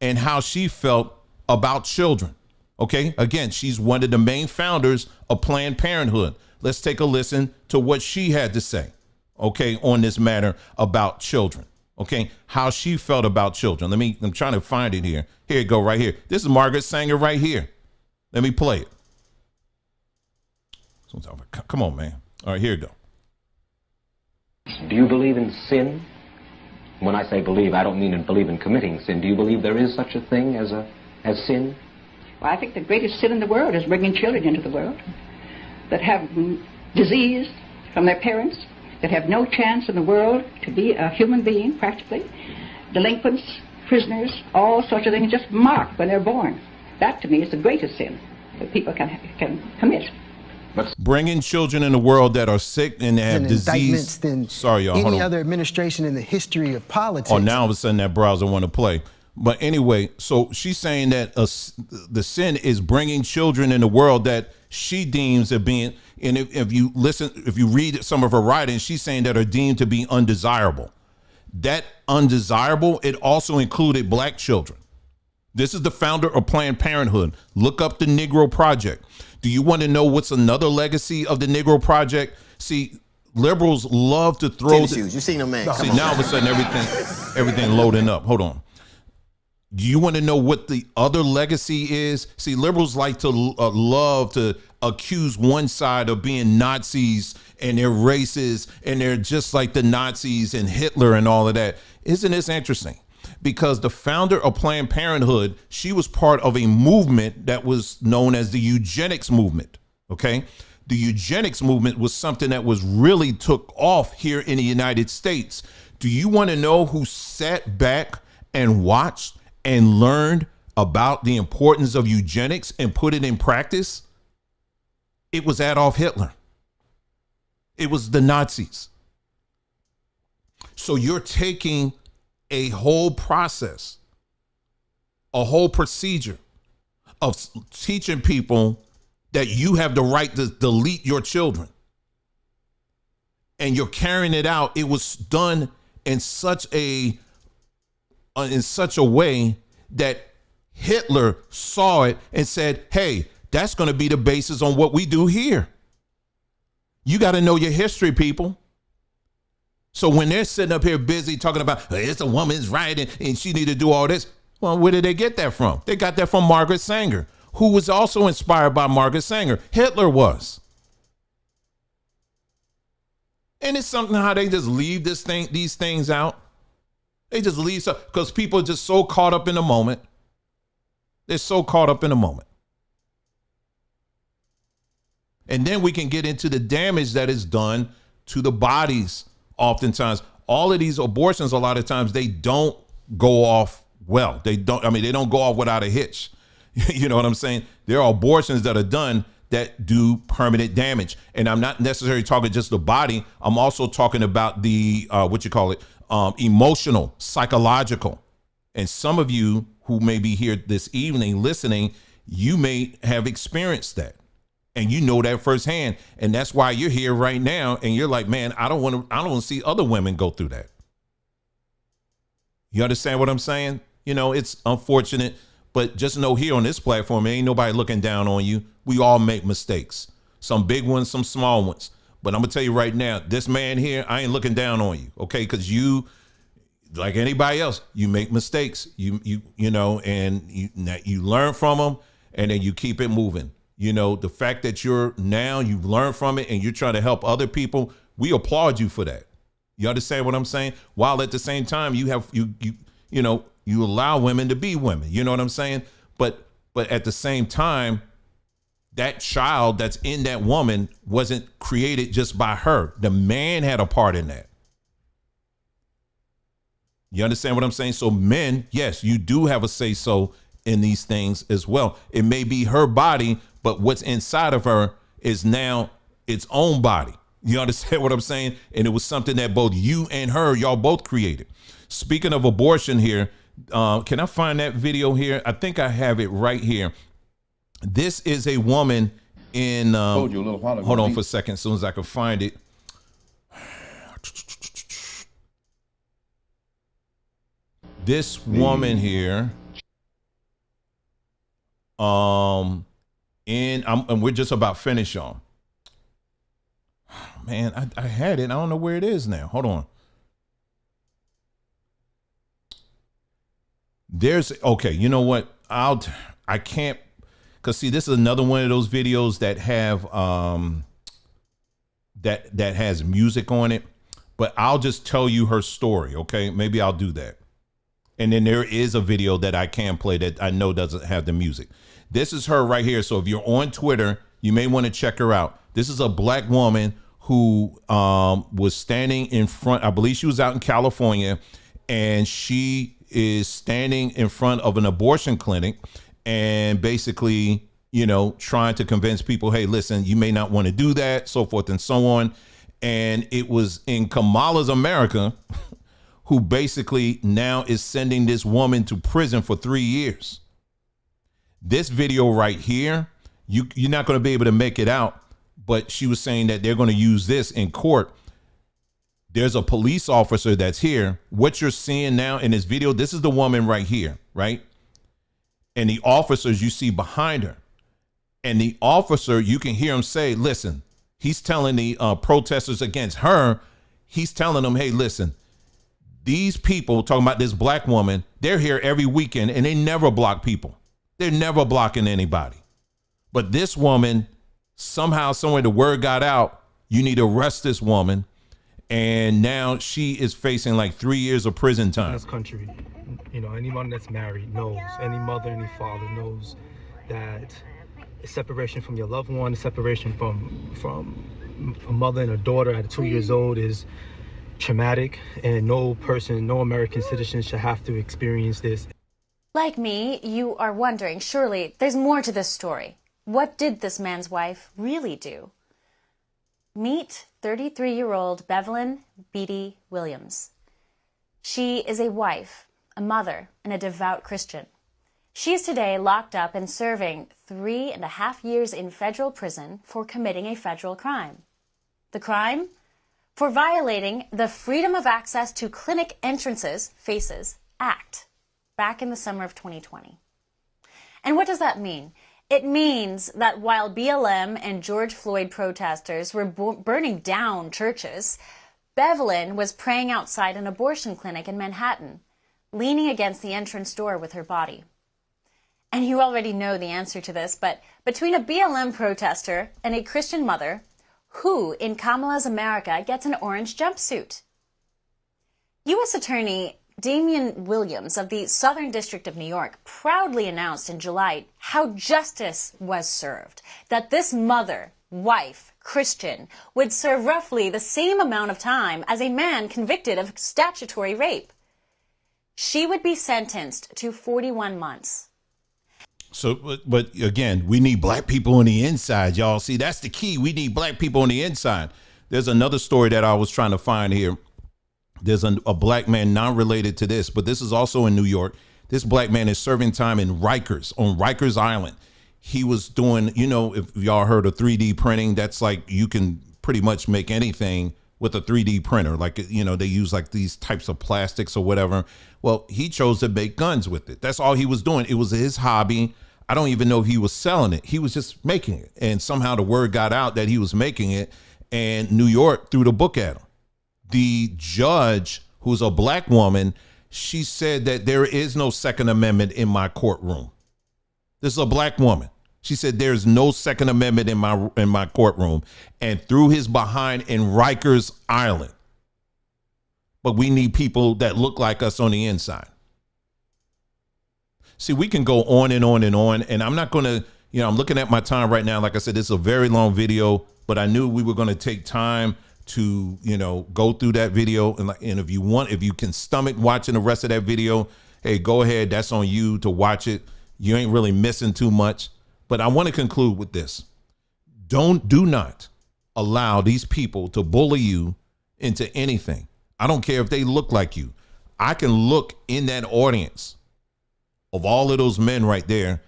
and how she felt about children. Okay, again, she's one of the main founders of Planned Parenthood. Let's take a listen to what she had to say, okay, on this matter about children. Okay, how she felt about children. I'm trying to find it here. Here you go, right here. This is Margaret Sanger right here. Let me play it. Come on, man. All right, here you go. Do you believe in sin? When I say believe, I don't mean believe in committing sin. Do you believe there is such a thing as sin? Well, I think the greatest sin in the world is bringing children into the world that have disease from their parents, that have no chance in the world to be a human being, practically. Delinquents, prisoners, all sorts of things just marked when they're born. That, to me, is the greatest sin that people can commit. Bringing children in the world that are sick and have disease. Sorry, y'all. Any other administration in the history of politics. Oh, now all of a sudden that browser want to play. But anyway, so she's saying that the sin is bringing children in the world that she deems as being, and if you read some of her writings, she's saying that are deemed to be undesirable. That undesirable, it also included black children. This is the founder of Planned Parenthood. Look up the Negro Project. Do you want to know what's another legacy of the Negro Project? See, liberals love to throw. You seen them, man. See, now all of a sudden everything loading up. Hold on. Do you want to know what the other legacy is? See, liberals like to love to accuse one side of being Nazis and they're racist and they're just like the Nazis and Hitler and all of that. Isn't this interesting? because the founder of Planned Parenthood, she was part of a movement that was known as the eugenics movement. Okay. The eugenics movement was something that was really took off here in the United States. Do you want to know who sat back and watched and learned about the importance of eugenics and put it in practice? It was Adolf Hitler. It was the Nazis. So you're taking a whole process, a whole procedure of teaching people that you have the right to delete your children. And you're carrying it out. It was done in such a way that Hitler saw it and said, hey, that's going to be the basis on what we do here. You got to know your history, people. So when they're sitting up here busy talking about, hey, it's a woman's right and she need to do all this, well, where did they get that from? They got that from Margaret Sanger, who was also inspired by Margaret Sanger. Hitler was. And it's something how they just leave these things out. They just leave stuff because people are just so caught up in the moment. They're so caught up in the moment. And then we can get into the damage that is done to the bodies. Oftentimes, all of these abortions, a lot of times, they don't go off well. They don't go off without a hitch. You know what I'm saying? There are abortions that are done that do permanent damage. And I'm not necessarily talking just the body. I'm also talking about the, emotional, psychological. And some of you who may be here this evening listening, you may have experienced that. And you know that firsthand. And that's why you're here right now. And you're like, man, I don't want to see other women go through that. You understand what I'm saying? You know, it's unfortunate, but just know here on this platform, ain't nobody looking down on you. We all make mistakes, some big ones, some small ones. But I'm gonna tell you right now, this man here, I ain't looking down on you. Okay. Cause you, like anybody else, you make mistakes, you know, and you learn from them and then you keep it moving. You know, the fact that you've learned from it and you're trying to help other people, we applaud you for that. You understand what I'm saying? While at the same time, you allow women to be women. You know what I'm saying? But at the same time, that child that's in that woman wasn't created just by her. The man had a part in that. You understand what I'm saying? So men, yes, you do have a say so in these things as well. It may be her body, but what's inside of her is now its own body. You understand what I'm saying? And it was something that both you and her, y'all both created. Speaking of abortion here, can I find that video here? I think I have it right here. This is a woman in, hold on for a second, as soon as I can find it. This woman here, and we're just about finished on. Man, I had it. I don't know where it is now. Hold on. Okay, you know what? I can't, because see, this is another one of those videos that have that has music on it, but I'll just tell you her story, okay? Maybe I'll do that. And then there is a video that I can play that I know doesn't have the music. This is her right here. So if you're on Twitter, you may want to check her out. This is a black woman who was standing in front, I believe she was out in California, and she is standing in front of an abortion clinic and basically, you know, trying to convince people, hey, listen, you may not want to do that, so forth and so on. And it was in Kamala's America who basically now is sending this woman to prison for 3 years. This video right here, you're not going to be able to make it out, but she was saying that they're going to use this in court. There's a police officer that's here. What you're seeing now in this video, this is the woman right here, right? And the officers you see behind her. And the officer, you can hear him say, listen, he's telling the protesters against her, he's telling them, hey, listen, these people, talking about this black woman, they're here every weekend and they never block people. They're never blocking anybody. But this woman, somehow, somewhere, the word got out, you need to arrest this woman. and now she is facing like 3 years of prison time. This country, anyone that's married knows, any mother, any father knows that separation from your loved one, separation from a mother and a daughter at 2 years old is traumatic, and no American citizen should have to experience this. Like me, you are wondering, surely there's more to this story. What did this man's wife really do? Meet 33-year-old Bevelyn Beatty Williams. She is a wife, a mother, and a devout Christian. She is today locked up and serving 3.5 years in federal prison for committing a federal crime. The crime? For violating the Freedom of Access to Clinic Entrances, FACES, Act back in the summer of 2020. And what does that mean? It means that while BLM and George Floyd protesters were burning down churches, Bevelyn was praying outside an abortion clinic in Manhattan, leaning against the entrance door with her body. And you already know the answer to this, but between a BLM protester and a Christian mother, who in Kamala's America gets an orange jumpsuit? U.S. Attorney Damian Williams of the Southern District of New York proudly announced in July how justice was served, that this mother, wife, Christian, would serve roughly the same amount of time as a man convicted of statutory rape. She would be sentenced to 41 months. So, but again, we need black people on the inside, y'all. See, that's the key. We need black people on the inside. There's another story that I was trying to find here. There's a black man not related to this, but this is also in New York. This black man is serving time in Rikers, on Rikers Island. He was doing, if y'all heard of 3D printing, that's like you can pretty much make anything with a 3D printer. Like, they use like these types of plastics or whatever. Well, he chose to make guns with it. That's all he was doing. It was his hobby. I don't even know if he was selling it. He was just making it. And somehow the word got out that he was making it, and New York threw the book at him. The judge, who's a black woman, she said that there is no Second Amendment in my courtroom. This is a black woman. She said there's no Second Amendment in my courtroom, and threw his behind in Rikers Island. But we need people that look like us on the inside. See, we can go on and on and on, and I'm not going to, I'm looking at my time right now. Like I said, this is a very long video, but I knew we were going to take time to, go through that video. And if you can stomach watching the rest of that video, hey, go ahead. That's on you to watch it. You ain't really missing too much. But I want to conclude with this. Do not allow these people to bully you into anything. I don't care if they look like you. I can look in that audience of all of those men right there.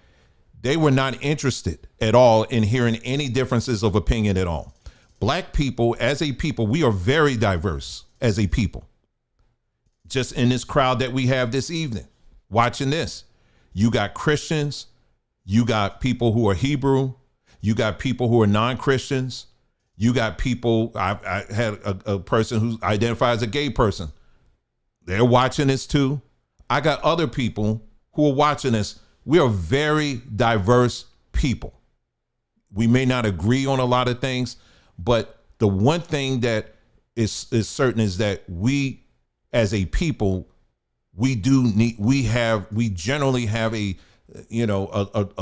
They were not interested at all in hearing any differences of opinion at all. Black people, as a people, we are very diverse as a people. Just in this crowd that we have this evening, watching this, you got Christians, you got people who are Hebrew, you got people who are non-Christians, you got people, I had a person who identifies as a gay person. They're watching this too. I got other people who are watching this. We are very diverse people. We may not agree on a lot of things, but the one thing that is certain is that we, as a people, we generally have a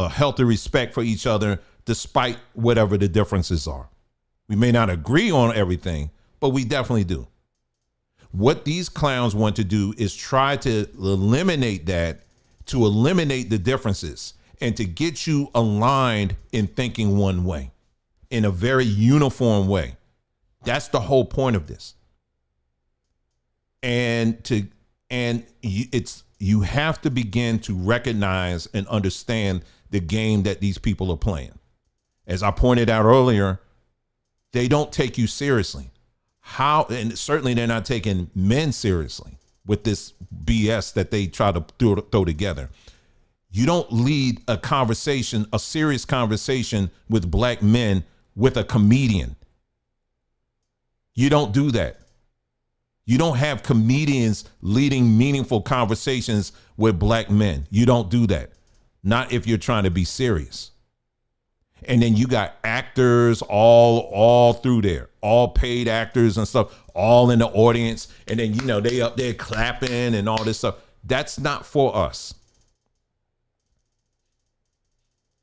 healthy respect for each other, despite whatever the differences are. We may not agree on everything, but we definitely do. What these clowns want to do is try to eliminate that, to eliminate the differences, and to get you aligned in thinking one way, in a very uniform way. That's the whole point of this. You have to begin to recognize and understand the game that these people are playing. As I pointed out earlier, they don't take you seriously. And certainly they're not taking men seriously with this BS that they try to throw together. You don't lead a conversation, a serious conversation with black men with a comedian. You don't do that. You don't have comedians leading meaningful conversations with black men. You don't do that. Not if you're trying to be serious. And then you got actors all through there, all paid actors and stuff, all in the audience. And then, you know, they up there clapping and all this stuff. That's not for us.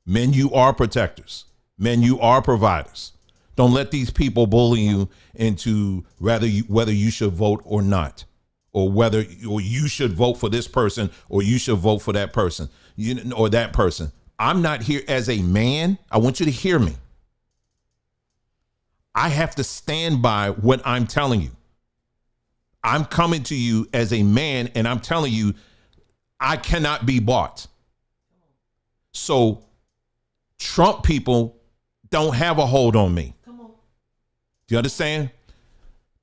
Men, you are protectors. Men, you are providers. Don't let these people bully you into whether you should vote or not, or whether you should vote for this person or you should vote for that person, or that person. I'm not here as a man. I want you to hear me. I have to stand by what I'm telling you. I'm coming to you as a man, and I'm telling you, I cannot be bought. So Trump people don't have a hold on me. Do you understand?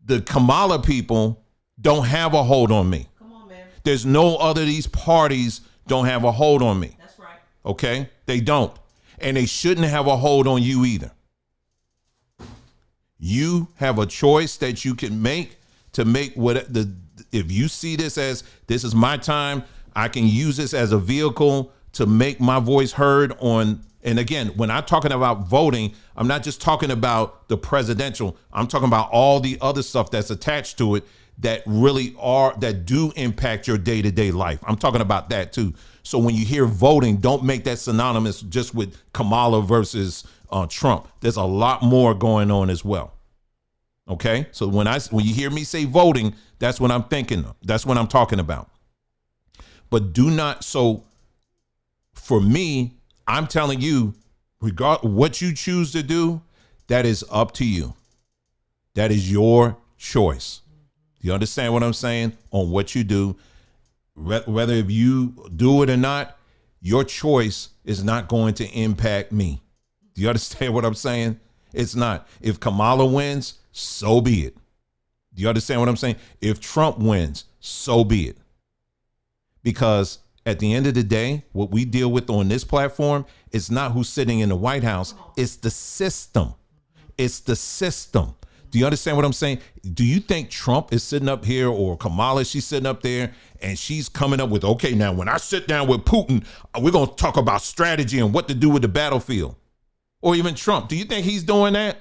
The Kamala people don't have a hold on me. Come on, man. There's no other of these parties don't have a hold on me. That's right. Okay? They don't. And they shouldn't have a hold on you either. You have a choice that you can make to make if you see this as this is my time, I can use this as a vehicle to make my voice heard on. And again, when I'm talking about voting, I'm not just talking about the presidential. I'm talking about all the other stuff that's attached to it that do impact your day-to-day life. I'm talking about that too. So when you hear voting, don't make that synonymous just with Kamala versus Trump. There's a lot more going on as well. Okay? So when you hear me say voting, that's what I'm thinking of. That's what I'm talking about. But do not, so for me, I'm telling you, regardless what you choose to do, that is up to you. That is your choice. Do you understand what I'm saying? On what you do, whether if you do it or not, your choice is not going to impact me. Do you understand what I'm saying? It's not. If Kamala wins, so be it. Do you understand what I'm saying? If Trump wins, so be it. Because at the end of the day, what we deal with on this platform is not who's sitting in the White House. It's the system. It's the system. Do you understand what I'm saying? Do you think Trump is sitting up here, or Kamala, she's sitting up there and she's coming up with, okay, now when I sit down with Putin, we're going to talk about strategy and what to do with the battlefield? Or even Trump. Do you think he's doing that?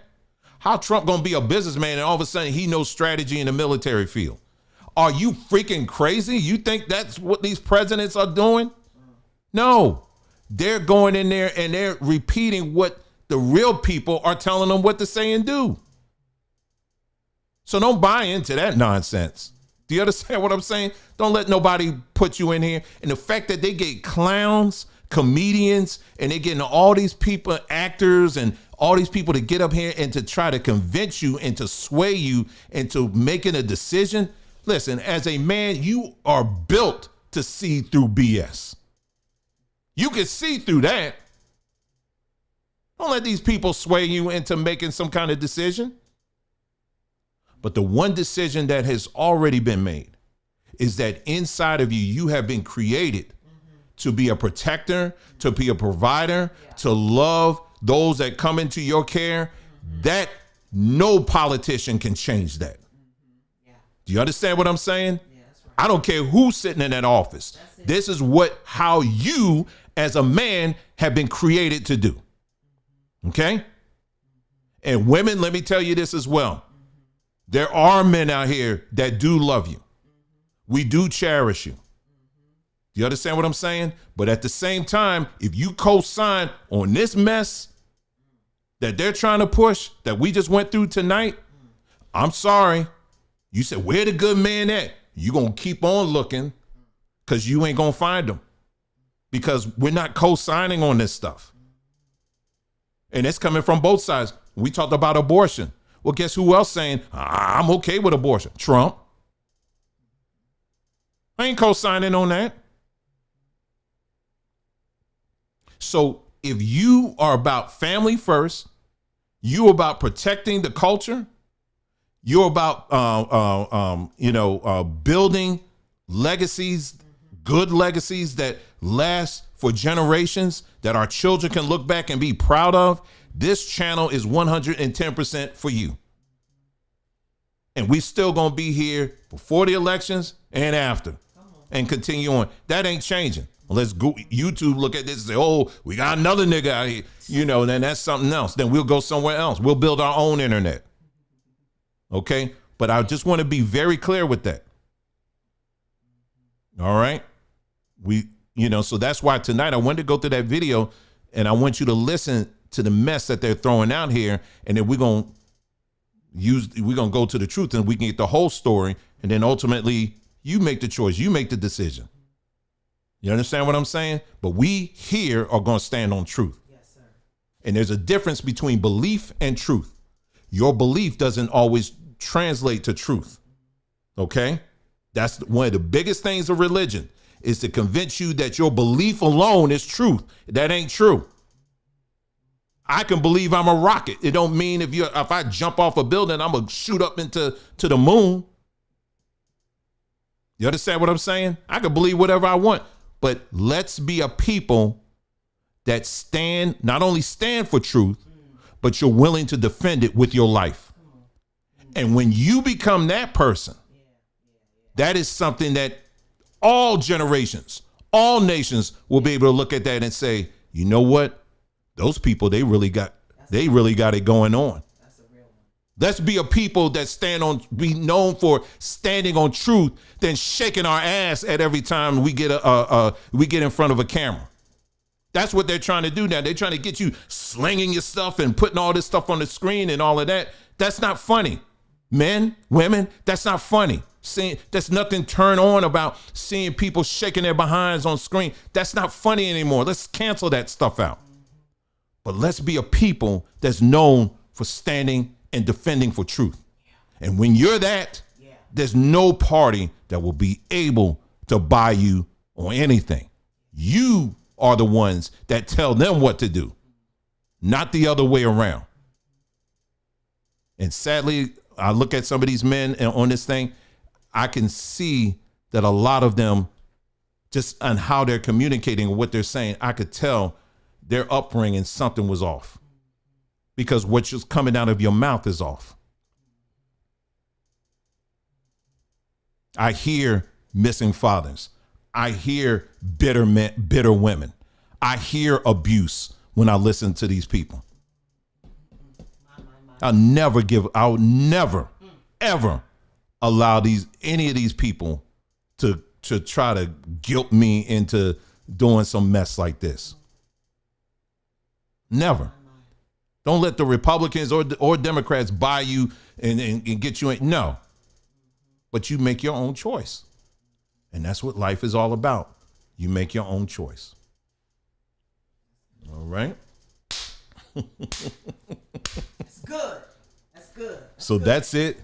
How Trump going to be a businessman and all of a sudden he knows strategy in the military field? Are you freaking crazy? You think that's what these presidents are doing? No, they're going in there and they're repeating what the real people are telling them what to say and do. So don't buy into that nonsense. Do you understand what I'm saying? Don't let nobody put you in here. And the fact that they get clowns, comedians, and they're getting all these people, actors, and all these people to get up here and to try to convince you and to sway you into making a decision. Listen, as a man, you are built to see through BS. You can see through that. Don't let these people sway you into making some kind of decision. But the one decision that has already been made is that inside of you, you have been created to be a protector, to be a provider, to love those that come into your care. That no politician can change that. Do you understand what I'm saying? I don't care who's sitting in that office. This is how you as a man have been created to do. Okay? And women, let me tell you this as well. There are men out here that do love you. We do cherish you. Do you understand what I'm saying? But at the same time, if you co-sign on this mess that they're trying to push, that we just went through tonight, I'm sorry. You said, where the good man at? You're going to keep on looking because you ain't going to find them, because we're not co-signing on this stuff. And it's coming from both sides. We talked about abortion. Well, guess who else saying, I'm okay with abortion? Trump. I ain't co-signing on that. So if you are about family first, you about protecting the culture, you're about building legacies, good legacies that last for generations, that our children can look back and be proud of, this channel is 110% for you. And we still gonna be here before the elections and after and continue on. That ain't changing. Unless YouTube look at this and say, oh, we got another nigga out here, you know, then that's something else. Then we'll go somewhere else. We'll build our own internet. Okay? But I just want to be very clear with that. All right? So that's why tonight I wanted to go through that video, and I want you to listen to the mess that they're throwing out here, and then we're gonna go to the truth, and we can get the whole story, and then ultimately you make the choice, you make the decision. You understand what I'm saying? But we here are going to stand on truth. Yes, sir. And there's a difference between belief and truth. Your belief doesn't always translate to truth. Okay? That's one of the biggest things of religion, is to convince you that your belief alone is truth. That ain't true. I can believe I'm a rocket. It don't mean if I jump off a building, I'm gonna shoot up into the moon. You understand what I'm saying? I can believe whatever I want, but let's be a people that not only stand for truth, but you're willing to defend it with your life. And when you become that person, that is something that all generations, all nations will be able to look at that and say, you know what? Those people, they really got it going on. Let's be a people that be known for standing on truth than shaking our ass at every time we get in front of a camera. That's what they're trying to do now. They're trying to get you slinging your stuff and putting all this stuff on the screen and all of that. That's not funny. Men, women, that's not funny. There's nothing turn on about seeing people shaking their behinds on screen. That's not funny anymore. Let's cancel that stuff out. But let's be a people that's known for standing and defending for truth. And when you're that, there's no party that will be able to buy you on anything. You are the ones that tell them what to do, not the other way around. And sadly, I look at some of these men on this thing, I can see that a lot of them, just on how they're communicating and what they're saying, I could tell their upbringing, something was off, because what's just coming out of your mouth is off. I hear missing fathers. I hear bitter men, bitter women. I hear abuse when I listen to these people. I'll never ever allow any of these people to try to guilt me into doing some mess like this. Never. Don't let the Republicans or Democrats buy you and get you in. No. But you make your own choice. And that's what life is all about. You make your own choice. All right? That's good. That's good. So that's it.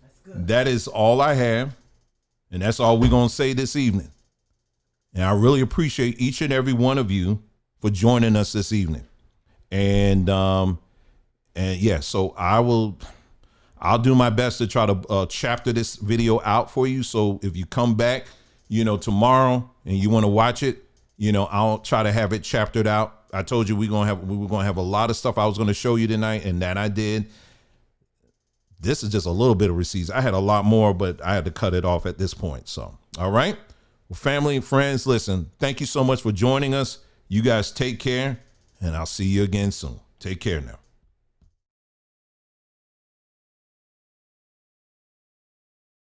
That's good. That is all I have. And that's all we're going to say this evening. And I really appreciate each and every one of you for joining us this evening. And yeah, so I'll do my best to try to chapter this video out for you. So if you come back, tomorrow and you want to watch it, I'll try to have it chaptered out. I told you we were going to have a lot of stuff I was going to show you tonight, and that I did. This is just a little bit of receipts. I had a lot more, but I had to cut it off at this point. So, all right. Well, family and friends, listen, thank you so much for joining us. You guys take care. And I'll see you again soon. Take care now.